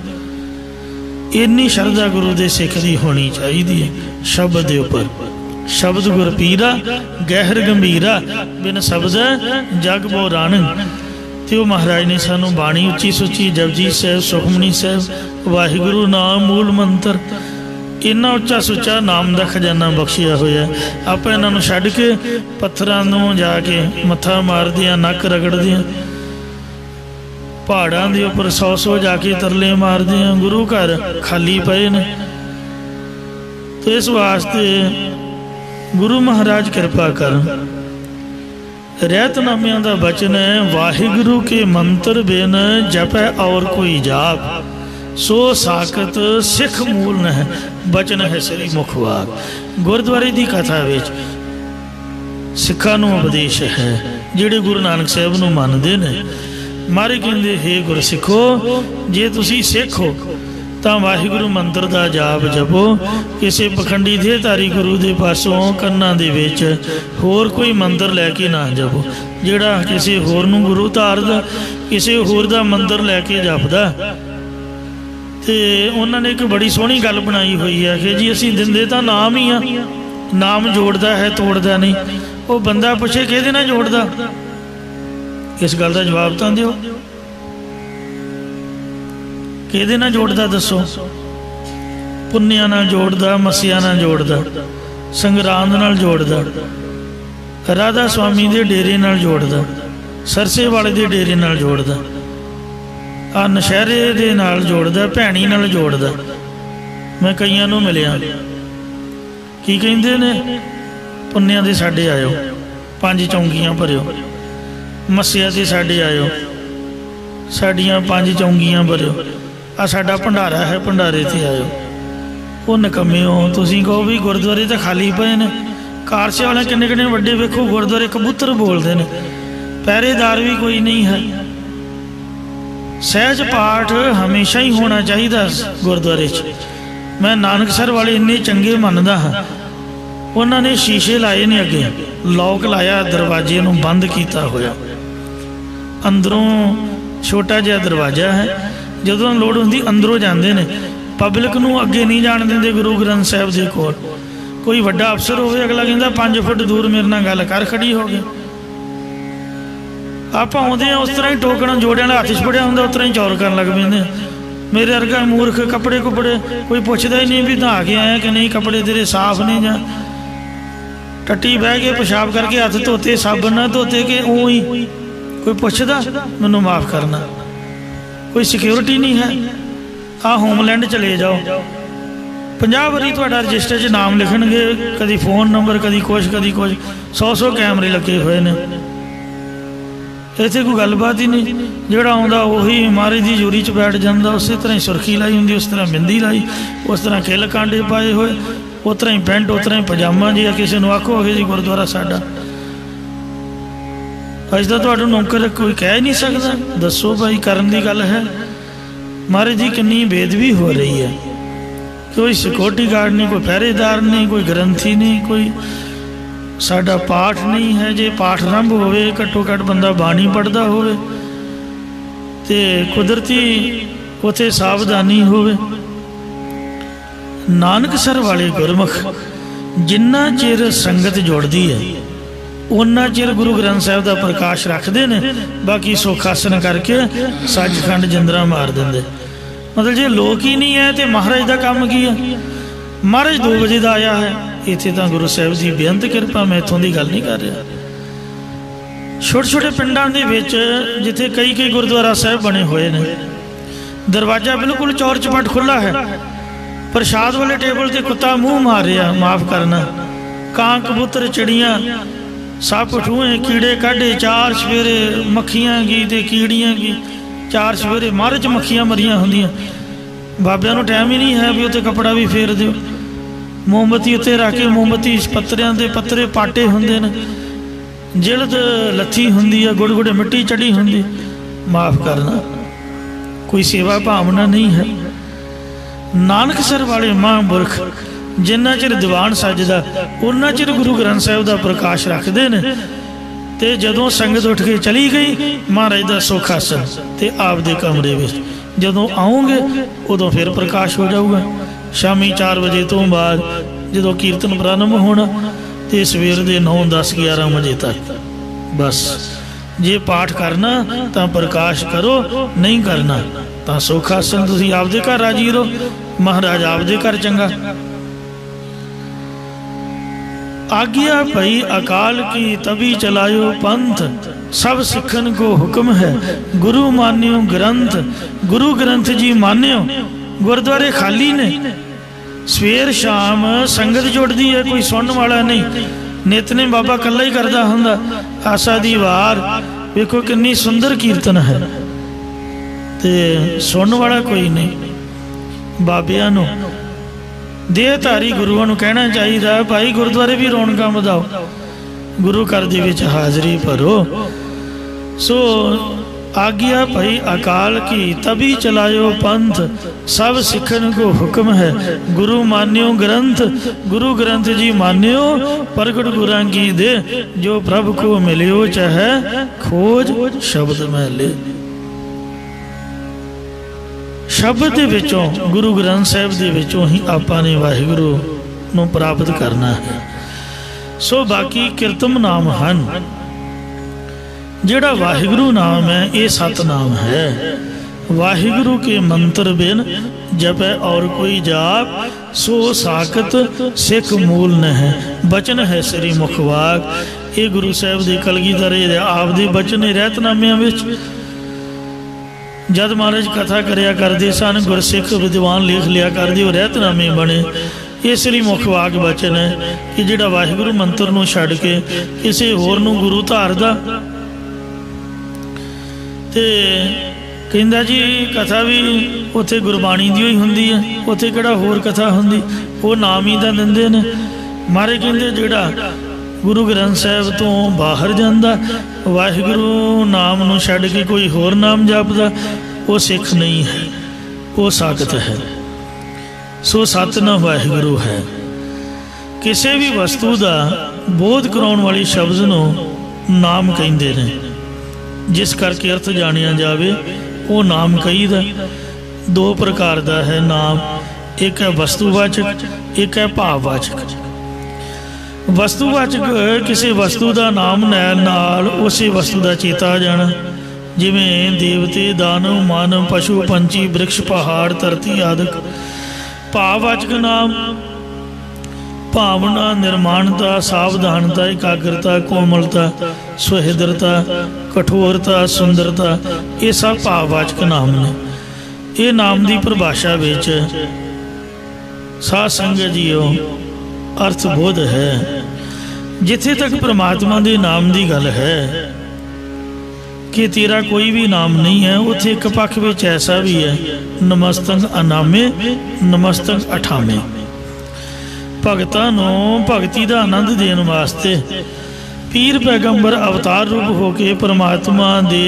इन्नी शरधा गुरु दे सिख दी होनी चाहिए शब्द दे उपर। शब्द गुर पीरा गहर गंभीरा, बिन शब्द जग बो राण। तो महाराज ने सानू बाणी उच्ची सुची जपजी साहब, सुखमनी साहब, वाहिगुरु नाम मूल मंत्र, इन्ना उच्चा सुच्चा नाम का खजाना बख्शिया होया। आप इन्हों छड्ड के पत्थरां नूं जाके मत्था मारदियां, नक रगड़दियां, पहाड़ां दे उपर 100 जाके तरले मारदियां, गुरु घर खाली पे ने। तो इस वास्ते गुरु महाराज कृपा कर। रहतनामियां दा बचन है, वाहिगुरु के मंत्र बिन जपै और कोई जाप, सो साकत सिख मूल न है, बचन है श्री मुखवाग। गुरुद्वारे की कथा विच सिखां नूं उपदेश है, जिहड़े गुरु नानक साहब नूं मनदे ने। मारे कहंदे, हे गुर सिखो, जे तुसीं सिख हो तां वाहिगुरू मंत्र दा जाप जपो। किसी पखंडी देहधारी गुरु दे पासों कन्नां दे विच होर कोई मंत्र लैके ना जपो। जिहड़ा किसी होर नूं गुरु धारदा, किसी होर दा मंत्र लैके जपदा। तो उन्होंने एक बड़ी सोहनी गल बनाई हुई है कि जी असीं दिंदे तां नाम ही आ, नाम जोड़दा है तोड़दा नहीं। वो बंदा पुछे किहदे नाल जोड़दा, इस गल का जवाब तां दिओ। किहदे नाल जोड़दा दसो? पुन्निया नाल जोड़दा, मसिया नाल जोड़दा, संगरांद नाल जोड़दा, राधा स्वामी दे डेरे नाल जोड़दा, सरसे वाले दे डेरे नाल जोड़दा, आ नशहरे दे नाल जोड़दा, भैणी नाल जोड़दा। मैं कईयां नूं मिलिया, की कहिंदे ने, पुन्निया दे साडे आयो, 5 चौंकियां भरियो, मस्सिया दे साडे आयो, साडियां 5 चौंकियां भरियो, आ साडा भंडारा है, भंडारे ते आयो। वो नकम्मे हो, तुसीं कहो भी गुरुद्वारे तो खाली पे ने। कारसे वाले किन्ने किन्ने वड्डे वेखो गुरुद्वारे कबूतर बोलते हैं, पहरेदार भी कोई नहीं है। सहज पाठ हमेशा ही होना चाहिए गुरुद्वारे च। मैं नानकसर वाले इन्ने चंगे मनदा हाँ, उन्होंने शीशे लाए ने, अगे लॉक लाया, दरवाजे नूं बंद किया होया। अंदरों छोटा जिहा दरवाजा है, जदों लोड़ हुंदी अंदरों जांदे ने, पब्लिक नूं अगे नहीं जाण दिंदे। गुरु ग्रंथ साहिब दे कोल कोई वड्डा अफसर होवे, अगला कहंदा 5 फुट दूर मेरे नाल गल कर, खड़ी हो गए। आप आउंदे आ उस तरह ही टोकना जोड़ियां हाथ च फड़िया हुंदा, उस तरह ही चौर करन लग पैंदे। मेरे वर्गा मूर्ख कपड़े कुपड़े कोई पुछदा ही नहीं भी नहा के आया कि नहीं, कपड़े तेरे साफ नहीं, जा टट्टी बह के पेशाब करके हथ धोते, साबन ना धोते कि ऊँ ही कोई पुछदा? मैनूं माफ़ करना, कोई सिक्योरिटी नहीं है। आ होमलैंड चले जाओ, 50 वारी तुहाडा रजिस्टर च नाम लिखणगे, कदी फोन नंबर, कदी कुछ 100 कैमरे लगे हुए ने। इत्थे कोई गलबात ही नहीं। जिहड़ा आउंदा उही महाराज दी जोरी च बैठ जांदा, उस तरह ही सुरखी लाई हुंदी, उस तरह बिंदी लाई, उस तरह किल कांडे पाए हुए, उस तरह ही पैंट, उस तरह ही पजामा। जी किसी नूं आखो जी गुरुद्वारा साडा अज तो तुहानूं नौकर कोई कह ही नहीं सकता। दसो भाई, करन दी गल है। महाराज जी कितनी बेदबी हो रही है। कोई सिक्योरिटी गार्ड नहीं, कोई पहरेदार नहीं, कोई ग्रंथी नहीं, कोई साडा पाठ नहीं है। जे पाठ आरंभ होवे, घट्टो घट्ट बंदा बाणी पढ़दा होवे ते कुदरती उथे सावधानी होवे। नानकसर वाले गुरमुख जिन्ना चिर संगत जोड़ती है, उन्ना चिर गुरु ग्रंथ साहिब का प्रकाश रखते हैं। बाकी सुखासन करके सचखंड जिंदरा मार देंगे। मतलब जे लोग ही नहीं है तो महाराज का काम की है? महाराज 2 बजे का आया है इत्थे, तो गुरु साहिब की बेअंत किरपा। मैं इत्थों की गल नहीं कर रहा। छोटे छोटे पिंडां दे विच जिथे कई गुरुद्वारा साहिब बने हुए हैं, दरवाजा बिल्कुल चौर चपट खुला है। प्रसाद वाले टेबल से कुत्ता मूँह मार रहा, माफ़ करना, कां कबूतर चिड़ियाँ सप ठूए कीड़े काढ़े, 4 सवेरे मक्खियां की ते कीड़ियां की, 4 सवेरे मारे च मक्खियां मरियां होंदियां। बाबियां नूं टाइम ही नहीं है भी उत्ते कपड़ा भी फेर दिओ। मोमबत्ती उत्ते रख के मोमबत्ती पत्तरियां दे पत्तरे पाटे हुंदे ने, जिलद लत्थी हुंदी है, गुड़ गुड़े मिट्टी चढ़ी हुंदी। माफ़ करना, कोई सेवा भावना नहीं है। नानकसर वाले महापुरख जिन्ना चिर दीवान सजदा उन्ना चिर गुरु ग्रंथ साहिब का प्रकाश रखते हैं। तो जदों संगत उठ के चली गई, महाराज का सुख आसन ते आपदे कमरे में जदों आओगे उदों फिर प्रकाश हो जाऊगा। शामी 4 बजे तो बाद जदों कीर्तन प्रारंभ होना तो सवेर के 9, 10, 11 बजे तक बस। जे पाठ करना तो प्रकाश करो, नहीं करना तो सुख आसन। तुसीं आपदे घर राजी रहो, महाराज आपदे घर चंगा। आज्ञा भई अकाल की तभी चलायो पंथ, सब सिखन को हुक्म है गुरु मान्यो ग्रंथ। गुरु ग्रंथ जी मान्यो। गुरुद्वारे खाली ने, सवेर शाम संगत जुड़ती है, कोई सुनने वाला नहीं। नितनेम बाबा कल्ला ही करता हुंदा। आसा दी वार वेखो कितनी सुंदर कीर्तन है, ते सुनने वाला कोई नहीं। बाबियां नूं देहधारी गुरुआं नूं कहना चाहिए भाई गुरुद्वारे भी रौनकां वधाओ, गुरु घर दे विच हाज़री भरो। सो आज्ञा भई अकाल की तभी चलायो पंथ, सब सिखन को हुक्म है गुरु मान्यो ग्रंथ। गुरु ग्रंथ जी मान्यो प्रगट गुरां की दे, जो प्रभु को मिलियो चाहे खोज शब्द में ले। शब्द दे विचों गुरु ग्रंथ साहिब दे विचों ही आपां ने वाहिगुरू नूं प्राप्त करना है। सो बाकी किरतम नाम हन। जिहड़ा वाहिगुरू नाम है ये सतनाम है। वाहिगुरू के मंत्र बिन जपै और कोई जाप, सो साकत सिख मूल न है। बचन है श्री मुखवाक। ये गुरु साहिब दे कलगीधर आप दे बचन रहतनामिਆਂ ਵਿੱਚ। जद महाराज कथा करिया करते सन, गुरसिख विद्वान लिख लिया करते, वो रहतनामे बने। इस लिए मुखवाक बचन है कि जिहड़ा वाहिगुरू मंत्र नूं छड्ड के किसी होर नूं गुरु धारदा, ते कहंदा जी कथा भी उत्थे गुरबाणी दी ही हुंदी है, उत्थे किहड़ा होर कथा हुंदी, वो नाम ही तां दिंदे ने। महाराज कहंदे जिहड़ा गुरु ग्रंथ साहिब तो बाहर जाता, वाहिगुरू नाम नूं छड्ड के कोई होर नाम जपदा, वो सिख नहीं है, वो साकत है। सो सत न वाहिगुरू है। किसी भी वस्तु का बोध कराउण वाली शब्द नूं नाम कहिंदे ने, जिस करके अर्थ जानिया जावे वो नाम कहीदा। दो प्रकार का है नाम, एक है वस्तुवाचक, एक है भाववाचक। वस्तुवाचक किसी वस्तु का नाम लैण नाल उस वस्तु का चेता आ जाना, जिमें देवते दानव मानव पशु पंछी वृक्ष पहाड़ धरती आदि। भाववाचक नाम भावना निर्माणता सावधानता एकाग्रता कोमलता सुहृदता कठोरता सुंदरता, ये सब भाववाचक नाम ने। ये नाम की परिभाषा विच साध संगत जीओ अर्थबोध है। जिथे तक परमात्मा के नाम की गल है कि तेरा कोई भी नाम नहीं है, उथे एक पक्ष विच ऐसा भी है, नमस्तंग अनामे नमस्तंग अठामे। भगतां नूं भगती का आनंद देने वास्ते पीर पैगंबर अवतार रूप होके परमात्मा दे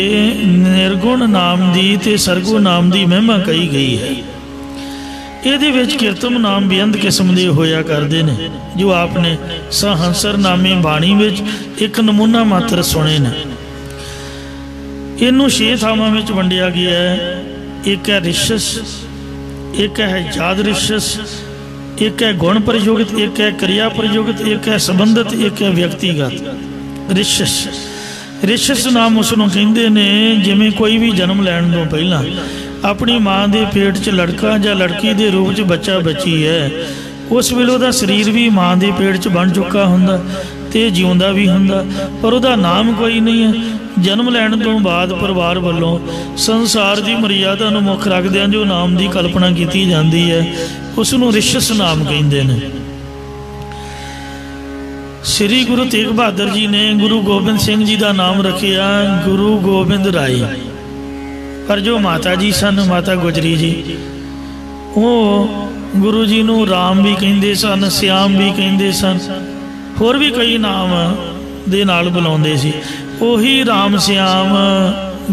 निर्गुण नाम की ते सरगुण नाम की महिमा कही गई है। ਇਹਦੇ ਵਿੱਚ ਕੀਰਤਨ ਨਾਮ ਬੇਅੰਤ किस्म ਦੇ ਹੋਇਆ ਕਰਦੇ ਨੇ, ਜੋ आपने सहंसर नामी ਬਾਣੀ ਵਿੱਚ ਇੱਕ ਨਮੂਨਾ ਮਾਤਰ ਸੁਣੇ ਨੇ। ਇਹਨੂੰ 6 ਥਾਵਾਂ ਵਿੱਚ ਵੰਡਿਆ ਗਿਆ ਹੈ। ਇੱਕ ਹੈ ਰਿਸ਼ਸ, ਇੱਕ ਹੈ ਜਾਦ ਰਿਸ਼ਸ, ਇੱਕ ਹੈ ਗੁਣ ਪ੍ਰਯੋਗਿਤ, ਇੱਕ ਹੈ ਕਿਰਿਆ ਪ੍ਰਯੋਗਿਤ, ਇੱਕ ਹੈ ਸੰਬੰਧਿਤ, ਇੱਕ ਹੈ ਵਿਅਕਤੀਗਤ। ਰਿਸ਼ਸ ਰਿਸ਼ਸ ਨਾਮ ਉਸ ਨੂੰ ਕਹਿੰਦੇ ਨੇ ਜਿਵੇਂ ਕੋਈ ਵੀ ਜਨਮ ਲੈਣ ਤੋਂ ਪਹਿਲਾਂ अपनी माँ के पेट च लड़का या लड़की के रूप च बच्चा बची है, उस वेले उहदा शरीर भी माँ के पेट च बन चुका हुंदा ते जिउंदा भी हुंदा, पर उहदा नाम कोई नहीं है। जन्म लैण तो बाद परिवार वालों संसार की मर्यादा नूं मुख रखदिआं जो नाम की कल्पना की जाती है, उसनूं रिशस नाम कहिंदे ने। श्री गुरु तेग बहादुर जी ने गुरु गोबिंद सिंह जी का नाम रखिया गुरु गोबिंद राय, पर जो माता जी सन माता गुजरी जी, वो गुरु जी नूं राम भी कहिंदे सन, श्याम भी कहिंदे सन, होर भी कई नाम दे नाल बुलाउंदे सी। उही राम श्याम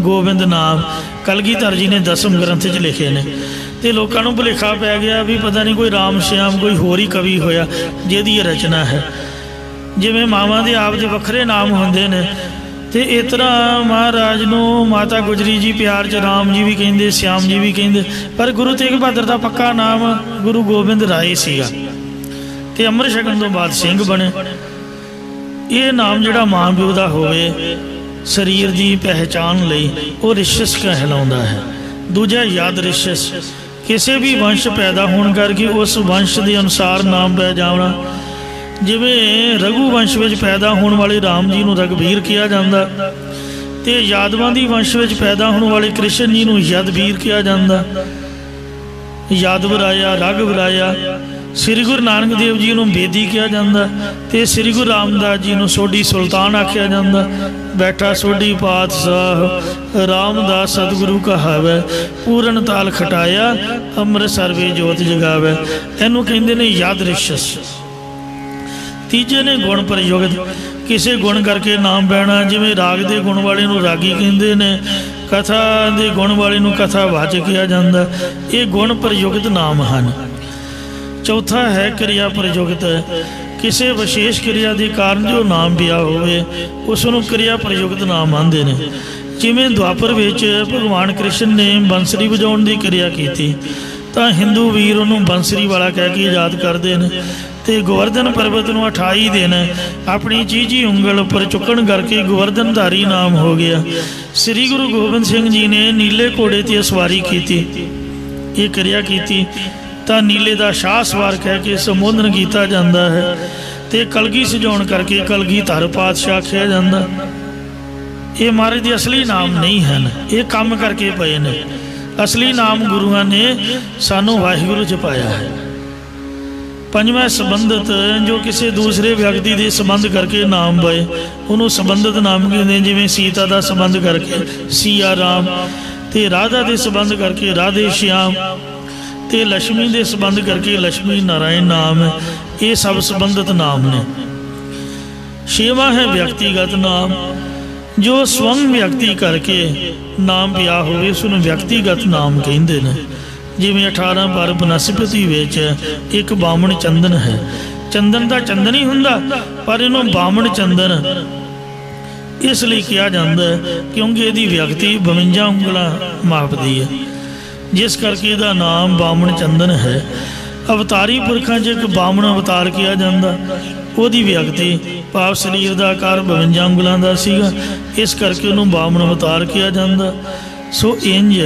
गोबिंद नाम कलगीधर जी ने 10वें ग्रंथ च लिखे ने, ते लोकां नूं भुलेखा पै गया भी पता नहीं कोई राम श्याम कोई होर ही कवि होया जिहदी रचना है। जिवें मावां दे आप दे वखरे नाम हुंदे ने, तो इस तरह महाराज नूं माता गुजरी जी प्यार च राम जी भी कहिंदे श्याम जी भी कहिंदे, पर गुरु तेग बहादुर का पक्का नाम गुरु गोबिंद राय सीगा ते अमृत छकण तो बाद सिंह बने। ये नाम जिहड़ा मां प्यो दा होवे शरीर की पहचान लई वो रिशस कहलाउंदा है। दूजा याद रिशस, किसी भी वंश पैदा होने करके उस वंश के अनुसार नाम पै जाना, ਜਿਵੇਂ ਰਘੂਵੰਸ਼ ਵਿੱਚ ਪੈਦਾ ਹੋਣ ਵਾਲੇ ਰਾਮ ਜੀ ਨੂੰ ਰਘਬੀਰ ਕਿਹਾ ਜਾਂਦਾ, ਤੇ ਯਾਦਵਾਂ ਦੀ ਵੰਸ਼ ਵਿੱਚ ਪੈਦਾ ਹੋਣ ਵਾਲੇ ਕ੍ਰਿਸ਼ਨ ਜੀ ਨੂੰ ਯਦਵੀਰ ਕਿਹਾ ਜਾਂਦਾ। ਯਾਦਵ ਰਾਇਆ, ਰਾਘਵ ਰਾਇਆ। ਸ੍ਰੀ ਗੁਰੂ ਨਾਨਕ ਦੇਵ ਜੀ ਨੂੰ ਬੇਦੀ ਕਿਹਾ ਜਾਂਦਾ, ਤੇ ਸ੍ਰੀ ਗੁਰੂ ਰਾਮਦਾਸ ਜੀ ਨੂੰ ਸੋਢੀ ਸੁਲਤਾਨ ਆਖਿਆ ਜਾਂਦਾ। ਬੈਠਾ ਸੋਢੀ ਪਾਤਸ਼ਾਹ ਰਾਮਦਾਸ ਸਤਿਗੁਰੂ ਕਹਾਵੈ, ਪੂਰਨ ਤਾਲ ਖਟਾਇਆ ਅੰਮ੍ਰਿਤਸਰ ਵੇ ਜੋਤ ਜਗਾਵੈ। ਇਹਨੂੰ ਕਹਿੰਦੇ ਨੇ ਯਦ ਰਿਸ਼ਸ। ਤੀਜੇ ਨੇ ਗੁਣ ਪ੍ਰਯੁਕਤ, ਕਿਸੇ ਗੁਣ ਕਰਕੇ ਨਾਮ ਬਹਿਣਾ। ਜਿਵੇਂ ਰਾਗ ਦੇ ਗੁਣ ਵਾਲੇ ਨੂੰ ਰਾਗੀ ਕਹਿੰਦੇ ਨੇ, ਕਥਾ ਦੇ ਗੁਣ ਵਾਲੇ ਨੂੰ ਕਥਾ ਵਾਚਕ ਕਿਹਾ ਜਾਂਦਾ। ਇਹ ਗੁਣ ਪ੍ਰਯੁਕਤ ਨਾਮ ਹਨ। ਚੌਥਾ ਹੈ ਕਿਰਿਆ ਪ੍ਰਯੁਕਤ। ਕਿਸੇ ਵਿਸ਼ੇਸ਼ ਕਿਰਿਆ ਦੇ ਕਾਰਨ ਜੋ ਨਾਮ ਪਿਆ ਹੋਵੇ ਉਸ ਨੂੰ ਕਿਰਿਆ ਪ੍ਰਯੁਕਤ ਨਾਮ ਆਉਂਦੇ ਨੇ। ਜਿਵੇਂ ਦੁਆਪਰ ਵਿੱਚ ਭਗਵਾਨ ਕ੍ਰਿਸ਼ਨ ਨੇ ਬੰਸਰੀ ਵਜਾਉਣ ਦੀ ਕਿਰਿਆ ਕੀਤੀ ਤਾਂ ਹਿੰਦੂ ਵੀਰ ਉਹਨੂੰ ਬੰਸਰੀ ਵਾਲਾ ਕਹਿ ਕੇ ਯਾਦ ਕਰਦੇ ਨੇ। ਤੇ ਗੋਵਰਧਨ ਪਰਬਤ ਨੂੰ 28 ਦਿਨ ਆਪਣੀ ਚੀਜੀ ਉਂਗਲ ਉੱਪਰ ਚੁੱਕਣ ਕਰਕੇ ਗੋਵਰਧਨਧਾਰੀ ਨਾਮ ਹੋ ਗਿਆ। ਸ੍ਰੀ ਗੁਰੂ ਗੋਬਿੰਦ ਸਿੰਘ ਜੀ ਨੇ ਨੀਲੇ ਘੋੜੇ 'ਤੇ ਸਵਾਰੀ ਕੀਤੀ, ਇਹ ਕਿਰਿਆ ਕੀਤੀ ਤਾਂ ਨੀਲੇ ਦਾ ਸ਼ਾਹ ਸਵਾਰ ਕਹਿ ਕੇ ਸੰਬੋਧਨ ਕੀਤਾ ਜਾਂਦਾ ਹੈ। ਤੇ ਕਲਗੀ ਸਜਾਉਣ ਕਰਕੇ ਕਲਗੀਧਰ ਪਾਤਸ਼ਾਹ ਆਖਿਆ ਜਾਂਦਾ। ਇਹ ਮਹਾਰਾਜ ਦੇ ਅਸਲੀ ਨਾਮ ਨਹੀਂ ਹਨ, ਇਹ ਕੰਮ ਕਰਕੇ ਪਏ ਨੇ। ਅਸਲੀ ਨਾਮ ਗੁਰੂਆਂ ਨੇ ਸਾਨੂੰ ਵਾਹਿਗੁਰੂ 'ਚ ਪਾਇਆ ਹੈ। ਪੰਜਵਾਂ ਸੰਬੰਧਿਤ, ਜੋ ਕਿਸੇ ਦੂਸਰੇ ਵਿਅਕਤੀ ਦੇ ਸੰਬੰਧ ਕਰਕੇ ਨਾਮ ਪਏ ਉਹਨੂੰ ਸੰਬੰਧਿਤ ਨਾਮ ਕਹਿੰਦੇ। ਜਿਵੇਂ ਸੀਤਾ ਦਾ ਸੰਬੰਧ ਕਰਕੇ ਸੀਆ ਰਾਮ, ਤੇ ਰਾਧਾ ਦੇ ਸੰਬੰਧ ਕਰਕੇ ਰਾਧੇ ਸ਼ਿਆਮ, ਤੇ ਲక్ష్ਮੀ ਦੇ ਸੰਬੰਧ ਕਰਕੇ ਲక్ష్ਮੀ ਨਾਰਾਇਣ ਨਾਮ। ਇਹ ਸਭ ਸੰਬੰਧਿਤ ਨਾਮ ਨੇ। ਛੇਵਾਂ ਹੈ ਵਿਅਕਤੀਗਤ ਨਾਮ। ਜੋ ਸਵੰ ਵਿਅਕਤੀ ਕਰਕੇ ਨਾਮ ਪਿਆ ਹੋਵੇ ਉਸ ਨੂੰ ਵਿਅਕਤੀਗਤ ਨਾਮ ਕਹਿੰਦੇ ਨੇ। ਜਿਵੇਂ 18 ਪਰ ਬਨਸਪਤੀ ਵਿੱਚ ਇੱਕ ਬਾਮਣ ਚੰਦਨ ਹੈ। ਚੰਦਨ ਦਾ ਚੰਦਨ ਹੀ ਹੁੰਦਾ, ਪਰ ਇਹਨੂੰ ਬਾਮਣ ਚੰਦਨ ਇਸ ਲਈ ਕਿਹਾ ਜਾਂਦਾ ਕਿਉਂਕਿ ਇਹਦੀ ਵਿਅਕਤੀ 52 ਉਂਗਲਾਂ ਮਾਪਦੀ ਹੈ, ਜਿਸ ਕਰਕੇ ਇਹਦਾ ਨਾਮ ਬਾਮਣ ਚੰਦਨ ਹੈ। ਅਵਤਾਰੀ ਪੁਰਖਾਂ 'ਚ ਇੱਕ ਬਾਮਣ ਅਵਤਾਰ ਕਿਹਾ ਜਾਂਦਾ, ਉਹਦੀ ਵਿਅਕਤੀ ਭਾਵ ਸਰੀਰ ਦਾ ਆਕਾਰ 52 ਉਂਗਲਾਂ ਦਾ ਸੀਗਾ, ਇਸ ਕਰਕੇ ਉਹਨੂੰ ਬਾਮਣ ਅਵਤਾਰ ਕਿਹਾ ਜਾਂਦਾ। ਸੋ ਇੰਝ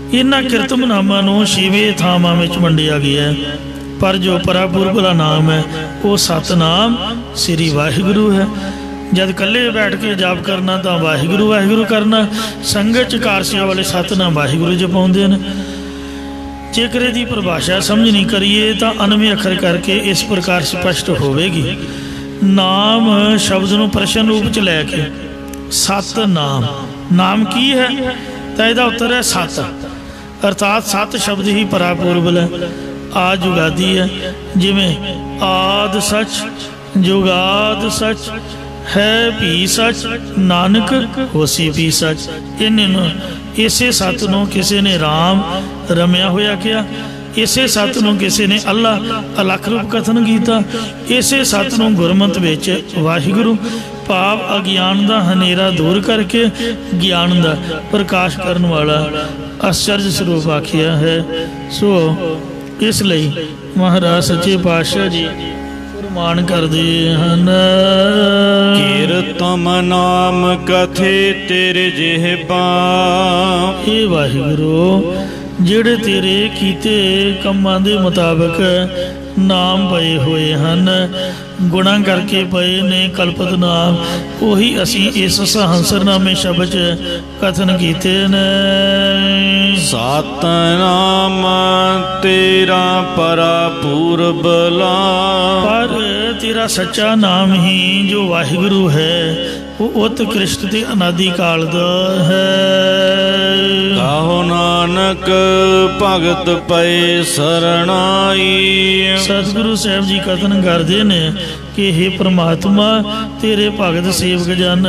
ਇਹਨਾਂ ਕਿਰਤਮ ਨਾਮਾਂ ਨੂੰ 6ਵੇਂ ਥਾਵਾਂ ਵਿੱਚ ਵੰਡਿਆ ਗਿਆ, ਪਰ ਜੋ ਪਰਾਪੁਰਬਲਾ ਨਾਮ ਹੈ ਉਹ ਸਤਨਾਮ ਸ੍ਰੀ ਵਾਹਿਗੁਰੂ ਹੈ। ਜਦ ਇਕੱਲੇ ਬੈਠ ਕੇ ਜਾਪ ਕਰਨਾ ਤਾਂ ਵਾਹਿਗੁਰੂ ਵਾਹਿਗੁਰੂ ਕਰਨਾ, ਸੰਗਤ 'ਚ ਕਾਰਸਿਆ ਵਾਲੇ ਸਤਨਾਮ ਵਾਹਿਗੁਰੂ ਜਪਾਉਂਦੇ ਨੇ। ਜੇਕਰ ਇਹਦੀ ਪਰਿਭਾਸ਼ਾ ਸਮਝਣੀ ਕਰੀਏ ਤਾਂ 99 ਅੱਖਰ ਕਰਕੇ ਇਸ ਪ੍ਰਕਾਰ ਸਪਸ਼ਟ ਹੋਵੇਗੀ। ਨਾਮ ਸ਼ਬਦ ਨੂੰ ਪ੍ਰਸ਼ਨ ਰੂਪ 'ਚ ਲੈ ਕੇ ਸਤਨਾਮ, ਨਾਮ ਕੀ ਹੈ ਤਾਂ ਇਹਦਾ ਉੱਤਰ ਹੈ ਸਤ, ਅਰਥਾਤ ਸਤ ਸ਼ਬਦ ਹੀ ਪਰਾਪੂਰਬਲ ਹੈ। ਆ ਜੁਗਾਦੀ ਹੈ। ਜਿਵੇਂ ਆਦ ਸੱਚ, ਜੁਗਾਦ ਸੱਚ, ਹੈ ਵੀ ਸੱਚ, ਨਾਨਕ ਹੋਸੀ ਵੀ ਸੱਚ। ਇਹਨਾਂ ਨੂੰ ਇਸੇ ਸੱਤ ਨੂੰ ਕਿਸੇ ਨੇ ਰਾਮ ਰਮਿਆ ਹੋਇਆ ਕਿਹਾ, ਇਸੇ ਸੱਤ ਨੂੰ ਕਿਸੇ ਨੇ ਅੱਲਾ ਅਲੱਖ ਰੂਪ ਕਥਨ ਕੀਤਾ, ਇਸੇ ਸੱਤ ਨੂੰ ਗੁਰਮਤਿ ਵਿੱਚ ਵਾਹਿਗੁਰੂ ਭਾਵ ਅਗਿਆਨ ਦਾ ਹਨੇਰਾ ਦੂਰ ਕਰਕੇ ਗਿਆਨ ਦਾ ਪ੍ਰਕਾਸ਼ ਕਰਨ ਵਾਲਾ ਆਸ਼ਚਰਜ ਸਰੂਪ ਆਖਿਆ ਹੈ। ਸੋ ਇਸ ਲਈ ਮਹਾਰਾਜ ਸੱਚੇ ਪਾਤਸ਼ਾਹ ਜੀ ਫਰਮਾਨ ਕਰਦੇ ਹਨ,
ਕੀਰਤਮ ਨਾਮ ਕਥੇ ਤੇਰੇ ਜਿਹਬਾ।
ਇਹ ਵਾਹਿਗੁਰੂ ਜਿਹੜੇ ਤੇਰੇ ਕੀਤੇ ਕੰਮਾਂ ਦੇ ਮੁਤਾਬਕ ਨਾਮ ਪਏ ਹੋਏ ਹਨ, ਗੁਣਾਂ ਕਰਕੇ ਪਏ ਨੇ ਕਲਪਤ ਨਾਮ, ਉਹੀ ਅਸੀਂ ਇਸ ਸਹੰਸਰਨਾਮੇ ਸ਼ਬਦ 'ਚ ਕਥਨ ਕੀਤੇ ਨੇ।
ਸਤਨਾਮ ਤੇਰਾ ਪਰਾਪੂਰਬਲਾ।
ਪਰ ਤੇਰਾ ਸੱਚਾ ਨਾਮ ਹੀ ਜੋ ਵਾਹਿਗੁਰੂ ਹੈ ਉਹ ਉਤਕ੍ਰਿਸ਼ਟ ਤੇ ਅਨਾਦਿ ਕਾਲ ਦਾ ਹੈ।
ਕਹੋ ਨਾਨਕ ਭਗਤ ਪਏ ਸਰਣਾਈ।
ਸਤਿਗੁਰੂ ਸਾਹਿਬ ਜੀ ਕਥਨ ਕਰਦੇ ਨੇ ਕਿ ਹੇ ਪ੍ਰਮਾਤਮਾ ਤੇਰੇ ਭਗਤ ਸੇਵਕ ਜਨ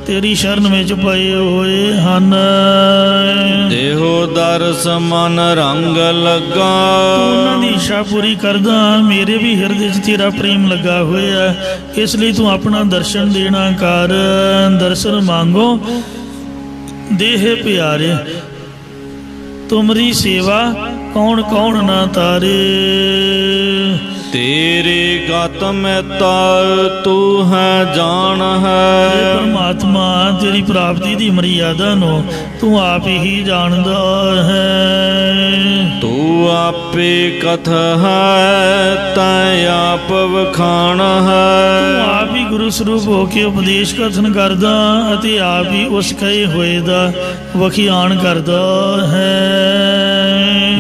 ਤੇਰੀ ਸ਼ਰਨ ਵਿੱਚ ਪਏ ਹੋਏ ਹਨ।
ਦੇਹੋ ਦਰਸ ਮਨ ਰੰਗ ਲੱਗਾ।
ਉਹਨਾਂ ਦੀ ਇੱਛਾ ਪੂਰੀ ਕਰਦਾ, ਮੇਰੇ ਵੀ ਹਿਰਦੇ 'ਚ ਤੇਰਾ ਪ੍ਰੇਮ ਲੱਗਾ ਹੋਇਆ, ਇਸ ਲਈ ਤੂੰ ਆਪਣਾ ਦਰਸ਼ਨ ਦੇਣਾ ਕਰ। ਦਰਸ਼ਨ ਮੰਗੋ ਦੇਹ ਪਿਆਰੇ, ਤੁਮਰੀ ਸੇਵਾ ਕੌਣ ਕੌਣ ਨਾ ਤਾਰੇ।
ਤੇਰੇ ਗਤ ਮਹਿਤਾ ਤੂੰ ਹੈ ਜਾਣ ਹੈ।
ਪਰਮਾਤਮਾ ਤੇਰੀ ਪ੍ਰਾਪਤੀ ਦੀ ਮਰਿਆਦਾ ਨੂੰ ਤੂੰ ਆਪ ਹੀ ਜਾਣਦਾ ਹੈ।
ਤੂੰ ਆਪ ਆਪੇ ਕਥ ਹੈ ਤੈ ਆਪ ਵਖਾਣ ਹੈ।
ਤੂੰ ਆਪ ਹੀ ਗੁਰੂ ਸਰੂਪ ਹੋ ਕੇ ਉਪਦੇਸ਼ ਕਥਨ ਕਰਦਾ ਅਤੇ ਆਪ ਹੀ ਉਸ ਕਹੇ ਹੋਏ ਦਾ ਵਖਿਆਣ ਕਰਦਾ ਹੈ।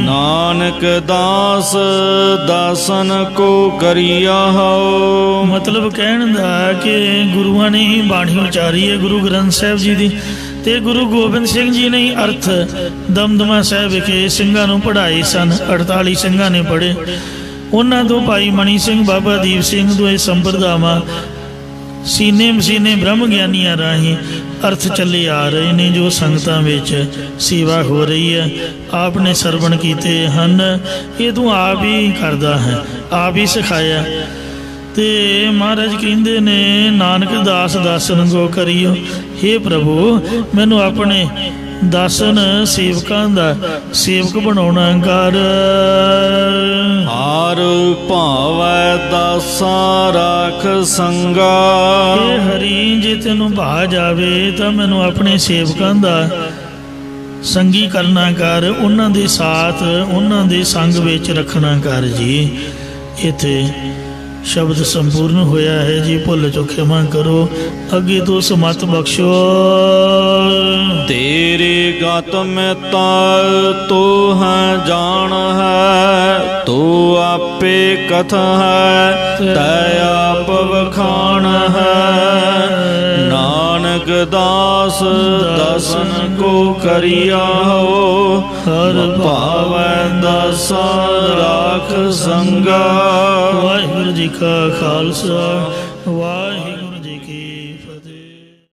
ਨਾਨਕ ਦਾਸ ਦਾਸਨ ਕੋ ਕਰੀਆ ਹੋ।
ਮਤਲਬ ਕਹਿਣ ਦਾ ਕਿ ਗੁਰੂਆਂ ਨੇ ਹੀ ਬਾਣੀ ਉਚਾਰੀ ਹੈ, ਗੁਰੂ ਗ੍ਰੰਥ ਸਾਹਿਬ ਜੀ ਦੀ, ਤੇ ਗੁਰੂ ਗੋਬਿੰਦ ਸਿੰਘ ਜੀ ਨੇ ਹੀ ਅਰਥ ਦਮਦਮਾ ਸਾਹਿਬ ਵਿਖੇ ਸਿੰਘਾਂ ਨੂੰ ਪੜ੍ਹਾਏ ਸਨ। 48 ਸਿੰਘਾਂ ਨੇ ਪੜ੍ਹੇ। ਉਹਨਾਂ ਤੋਂ ਭਾਈ ਮਣੀ ਸਿੰਘ, ਬਾਬਾ ਦੀਪ ਸਿੰਘ ਦੋਏ ਸੰਪਰਦਾਵਾਂ ਸੀਨੇ ਮਸੀਨੇ ਬ੍ਰਹਮ ਗਿਆਨੀਆਂ ਰਾਹੀਂ ਅਰਥ ਚੱਲੇ ਆ ਰਹੇ ਨੇ, ਜੋ ਸੰਗਤਾਂ ਵਿੱਚ ਸੇਵਾ ਹੋ ਰਹੀ ਹੈ। ਆਪ ਨੇ ਸਰਵਣ ਕੀਤੇ ਹਨ। ਇਹ ਤੂੰ ਆਪ ਹੀ ਕਰਦਾ ਹੈ, ਆਪ ਹੀ ਸਿਖਾਇਆ। ਤੇ ਮਹਾਰਾਜ ਕਹਿੰਦੇ ਨੇ ਨਾਨਕ ਦਾਸ ਦਾਸਨ ਕੋ ਕਰੀਓ। ਹੇ ਪ੍ਰਭੂ, ਮੈਨੂੰ ਆਪਣੇ ਦਾਸਨ ਸੇਵਕਾਂ ਦਾ ਸੇਵਕ ਬਣਾਉਣਾ ਕਰ।
ਹਰ ਭਾਵੈ ਦਾਸਾ ਰਾਖ ਸੰਗਾ।
ਹੇ ਹਰੀ, ਜੇ ਤੈਨੂੰ ਭਾ ਜਾਵੇ ਤਾਂ ਮੈਨੂੰ ਆਪਣੇ ਸੇਵਕਾਂ ਦਾ ਸੰਗੀ ਕਰਨਾ ਕਰ, ਉਹਨਾਂ ਦੇ ਸਾਥ, ਉਹਨਾਂ ਦੇ ਸੰਗ ਵਿੱਚ ਰੱਖਣਾ ਕਰ ਜੀ। ਇੱਥੇ ਸ਼ਬਦ ਸੰਪੂਰਨ ਹੋਇਆ ਹੈ ਜੀ, ਭੁੱਲ ਚੁੱਕ ਖਿਮਾ ਕਰੋ, ਅੱਗੇ ਤੋਂ ਸਮਤ ਬਖਸ਼ੋ।
ਤੇਰੇ ਗਤ ਮੈਂ ਤਾਲ ਤੋ ਹੈ ਜਾਣ ਹੈ, ਤੂੰ ਆਪੇ ਕਥ ਹੈ ਤੈ ਆਪ ਵਖਾਣ ਹੈ। ਨਾਨਕ ਦਾਸ ਦਸਨ ਕੋ ਕਰੀਆ ਹੋ, ਹਰ ਭਾਵੈ ਦਾਸਾ ਰਾਖ ਸੰਗਾ।
ਵਾਹਿਗੁਰੂ ਜੀ ਕਾ ਖਾਲਸਾ, ਵਾਹਿਗੁਰੂ।